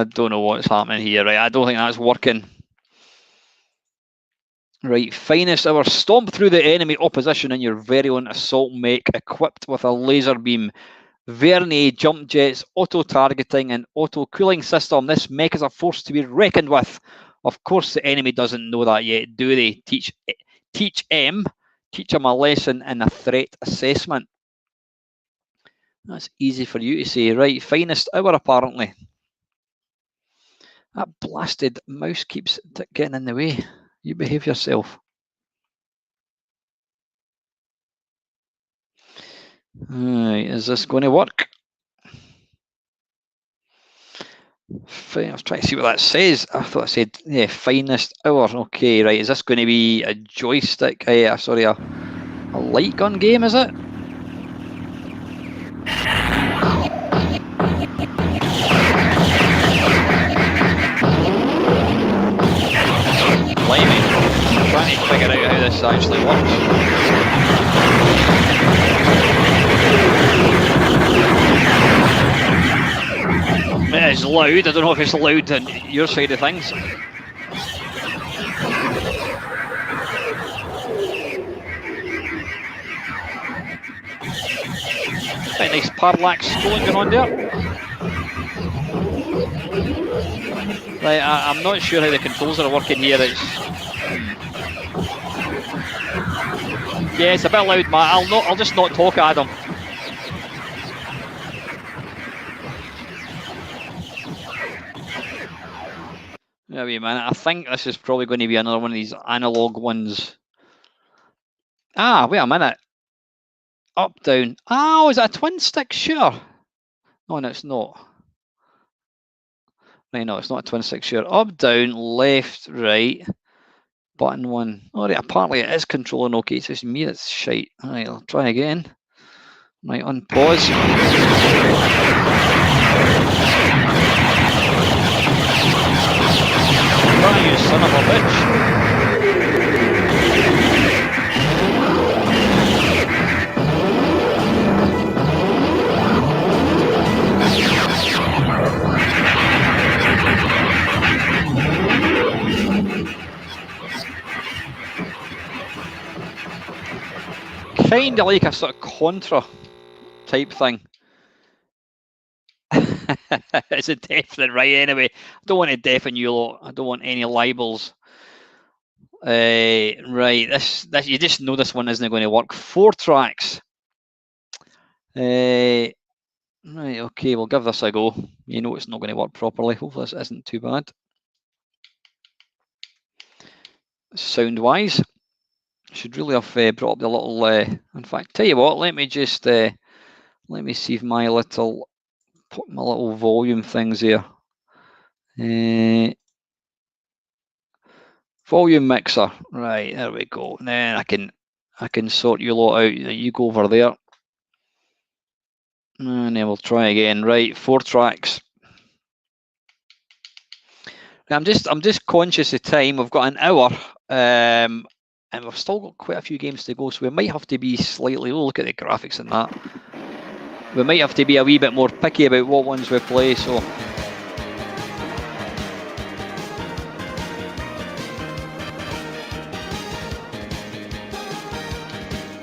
don't know what's happening here. Right, I don't think that's working. Right, finest hour. Stomp through the enemy opposition in your very own assault mech, equipped with a laser beam, vernier, jump jets, auto targeting, and auto cooling system. This mech is a force to be reckoned with. Of course, the enemy doesn't know that yet, do they? Teach him a lesson in a threat assessment. That's easy for you to say. Right, finest hour apparently. That blasted mouse keeps getting in the way. You behave yourself. Right, is this going to work? I was trying to see what that says. I thought it said, yeah, finest hour. Okay, right. Is this going to be a joystick? Sorry, a light gun game, is it? Blimey. I'm trying to figure out how this actually works. It is loud. I don't know if it's loud on your side of things. Quite nice parallax scrolling going on there. Right, I'm not sure how the controls are working here. Yeah, it's a bit loud, Matt. I'll just not talk at him. Wait a minute. I think this is probably going to be another one of these analog ones. Ah, wait a minute. Up, down. Oh, is that a twin stick? Sure. Oh, no, it's not. Right, no, it's not a twin stick. Sure. Up, down, left, right. Button 1. Oh, right, apparently it is controlling okay. It's just me that's shite. Alright, I'll try again. Right, unpause. Oh, you son of a bitch. Kind of like a sort of contra type thing. It's a definite right anyway. I don't want to deafen you lot. I don't want any libels. Right, this you just know this one isn't going to work. 4 tracks. Right, okay, we'll give this a go. You know it's not going to work properly. Hopefully this isn't too bad. Sound wise, should really have brought up the little. In fact, tell you what, let me just let me see if my little volume things here. Volume mixer, right? There we go. And then I can sort you lot out. You go over there, and then we'll try again. Right, 4 tracks. I'm just conscious of time. We've got an hour. and we've still got quite a few games to go, so we might have to be slightly, look at the graphics and that, we might have to be a wee bit more picky about what ones we play. So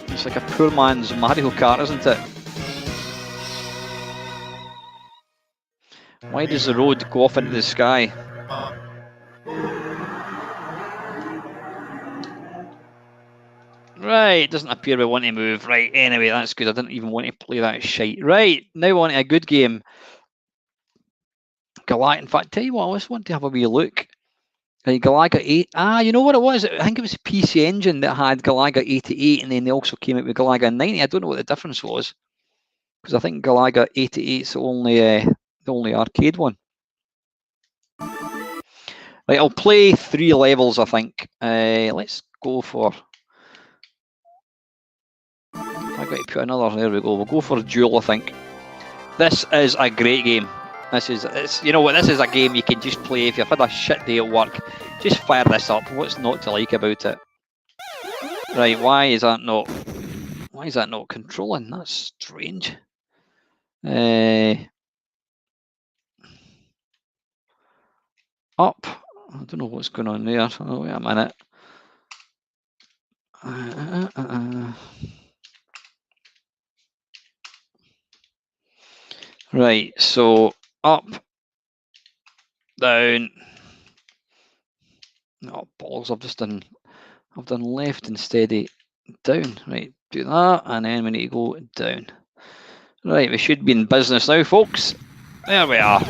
it's like a poor man's Mario Kart, isn't it? Why does the road go off into the sky? Right, it doesn't appear we want to move. Right, anyway, that's good. I didn't even want to play that shite. Right, now on to a good game. Galaga. In fact, tell you what, I just want to have a wee look. Right, Galaga 8. Ah, you know what it was? I think it was PC Engine that had Galaga 88, and then they also came out with Galaga 90. I don't know what the difference was, because I think Galaga 88 is the only arcade one. Right, I'll play 3 levels, I think. Let's go for... I've got to put another, there we go. We'll go for Duel, I think. This is a great game. You know what, this is a game you can just play if you've had a shit day at work. Just fire this up. What's not to like about it? Right, why is that not controlling? That's strange. Up. I don't know what's going on there. Oh, wait a minute. Right, so up, down. Oh balls! I've done left instead of down. Right, do that, and then we need to go down. Right, we should be in business now, folks. There we are.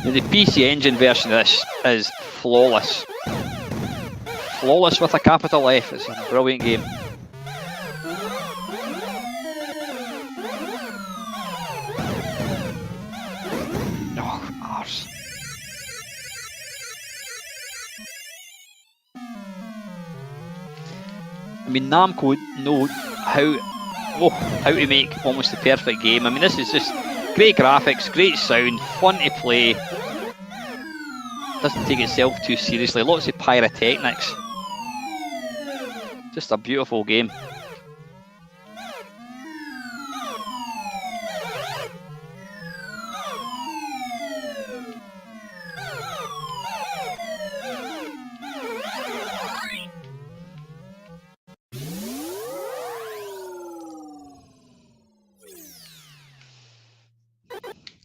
Now, the PC Engine version of this is flawless. Flawless with a capital F. It's a brilliant game. I mean, Namco know how to make almost the perfect game. I mean, this is just great graphics, great sound, fun to play. Doesn't take itself too seriously. Lots of pyrotechnics. Just a beautiful game.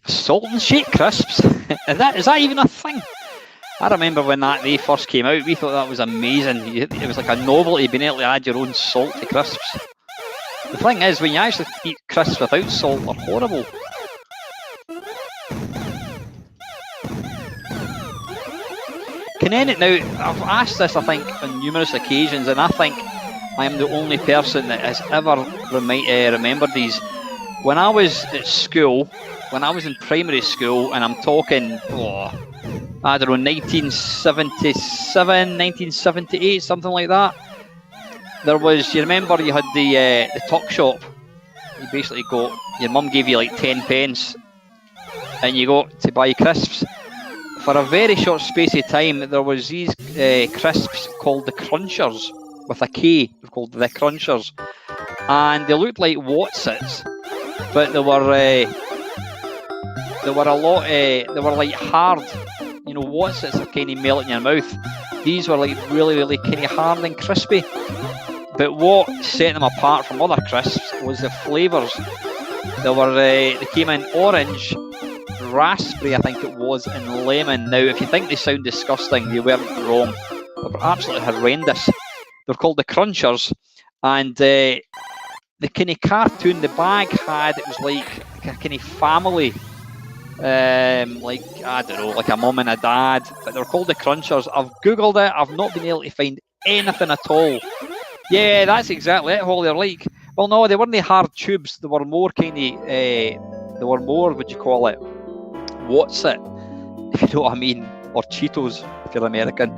Salt and shake crisps. Is that even a thing? I remember when they first came out, we thought that was amazing. It was like a novelty being able to add your own salt to crisps. The thing is, when you actually eat crisps without salt, they're horrible. Now, I've asked this, I think, on numerous occasions, and I think I am the only person that has ever remembered these. When I was at school, when I was in primary school, and I'm talking, I don't know, 1977, 1978, something like that. There was, you remember, you had the tuck shop. You basically got, your mum gave you like 10 pence, and you got to buy crisps. For a very short space of time, there was these crisps called the Crunchers, with a K, called the Crunchers, and they looked like Wotsits, but they were a lot. They were like hard. You know, Wotsits are kind of melt in your mouth. These were like really, really kind of hard and crispy. But what set them apart from other crisps was the flavours. They came in orange, raspberry, I think it was, and lemon. Now, if you think they sound disgusting, you weren't wrong. They were absolutely horrendous. They're called the Crunchers, and the kind of cartoon, the bag had, it was like a kind of family, like, I don't know, like a mum and a dad, but they're called the Crunchers. I've googled it, I've not been able to find anything at all. Yeah, that's exactly it, Holly. They're like, well, no, they weren't the hard tubes, they were more kind of, they were more, what do you call it, what's it, if you know what I mean, or Cheetos if you're American,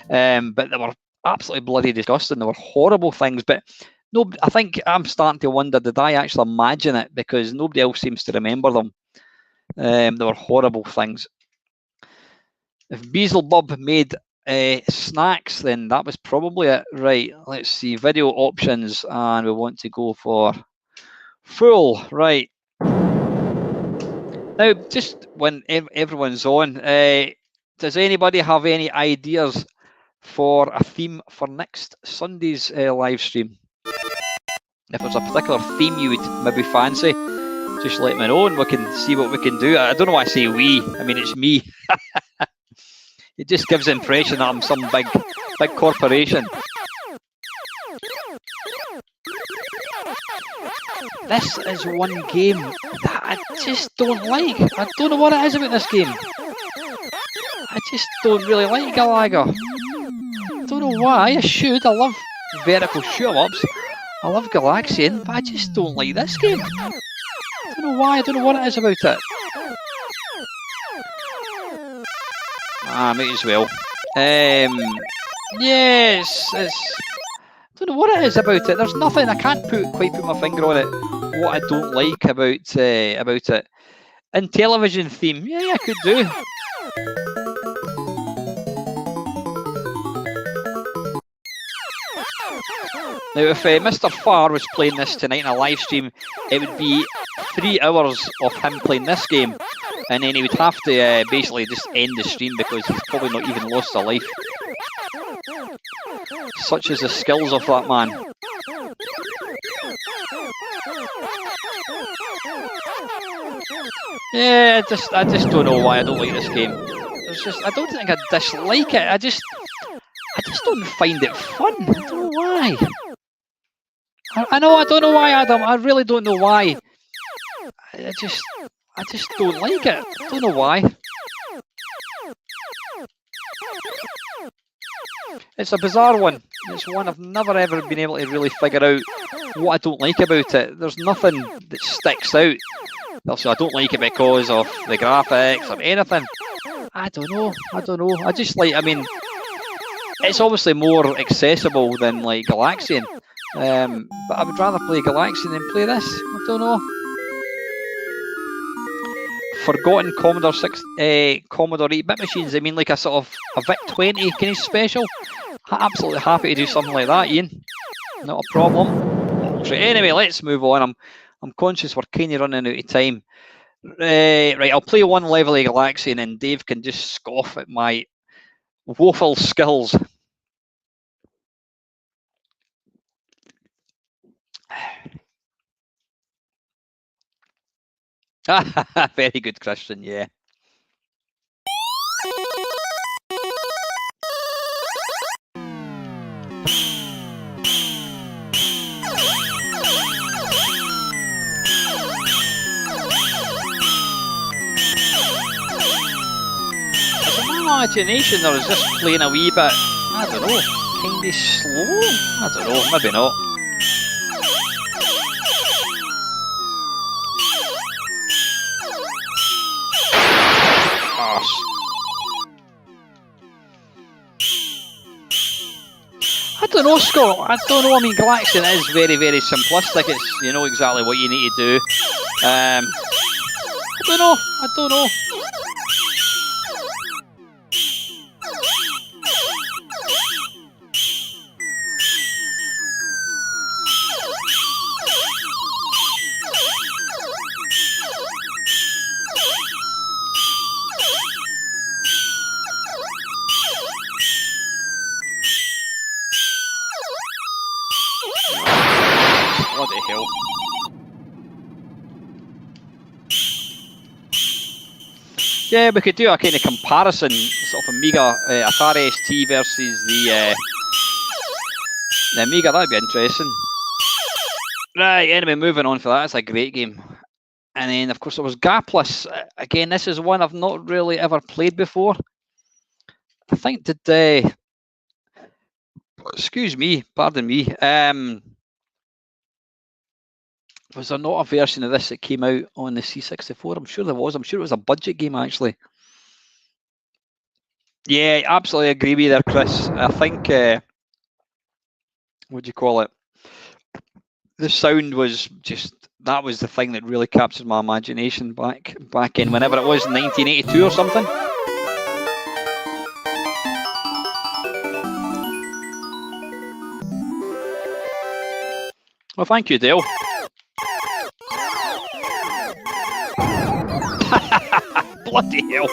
but they were absolutely bloody disgusting. They were horrible things, but no, I think I'm starting to wonder, did I actually imagine it, because nobody else seems to remember them. They were horrible things. If Beelzebub made snacks, then that was probably it. Right, let's see, video options, and we want to go for full. Right. Now, just when everyone's on, does anybody have any ideas for a theme for next Sunday's live stream? If there's a particular theme you would maybe fancy, just let me know and we can see what we can do. I don't know why I say we. I mean, it's me. It just gives the impression that I'm some big corporation. This is one game that I just don't like. I don't know what it is about this game. I just don't really like Galaga. I don't know why. I should. I love vertical shoot-ups. I love Galaxian, but I just don't like this game. I don't know why. I don't know what it is about it. Might as well. Yes, I don't know what it is about it. There's nothing. I can't quite put my finger on it. What I don't like about it. And television theme, yeah, I could do. Now, if Mr. Farr was playing this tonight in a live stream, it would be 3 hours of him playing this game, and then he would have to basically just end the stream because he's probably not even lost a life. Such is the skills of that man. Yeah, I just don't know why I don't like this game. I don't think I dislike it. I just don't find it fun. I don't know why. I don't know why, Adam. I really don't know why. I just don't like it. I don't know why. It's a bizarre one. It's one I've never ever been able to really figure out what I don't like about it. There's nothing that sticks out. Also, I don't like it because of the graphics or anything. I don't know. I just like, I mean, it's obviously more accessible than like Galaxian. But I would rather play Galaxian than play this. I don't know. Forgotten Commodore 8-bit machines. I mean, like a sort of a VIC-20 kind of special. Absolutely happy to do something like that, Ian. Not a problem. So anyway, let's move on. I'm conscious we're kind of running out of time. Right, I'll play one level of Galaxian and Dave can just scoff at my woeful skills. Very good, Christian, yeah. Imagination, or is this playing a wee bit, I don't know, kind of slow? I don't know, maybe not. I don't know, Scott. I don't know. I mean, Galaxian is very, very simplistic. It's, you know exactly what you need to do. I don't know. What the hell? Yeah, we could do a kind of comparison, sort of Amiga, Atari ST versus the Amiga. That'd be interesting. Right, anyway, moving on for that. It's a great game. And then, of course, there was Gaplus. Again, this is one I've not really ever played before. I think excuse me, pardon me. Was there not a version of this that came out on the C64? I'm sure there was. I'm sure it was a budget game, actually. Yeah, absolutely agree with you there, Chris. I think, what do you call it? The sound was just, that was the thing that really captured my imagination back in whenever it was, 1982 or something. Well, thank you, Dale. Bloody hell.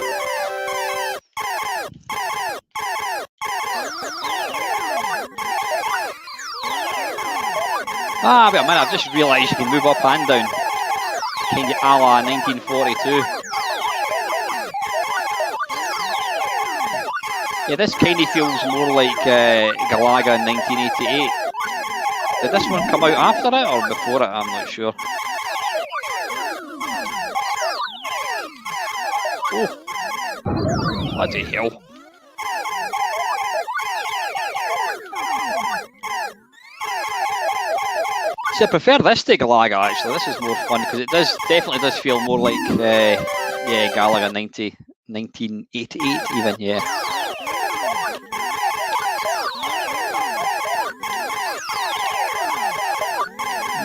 Ah, wait a minute, I've just realised you can move up and down. Kind of a la 1942. Yeah, this kind of feels more like Galaga in 1988. Did this one come out after it or before it? I'm not sure. Oh, bloody hell. See, I prefer this to Galaga actually. This is more fun because it definitely does feel more like yeah, Galaga 1988 even, yeah.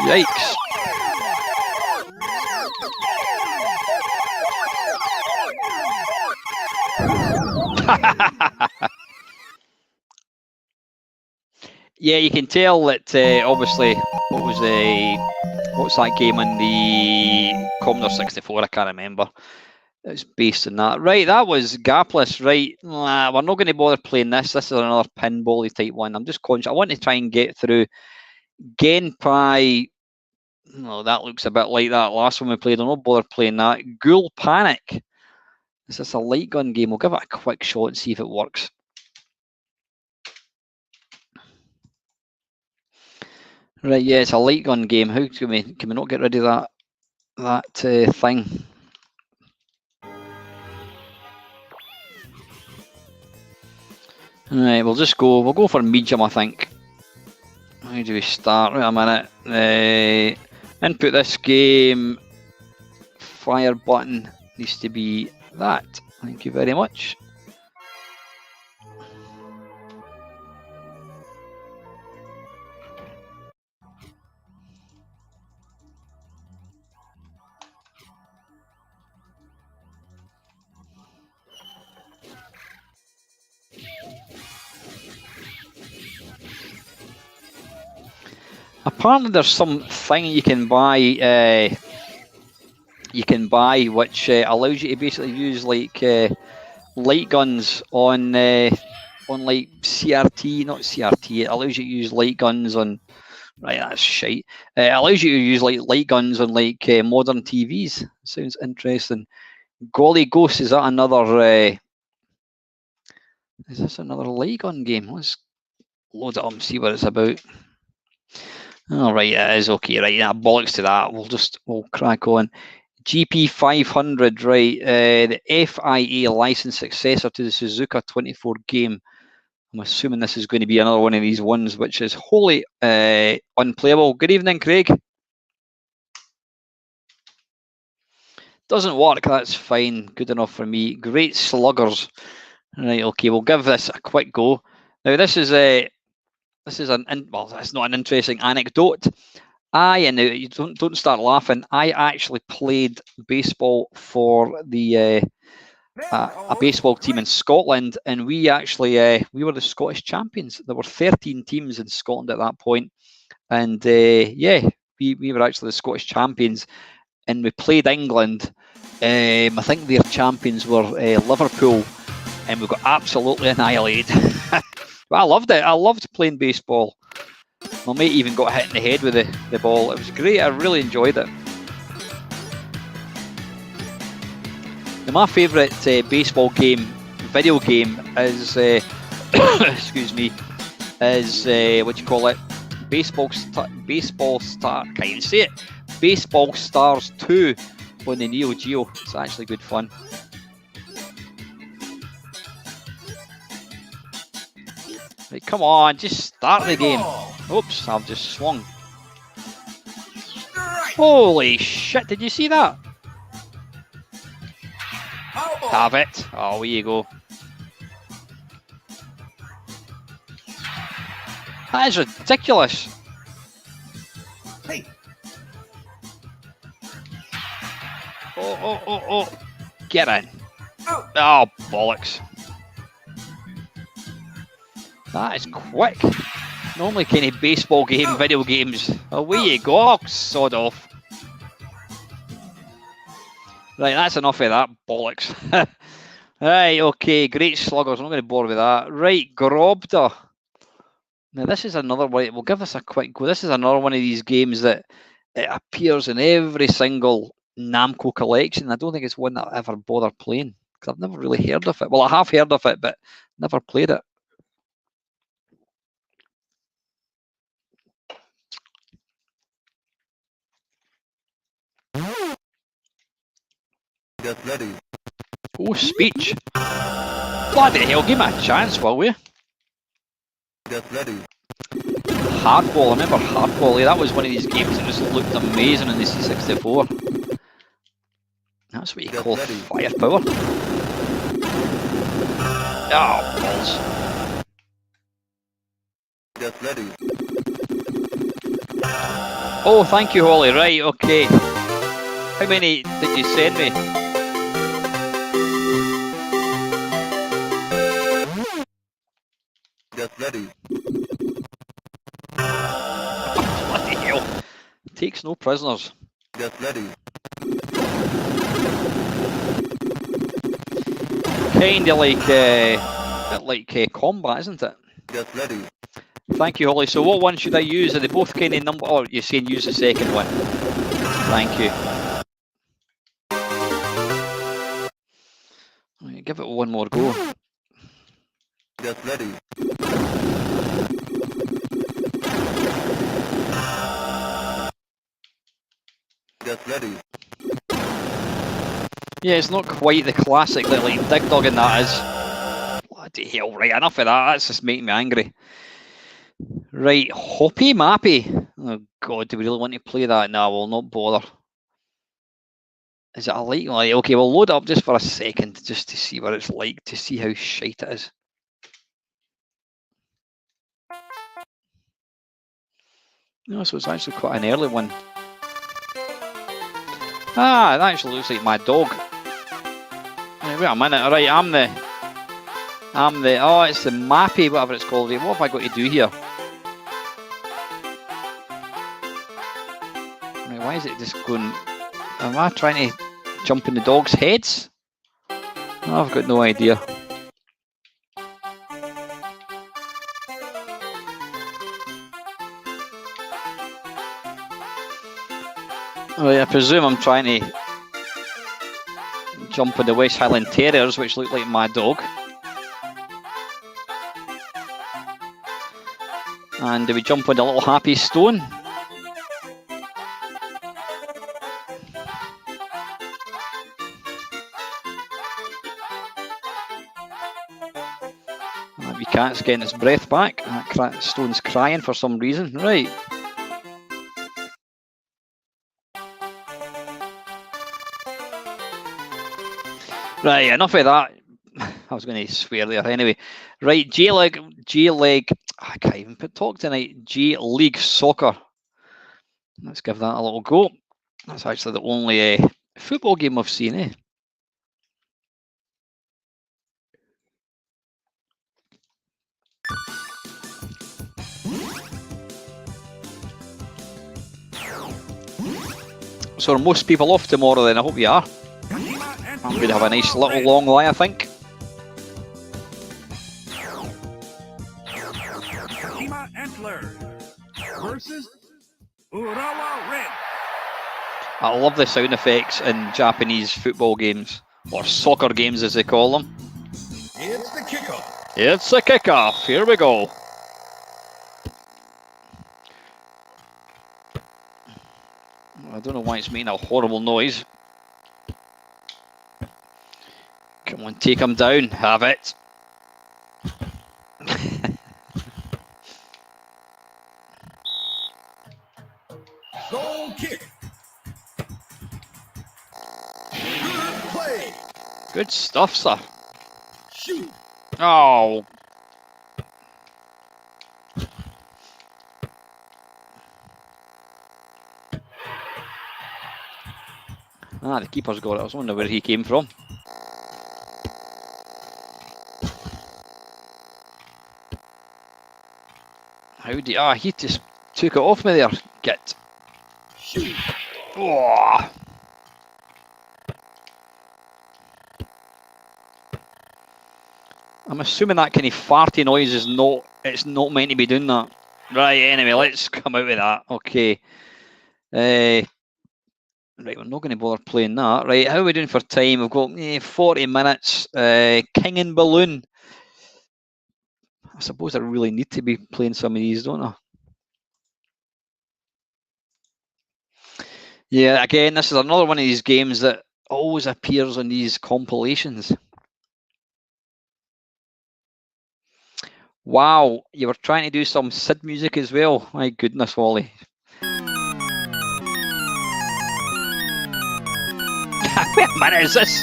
Yikes. Yeah, you can tell that obviously what's that game on the Commodore 64? I can't remember. It's based on that. Right, that was Gaplus. Right, we're not going to bother playing this. This is another pinball-y type one. I'm just conscious. I want to try and get through Genpai. No, that looks a bit like that last one we played. I'll not bother playing that. Ghoul Panic. Is this a light gun game? We'll give it a quick shot and see if it works. Right, yeah, it's a light gun game. How can we not get rid of that thing? Right, we'll go for medium, I think. How do we start? Wait a minute. Input this game. Fire button needs to be that. Thank you very much. Apparently, there's some thing you can buy. Which allows you to basically use like light guns on like CRT, not CRT. It allows you to use light guns on. Right, that's shite. It allows you to use like light guns on like modern TVs. Sounds interesting. Golly Ghost, is that another? Is this another light gun game? Let's load it up and see what it's about. All right, it is okay. Right, yeah, bollocks to that. We'll crack on. GP 500, right? The FIA licensed successor to the Suzuka 24 game. I'm assuming this is going to be another one of these ones which is wholly unplayable. Good evening, Craig. Doesn't work. That's fine. Good enough for me. Great Sluggers. Right. Okay. We'll give this a quick go. Now this is well, that's not an interesting anecdote. And you don't start laughing. I actually played baseball for the a baseball team in Scotland, and we actually we were the Scottish champions. There were 13 teams in Scotland at that point, and yeah, we were actually the Scottish champions, and we played England. I think their champions were Liverpool, and we got absolutely annihilated. But I loved it. I loved playing baseball. My mate even got hit in the head with the ball. It was great. I really enjoyed it. Now, my favourite baseball video game is, excuse me, is what you call it? Baseball Star. Can't even say it. Baseball Stars 2 on the Neo Geo. It's actually good fun. Right, come on, just start the game. Oops, I've just swung. Holy shit, did you see that? Have it. Oh, here you go. That is ridiculous. Hey. Oh. Get in. Oh, bollocks. That is quick. Normally kind of baseball game, video games. Away you go, sod off. Right, that's enough of that bollocks. Right, okay, great sluggers. I'm not going to bore with that. Right, Grobda. Now this is another one. We'll give this a quick go. This is another one of these games that it appears in every single Namco collection. I don't think it's one that I ever bother playing because I've never really heard of it. Well, I have heard of it, but never played it. Get ready. Oh, speech. Bloody hell, give me a chance, will you? Get ready. Hardball, I remember Hardball. Yeah, that was one of these games that just looked amazing in the C64. That's what you call firepower. Oh, balls. Get ready. Oh, thank you, Holly. Right, okay. How many did you send me? Get ready. Bloody hell. Takes no prisoners. Get ready. Kinda like combat, isn't it? Get ready. Thank you, Holly. So what one should I use? Are they both kind of number? Oh, you're saying use the second one. Thank you. Right, give it one more go. Get ready. Get ready. Yeah, it's not quite the classic that like Dig Dug and that is. Bloody hell, right, enough of that. That's just making me angry. Right, Hoppy Mappy. Oh god, do we really want to play that? No, we'll not bother. Is it a like? Okay, we'll load it up just for a second, just to see what it's like, to see how shite it is. No, so it's actually quite an early one. Ah, it actually looks like my dog. Right, wait a minute. Right, I'm the. Oh, it's the Mappy, whatever it's called. What have I got to do here? Right, why is it just going? Am I trying to jump in the dog's heads? Oh, I've got no idea. Right, I presume I'm trying to jump on the West Highland Terriers, which look like my dog. And do we jump on the little happy stone? Maybe cat's getting his breath back. That stone's crying for some reason. Right. Right, enough of that. I was going to swear there. Anyway, right, J-League, I can't even talk tonight. J-League Soccer. Let's give that a little go. That's actually the only football game I've seen, eh? So are most people off tomorrow then? I hope you are. I'm going to have a nice little long lie, I think. Versus Urawa Red. I love the sound effects in Japanese football games, or soccer games as they call them. It's the kickoff. It's the kickoff. Here we go. I don't know why it's making a horrible noise. Come on, take him down. Have it. Goal kick. Good play. Good stuff, sir. Shoot. Oh. Ah, the keeper's got it. I was wondering where he came from. How How do you... Ah, he just took it off me there. Get. Shoot. Oh. I'm assuming that kind of farty noise is not... It's not meant to be doing that. Right, anyway, let's come out with that. Okay. Right, we're not going to bother playing that. Right, how are we doing for time? We've got 40 minutes. King and Balloon. I suppose I really need to be playing some of these, don't I? Yeah, again, this is another one of these games that always appears on these compilations. Wow, you were trying to do some Sid music as well. My goodness, Wally. Wait a minute, is this?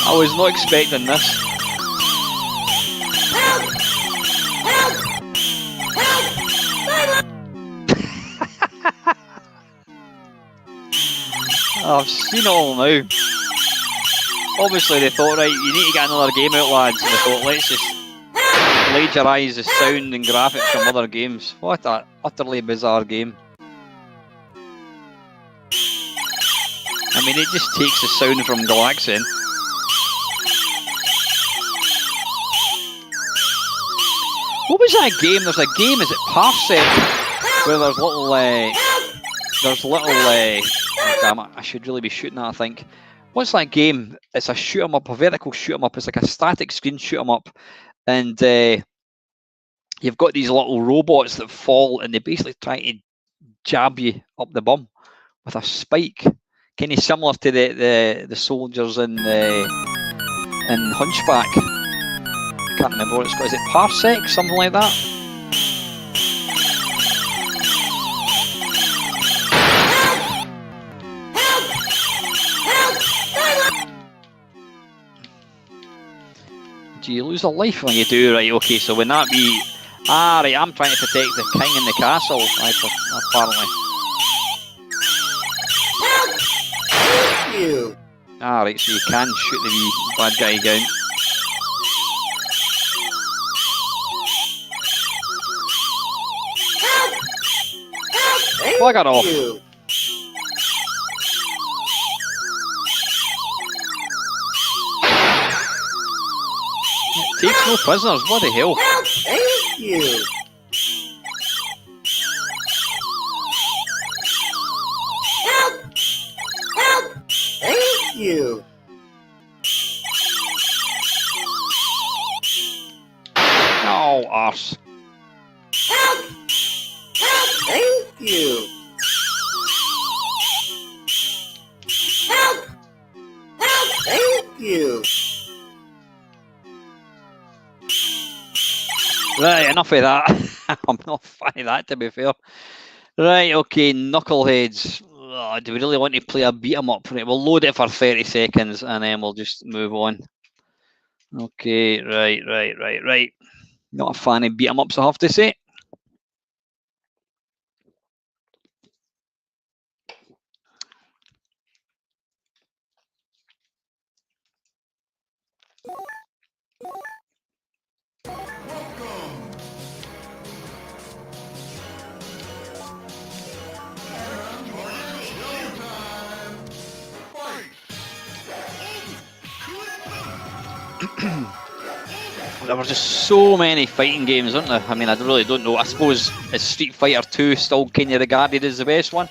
I was not expecting this. I've seen it all now. Obviously they thought, right, you need to get another game out, lads. And they thought, let's just plagiarise the sound and graphics from other games. What an utterly bizarre game. I mean, it just takes the sound from Galaga. What was that game? There's a game, is it Parsec? Where there's little, oh, damn it, I should really be shooting that, I think. What's that game? It's a shoot 'em up, a vertical shoot 'em up. It's like a static screen shoot 'em up. And you've got these little robots that fall and they basically try to jab you up the bum with a spike. Kind of similar to the soldiers in Hunchback. I can't remember what it's called. Is it Parsec? Something like that? Do you lose a life when you do? Right, okay, so when that be... Ah, right, I'm trying to protect the king in the castle, apparently. You. Ah, right, so you can shoot the wee bad guy down. Bugger off. You. Takes no prisoners, what the hell? Thank you. Thank you. Oh, arse. Thank you. Thank you. Right, enough of that. I'm not a fan of that, to be fair. Right, okay, Knuckleheads. Oh, do we really want to play a beat 'em up? Right, we'll load it for 30 seconds and then we'll just move on. Okay, right. Not a fan of beat 'em ups, I have to say. There were just so many fighting games, aren't there? I mean, I really don't know. I suppose is Street Fighter 2 still kind of regarded as the best one?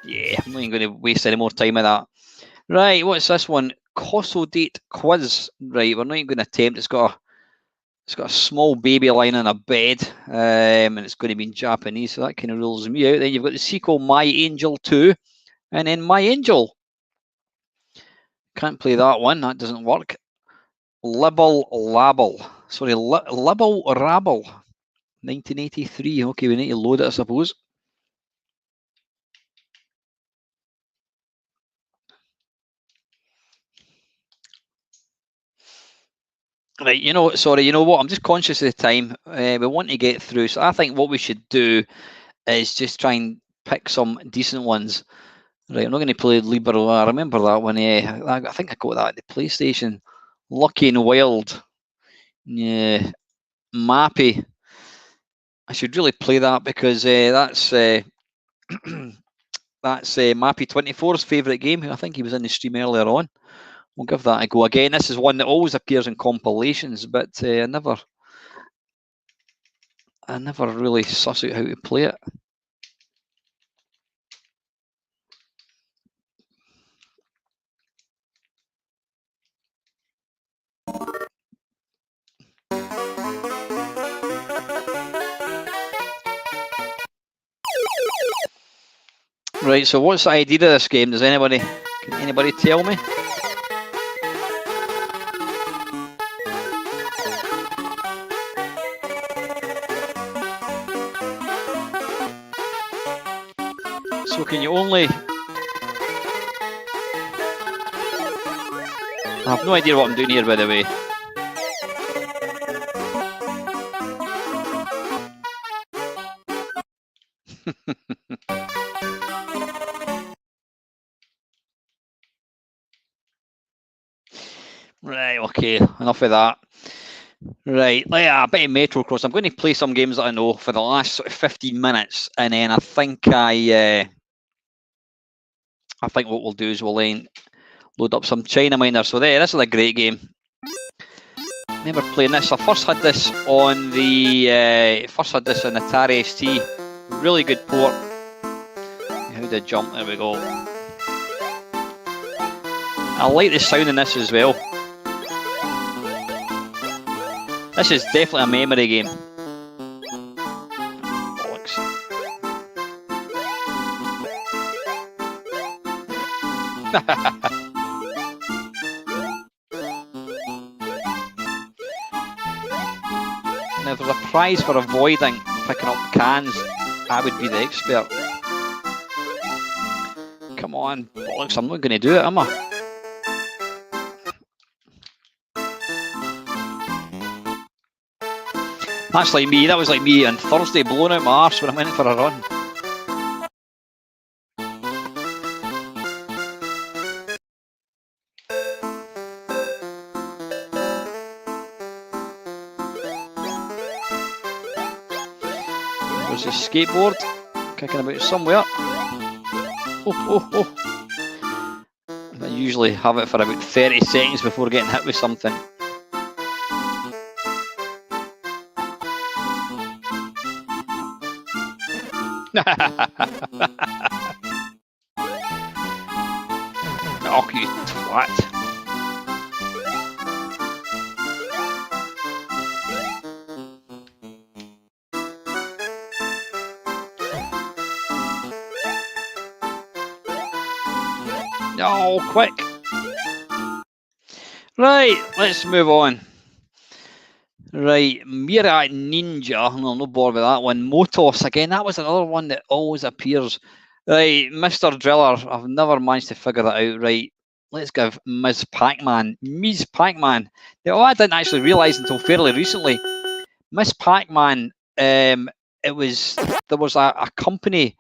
Yeah, I'm not even going to waste any more time with that. Right, what's this one? Cosmo Date Quiz. Right, we're not even going to attempt. It's got a small baby lying on a bed, and it's going to be in Japanese, so that kind of rules me out. Then you've got the sequel My Angel 2, and then My Angel. Can't play that one. That doesn't work. Libble Labble. Sorry, Libble Rabble. 1983. Okay, we need to load it, I suppose. Right, you know what? I'm just conscious of the time. We want to get through, so I think what we should do is just try and pick some decent ones. Right, I'm not going to play Libero. I remember that one. I think I got that at the PlayStation. Lucky and Wild. Yeah, Mappy. I should really play that because that's that's Mappy24's favourite game. I think he was in the stream earlier on. We'll give that a go again. This is one that always appears in compilations, but I never really suss out how to play it. Right, so what's the idea of this game? Can anybody tell me? So can you only... I have no idea what I'm doing here, by the way. Right, okay, enough of that. Right, a bit of Metro Cross. I'm going to play some games that I know for the last sort of 15 minutes, and then I think what we'll do is we'll then load up some China Miner. So this is a great game. Remember playing this. I first had this on the Atari ST. Really good port. How to jump? There we go. I like the sound in this as well. This is definitely a memory game. Bollocks. Now, if there's a prize for avoiding picking up cans, I would be the expert. Come on, bollocks, I'm not going to do it, am I? That's like me, that was like me on Thursday blowing out my arse when I went for a run. There's a skateboard kicking about somewhere. Oh. I usually have it for about 30 seconds before getting hit with something. Oh, you twat. No, quick. Right, let's move on. Right, Mira Ninja, I'm not bored with that one. Motos, again, that was another one that always appears. Right, Mr. Driller, I've never managed to figure that out. Right, let's give Ms. Pac-Man. Ms. Pac-Man. Now, I didn't actually realise until fairly recently. Miss Pac-Man, there was a company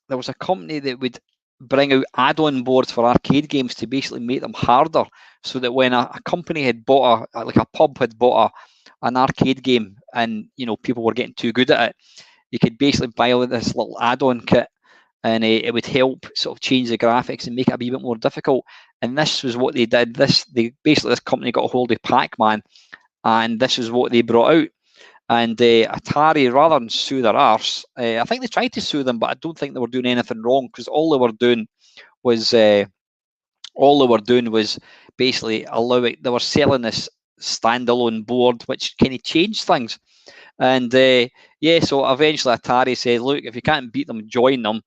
that would bring out add-on boards for arcade games to basically make them harder, so that when a company had bought like a pub had bought an arcade game and people were getting too good at it, you could basically buy this little add-on kit and it would help sort of change the graphics and make it a wee bit more difficult. And this was what they did. This company got a hold of Pac-Man, and this is what they brought out. And Atari, rather than sue their arse, I think they tried to sue them, but I don't think they were doing anything wrong, because all they were doing was basically they were selling this standalone board which kind of changed things. And so eventually Atari said, look, if you can't beat them, join them.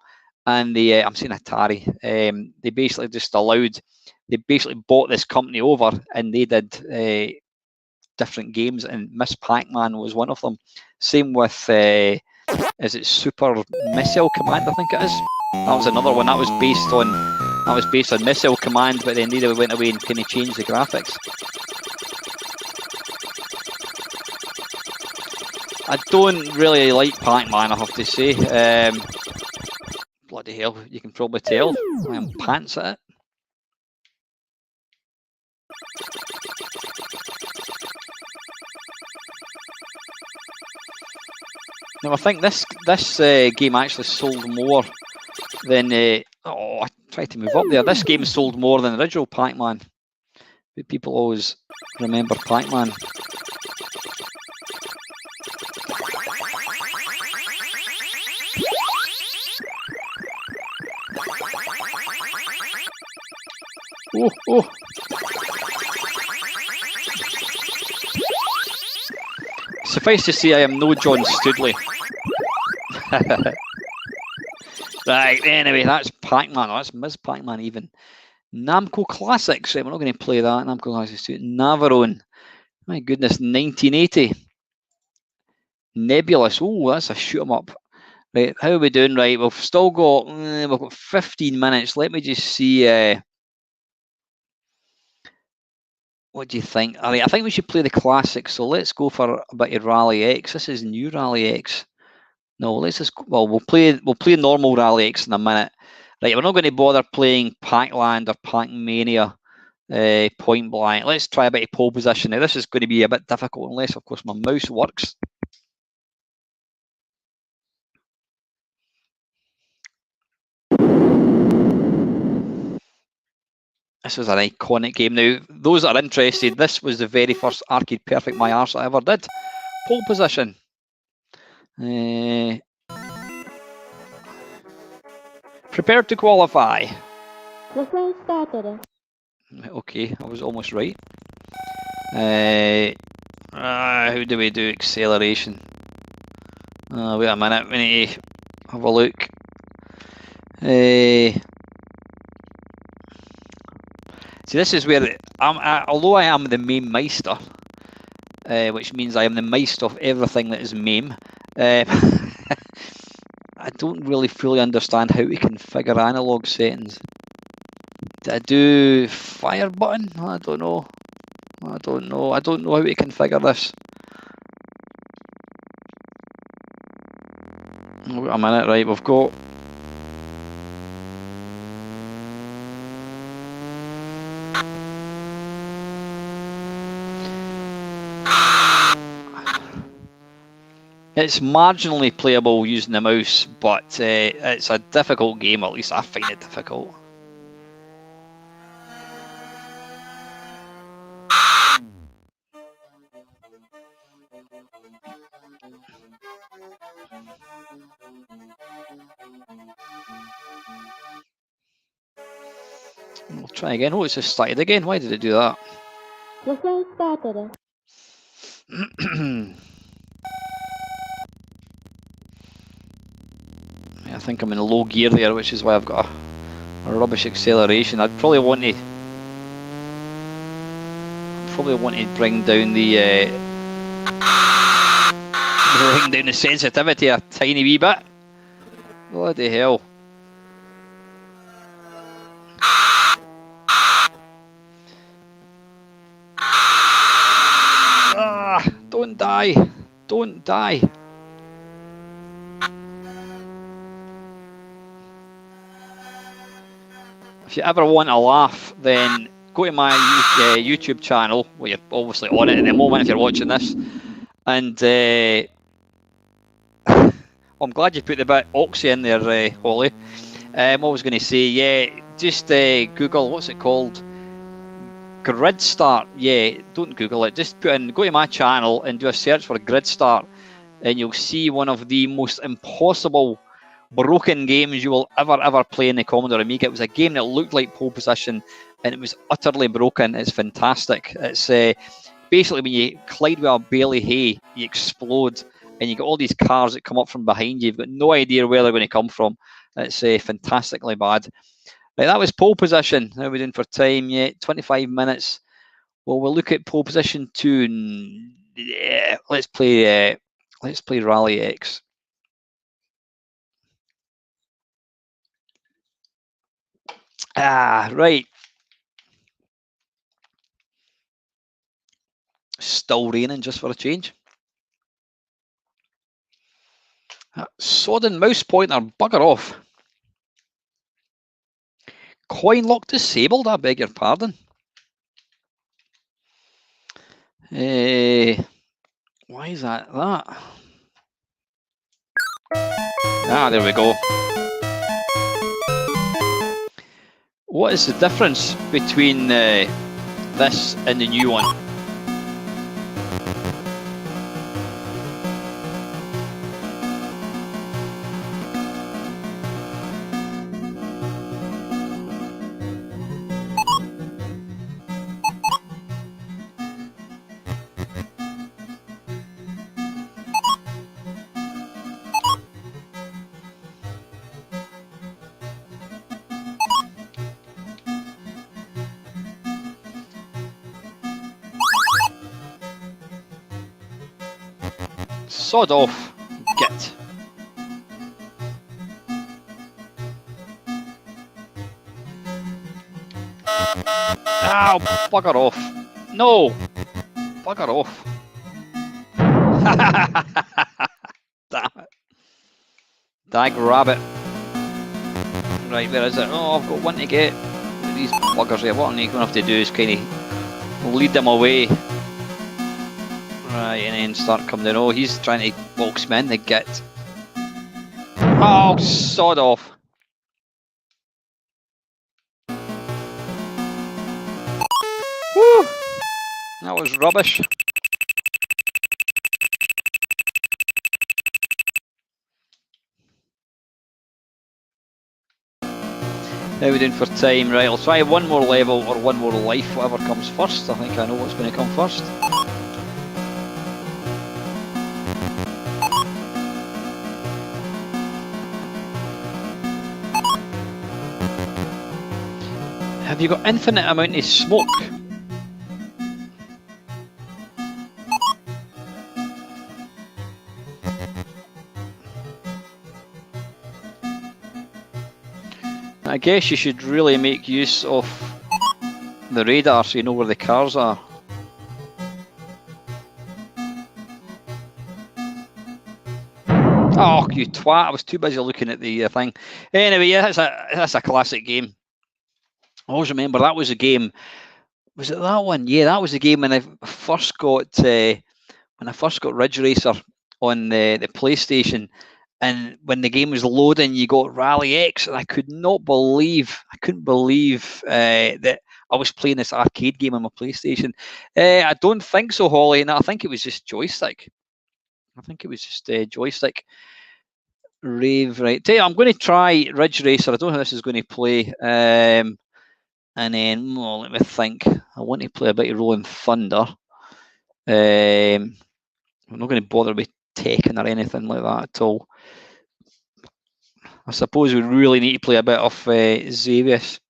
And I'm saying Atari, they basically bought this company over, and they did different games, and Miss Pac-Man was one of them. Same with is it Super Missile Command? I think it is. That was another one that was based on Missile Command, but then they went away and kind of changed the graphics. I don't really like Pac-Man, I have to say. Bloody hell, you can probably tell I am pants at it. Now I think this game actually sold more than. Oh, I tried to move up there. This game sold more than the original Pac-Man. People always remember Pac-Man. Oh, oh. Suffice to say, I am no John Studley. Right, anyway, that's Pac-Man. Oh, that's Ms. Pac-Man even. Namco Classics. Right, we're not going to play that. Namco Classics 2. Navarone. My goodness, 1980. Nebulous. Oh, that's a shoot 'em up. Right, how are we doing? Right, we've still got 15 minutes. Let me just see. What do you think? All right, I think we should play the classics. So let's go for a bit of Rally X. This is new Rally X. No, let's just. Well, we'll play normal Rally X in a minute. Right, we're not going to bother playing Pac-Land or Pac-Mania. Point blank. Let's try a bit of pole position. Now, this is going to be a bit difficult unless, of course, my mouse works. This is an iconic game. Now, those that are interested, this was the very first Arcade Perfect My Arse I ever did. Pole position. Prepared to qualify. Okay, I was almost right. How do we do acceleration? Wait a minute, we need to have a look. See, this is where, although I am the Mamemeister, which means I am the Meister of everything that is Mame, I don't really fully understand how to configure analog settings. Did I do fire button? I don't know. I don't know how to configure this. Wait a minute, right, we've got... It's marginally playable using the mouse, but it's a difficult game, at least I find it difficult. We'll try again. Oh, it's just started again. Why did it do that? I think I'm in low gear there, which is why I've got a rubbish acceleration. I'd probably want to bring down the sensitivity a tiny wee bit. Bloody hell. Don't die. Don't die. If you ever want a laugh, then go to my YouTube channel, where you're obviously on it at the moment if you're watching this. And I'm glad you put the bit Oxy in there, Holly. What I was going to say, yeah, just Google, what's it called? Grid Start. Yeah, don't Google it. Just go to my channel and do a search for Grid Start, and you'll see one of the most impossible broken games you will ever play in the Commodore Amiga. It was a game that looked like pole position, and it was utterly broken. It's fantastic. It's basically when you collide with a bale of hay, you explode, and you get all these cars that come up from behind you. You've got no idea where they're going to come from. It's fantastically bad. Right, that was pole position. How are we doing for time? Yeah, 25 minutes. Well, we'll look at pole position 2. Yeah, let's play Rally X. Right. Still raining just for a change. Sodden mouse pointer, bugger off. Coin lock disabled, I beg your pardon. Why is that? Ah, there we go. What is the difference between this and the new one? Sod off, git. Ow, bugger off. No, bugger off. Damn it. Dag rabbit. Right, where is it? Oh, I've got one to get. These buggers here. What I'm going to have to do is kind of lead them away. Right, and then start coming down. Oh, he's trying to box me in the git. Oh, sod off. Woo! That was rubbish. How are we doing for time? Right, I'll try one more level or one more life, whatever comes first. I think I know what's going to come first. Have you got infinite amount of smoke? I guess you should really make use of the radar so you know where the cars are. Oh, you twat, I was too busy looking at the thing. Anyway, yeah, that's a classic game. I always remember that was a game. Was it that one? Yeah, that was the game when I first got Ridge Racer on the PlayStation. And when the game was loading, you got Rally X, and I couldn't believe that I was playing this arcade game on my PlayStation. I don't think so, Holly. No, I think it was just joystick. Joystick. Rave, right. Tell you, I'm going to try Ridge Racer. I don't know how this is going to play. And then, let me think. I want to play a bit of Rolling Thunder. I'm not going to bother with Tekken or anything like that at all. I suppose we really need to play a bit of Xavius.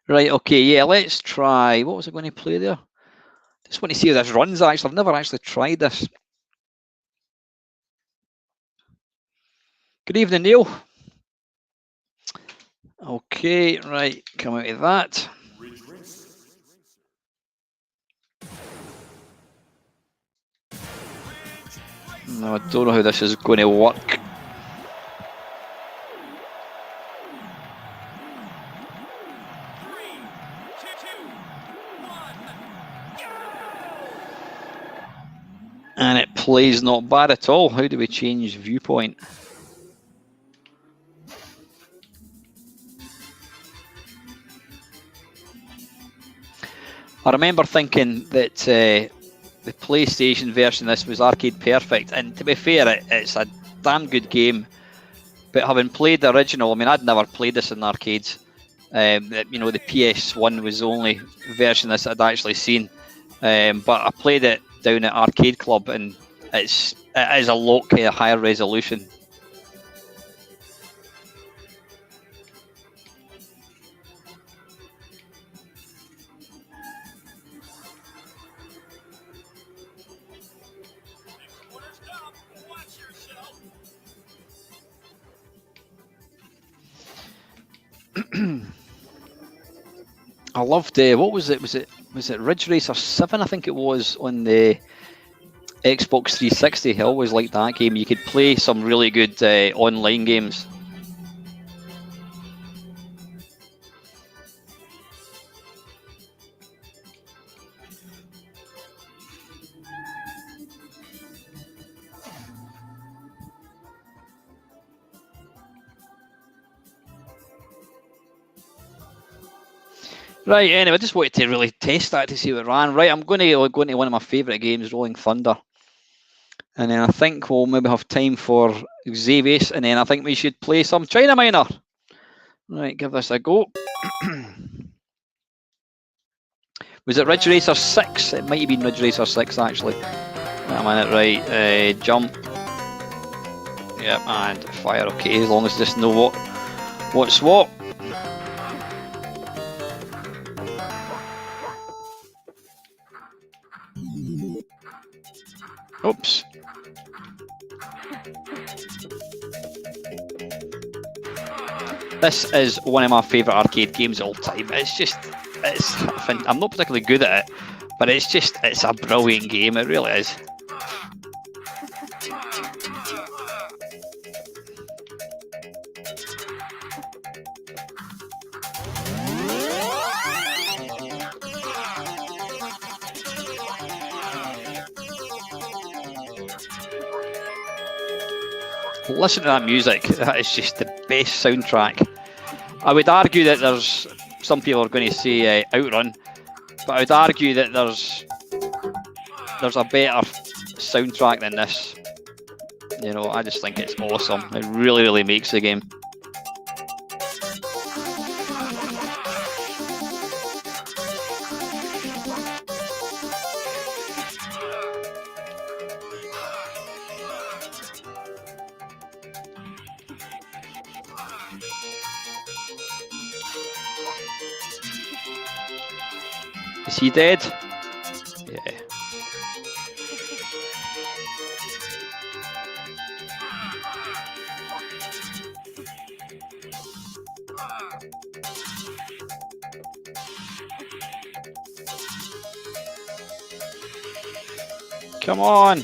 Right, okay, yeah, let's try. What was I going to play there? Just want to see how this runs, actually. I've never actually tried this. Good evening, Neil. Okay, right, come out of that. No, I don't know how this is going to work. And it plays not bad at all. How do we change viewpoint? I remember thinking that the PlayStation version of this was arcade perfect, and to be fair, it's a damn good game. But having played the original, I mean, I'd never played this in arcades. You know, the PS1 was the only version of this I'd actually seen. But I played it down at Arcade Club, and it is a lot kind of higher resolution. I loved what was it? Was it Ridge Racer 7? I think it was on the Xbox 360. I always liked that game. You could play some really good online games. Right, anyway, I just wanted to really test that to see what it ran. Right, I'm going to go into one of my favourite games, Rolling Thunder. And then I think we'll maybe have time for Xavius, and then I think we should play some China Miner. Right, give this a go. Was it Ridge Racer 6? It might have been Ridge Racer 6 actually. I'm in it right. Jump. Yep, and fire. Okay, as long as I just know what's what. Oops. This is one of my favourite arcade games of all time. I'm not particularly good at it, but it's a brilliant game. It really is. Listen to that music. That is just the best soundtrack. I would argue that there's some people are going to say Outrun, but I would argue that there's a better soundtrack than this. You know, I just think it's awesome. It really, really makes the game. Is he dead? Yeah. Come on.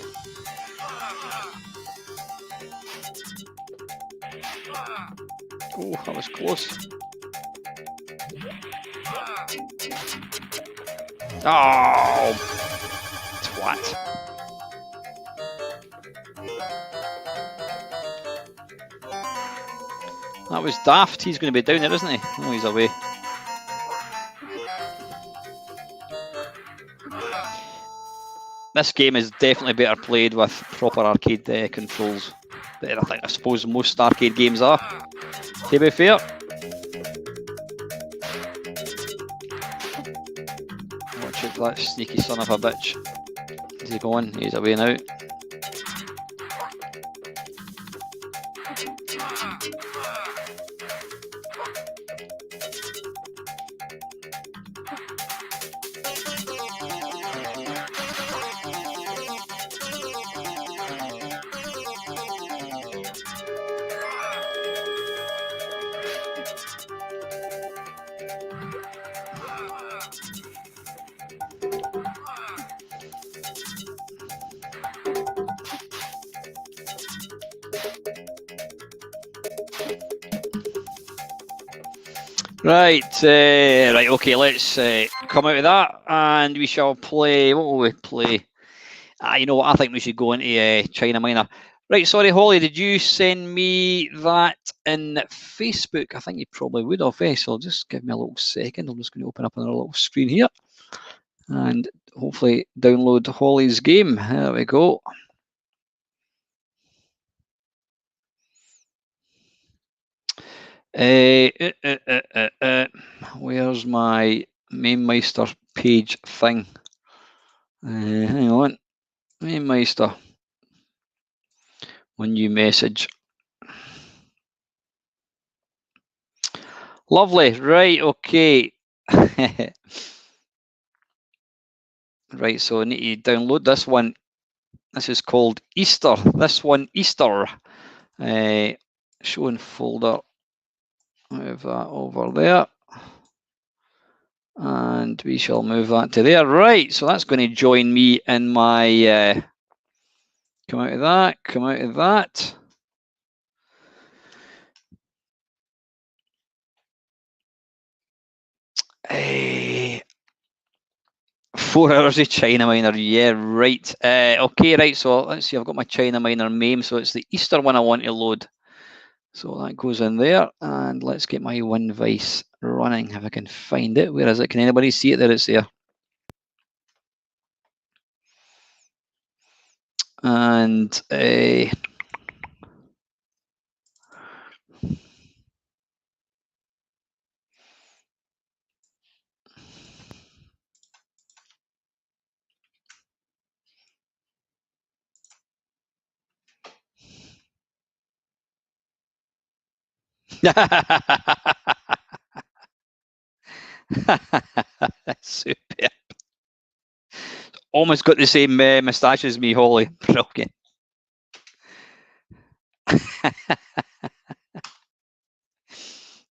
Oh, that was close. Oh, twat. That was daft. He's going to be down there, isn't he? Oh, he's away. This game is definitely better played with proper arcade controls. But I suppose most arcade games are, to be fair. Watch out for that sneaky son of a bitch. Is he going? He's away now. Right, right, okay, let's come out of that and we shall play, what will we play? You know what, I think we should go into China Miner. Right, sorry Holly, did you send me that in Facebook? I think you probably would have, so just give me a little second. I'm just going to open up another little screen here and hopefully download Holly's game. There we go. Where's my Mamemeister page thing? Hang on, Mamemeister. One new message. Lovely. Right. Okay. Right. So I need to download this one. This is called Easter. This one, Easter. Show in folder. Move that over there. And we shall move that to there. Right, so that's going to join me in my... come out of that, come out of that. Hey, 4 hours of China Miner, yeah, right. Okay, right, so let's see, I've got my China Miner MAME, so it's the Easter one I want to load. So that goes in there, and let's get my win vice running if I can find it. Where is it? Can anybody see it? There, it's there. And super. Almost got the same moustache as me, Holly. Brilliant.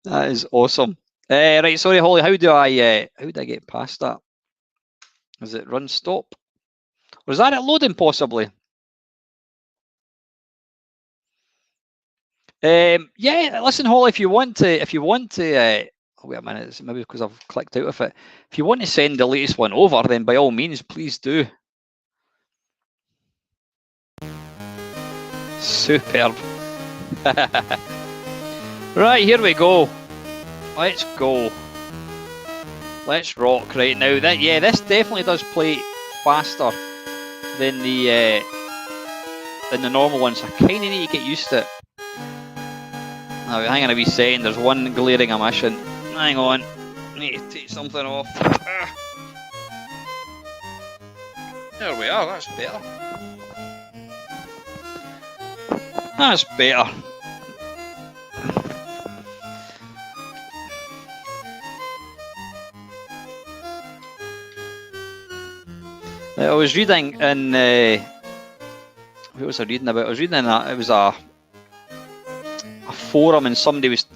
That is awesome. Right, sorry, Holly. How do I get past that? Is it run stop? Was that it loading possibly? Yeah. Listen, Holly. If you want to, oh, wait a minute. It's maybe because I've clicked out of it. If you want to send the latest one over, then by all means, please do. Superb. Right, here we go. Let's go. Let's rock right now. This definitely does play faster than the normal ones. I kind of need to get used to it. Now, hang on a wee second. There's one glaring omission. Hang on. I need to take something off. There we are. That's better. That's better. I was reading in what was I reading about? I was reading in it was a forum, and somebody was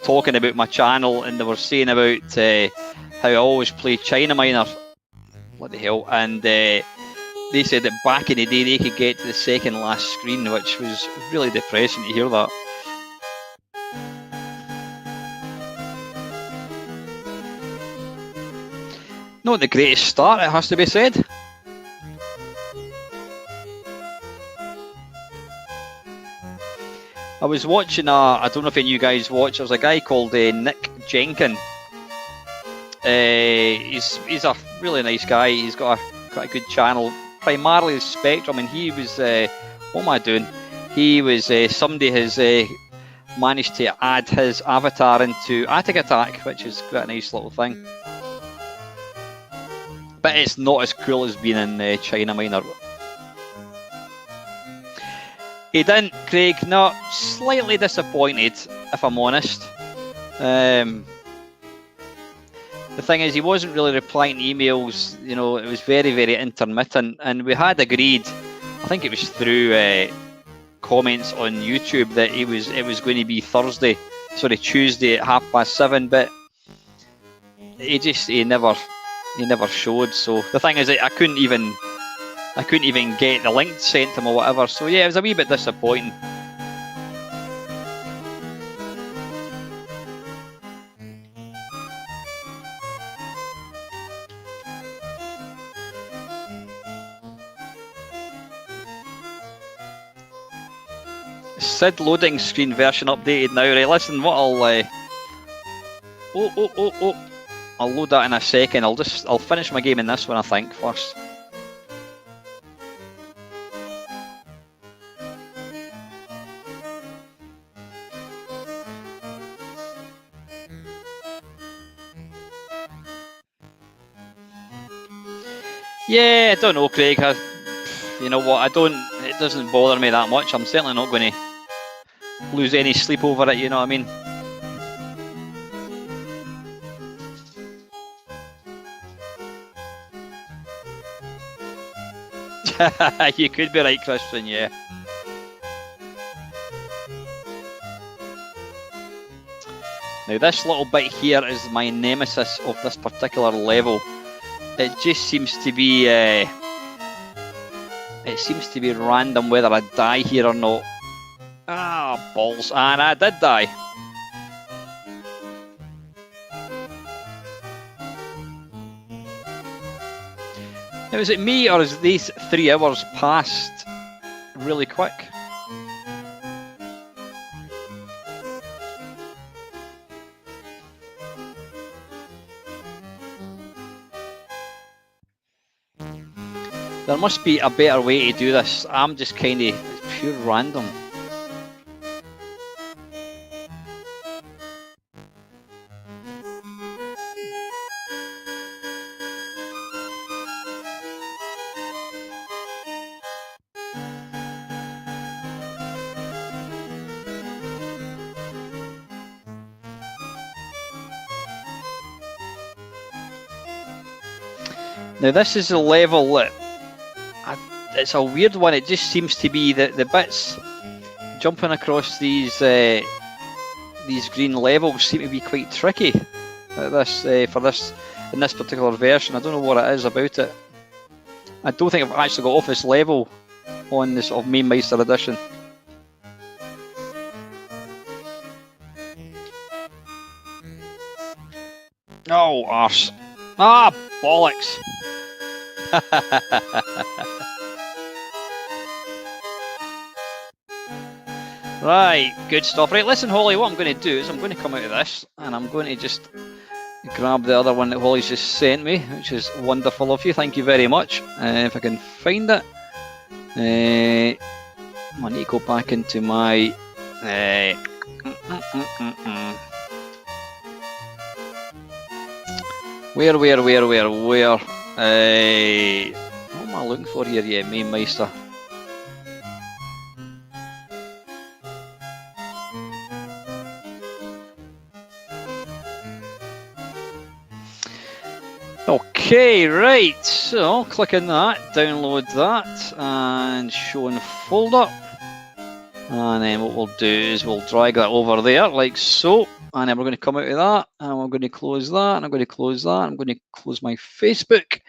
talking about my channel, and they were saying about how I always play China Minor. What the hell? And they said that back in the day they could get to the second last screen, which was really depressing to hear that. Not the greatest start, it has to be said. I was watching I don't know if any of you guys watch, there's a guy called Nick Jenkin. He's a really nice guy. He's got quite a good channel, primarily Spectrum, and he was, what am I doing? He was, somebody has managed to add his avatar into Attic Attack, which is quite a nice little thing. But it's not as cool as being in China Minor. He didn't, Craig. No, slightly disappointed, if I'm honest. The thing is, he wasn't really replying to emails. You know, it was very, very intermittent. And we had agreed, I think it was through comments on YouTube, that it was going to be Tuesday at 7:30. But he never showed. So the thing is, I couldn't even get the link sent to him or whatever. So yeah, it was a wee bit disappointing. SID loading screen version updated now. Right, listen, what I'll I'll load that in a second. I'll finish my game in this one, I think, first. Yeah, I don't know, Craig. You know what? It doesn't bother me that much. I'm certainly not going to lose any sleep over it. You know what I mean? You could be right, Christian. Yeah. Now this little bit here is my nemesis of this particular level. It just seems to be random whether I die here or not. Ah, balls. And I did die. Now, is it me, or is these 3 hours passed really quick? There must be a better way to do this. I'm just kind of, it's pure random. Now this is a level that, it's a weird one. It just seems to be that the bits jumping across these green levels seem to be quite tricky. This for this in this particular version, I don't know what it is about it. I don't think I've actually got off this level on this of Mamemeister edition. Oh, arse. Ah, bollocks. Right, good stuff. Right, listen, Holly, what I'm going to do is I'm going to come out of this and I'm going to just grab the other one that Holly's just sent me, which is wonderful of you. Thank you very much. If I can find it. I need to go back into my... Where? What am I looking for here? Yeah, Mamemeister. Okay, right, so click on that, download that, and show in folder. And then what we'll do is we'll drag that over there, like so. And then we're going to come out of that, and we're going to close that, and I'm going to close that. I'm going to close my Facebook,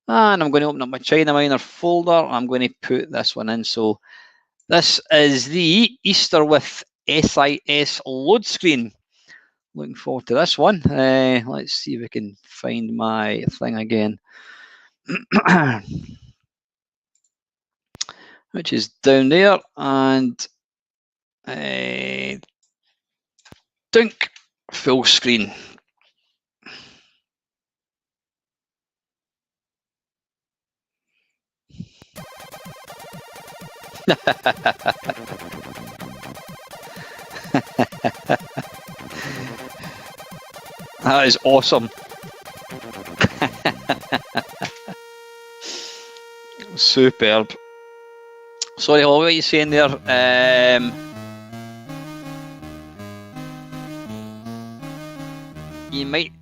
and I'm going to open up my China Miner folder. I'm going to put this one in. So this is the Easter with SIS load screen. Looking forward to this one. Let's see if we can find my thing again. Which is down there, and dunk, full screen. That is awesome. Superb. Sorry, what are you saying there? You might...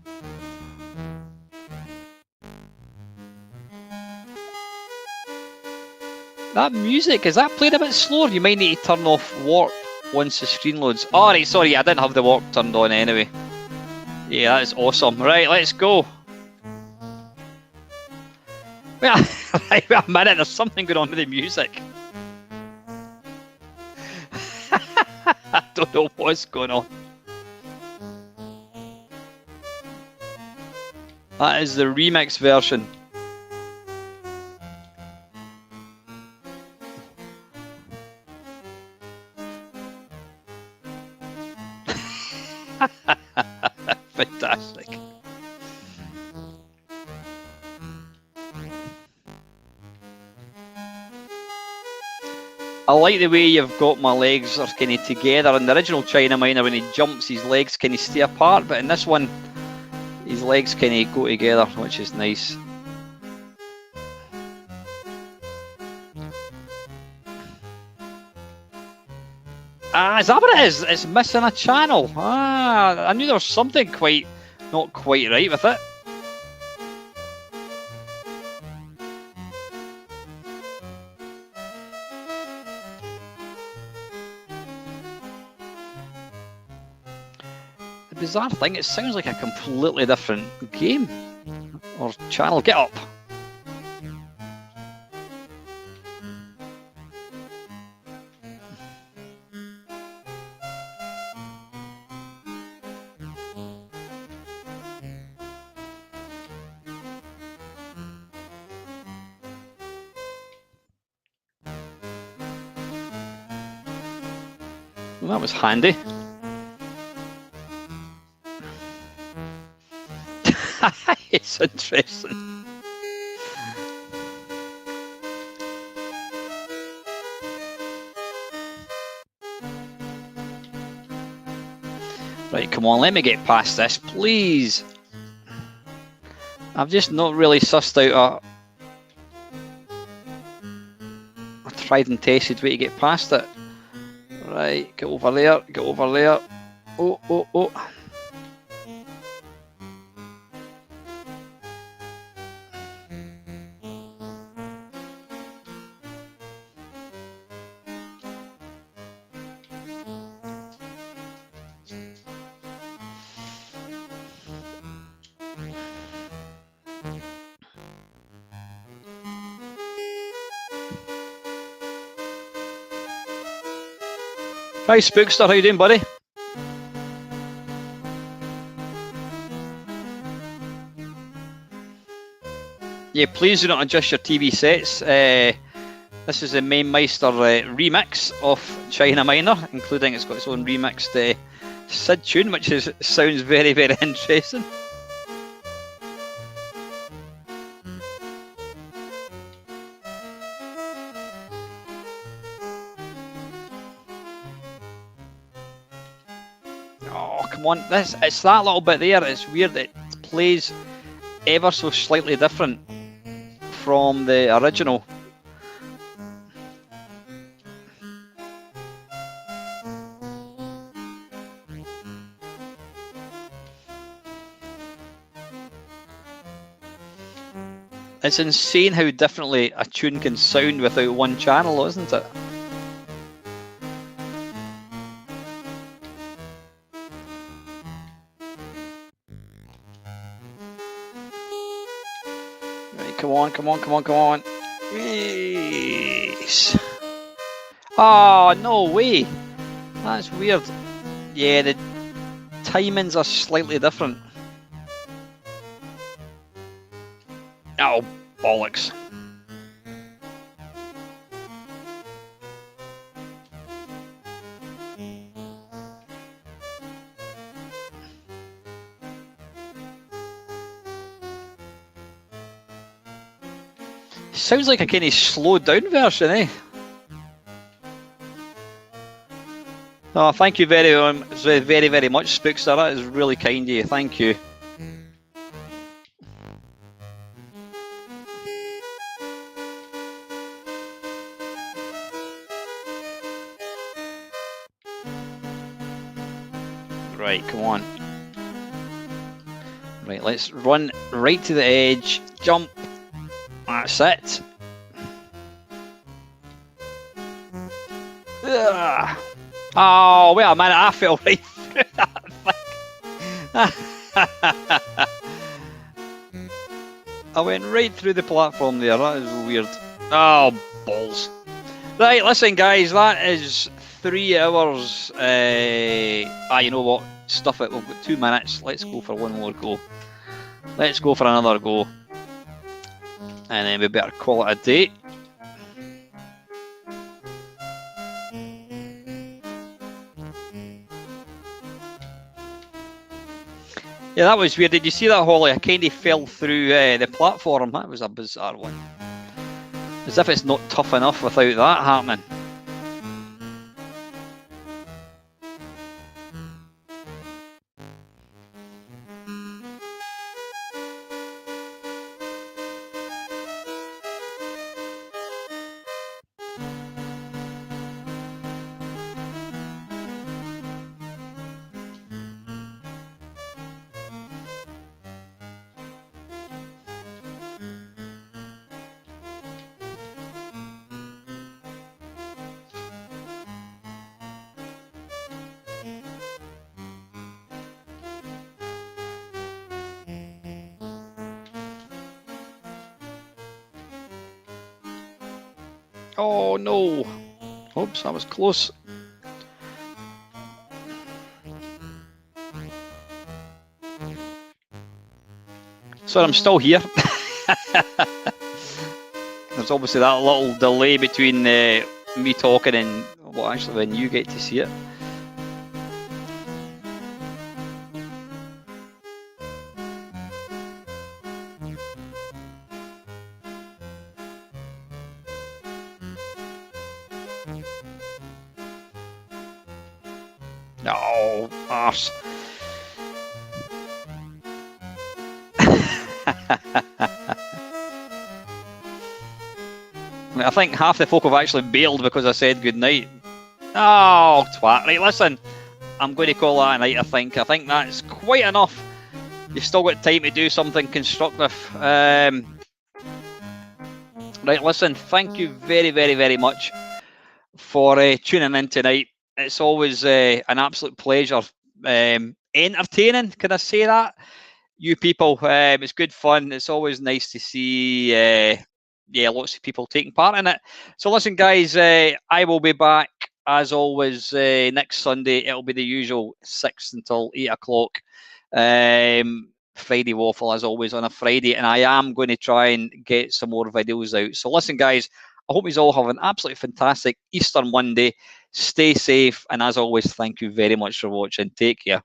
That music, is that playing a bit slower? You might need to turn off warp once the screen loads. Alright, sorry, I didn't have the warp turned on anyway. Yeah, that is awesome. Right, let's go. Well, right, wait a minute, there's something going on with the music. I don't know what's going on. That is the remix version. Fantastic. I like the way you've got my legs are kind of together. In the original China Miner, when he jumps, his legs kind of stay apart, but in this one, his legs kind of go together, which is nice. Ah, is that what it is? It's missing a channel. Ah, I knew there was something not quite right with it. The bizarre thing, it sounds like a completely different game or channel. Get up. Well, that was handy. It's interesting. Right, come on, let me get past this, please. I've just not really sussed out a tried and tested way to get past it. Right, get over there, get over there. Oh, oh, oh. Hi Spookster, how you doing, buddy? Yeah, please do not adjust your TV sets. This is a Mamemeister remix of China Minor, including it's got its own remixed Sid tune, which sounds very, very interesting. Oh, come on. It's that little bit there. It's weird. It plays ever so slightly different from the original. It's insane how differently a tune can sound without one channel, isn't it? Right, come on, come on, come on, come on. Yes. Oh, no way. That's weird. Yeah, the timings are slightly different. Oh, bollocks. Sounds like a kind of slowed down version, eh? Oh, thank you very, very much, Spookster. That is really kind of you. Thank you. Right, come on. Right, let's run right to the edge. Jump. That's it. Ugh. Oh, wait a minute, I fell right through that thing. I went right through the platform there, that is weird. Oh, balls. Right, listen guys, that is 3 hours. You know what? Stuff it, we've got 2 minutes. Let's go for one more go. Let's go for another go. And then we better call it a day. Yeah, that was weird. Did you see that, Holly? I kind of fell through the platform. That was a bizarre one. As if it's not tough enough without that happening. Oh no! Oops, that was close. So I'm still here. There's obviously that little delay between me talking and actually when you get to see it. No, arse. I think half the folk have actually bailed because I said good night. Oh, twat. Right, listen. I'm going to call that a night, I think. I think that's quite enough. You've still got time to do something constructive. Right, listen. Thank you very, very, very much for tuning in tonight. It's always an absolute pleasure. Entertaining, can I say that? You people, it's good fun. It's always nice to see lots of people taking part in it. So listen, guys, I will be back as always next Sunday. It'll be the usual 6 until 8 o'clock. Friday waffle as always on a Friday, and I am going to try and get some more videos out. So listen, guys, I hope you all have an absolutely fantastic Easter Monday. Stay safe, and as always, thank you very much for watching. Take care.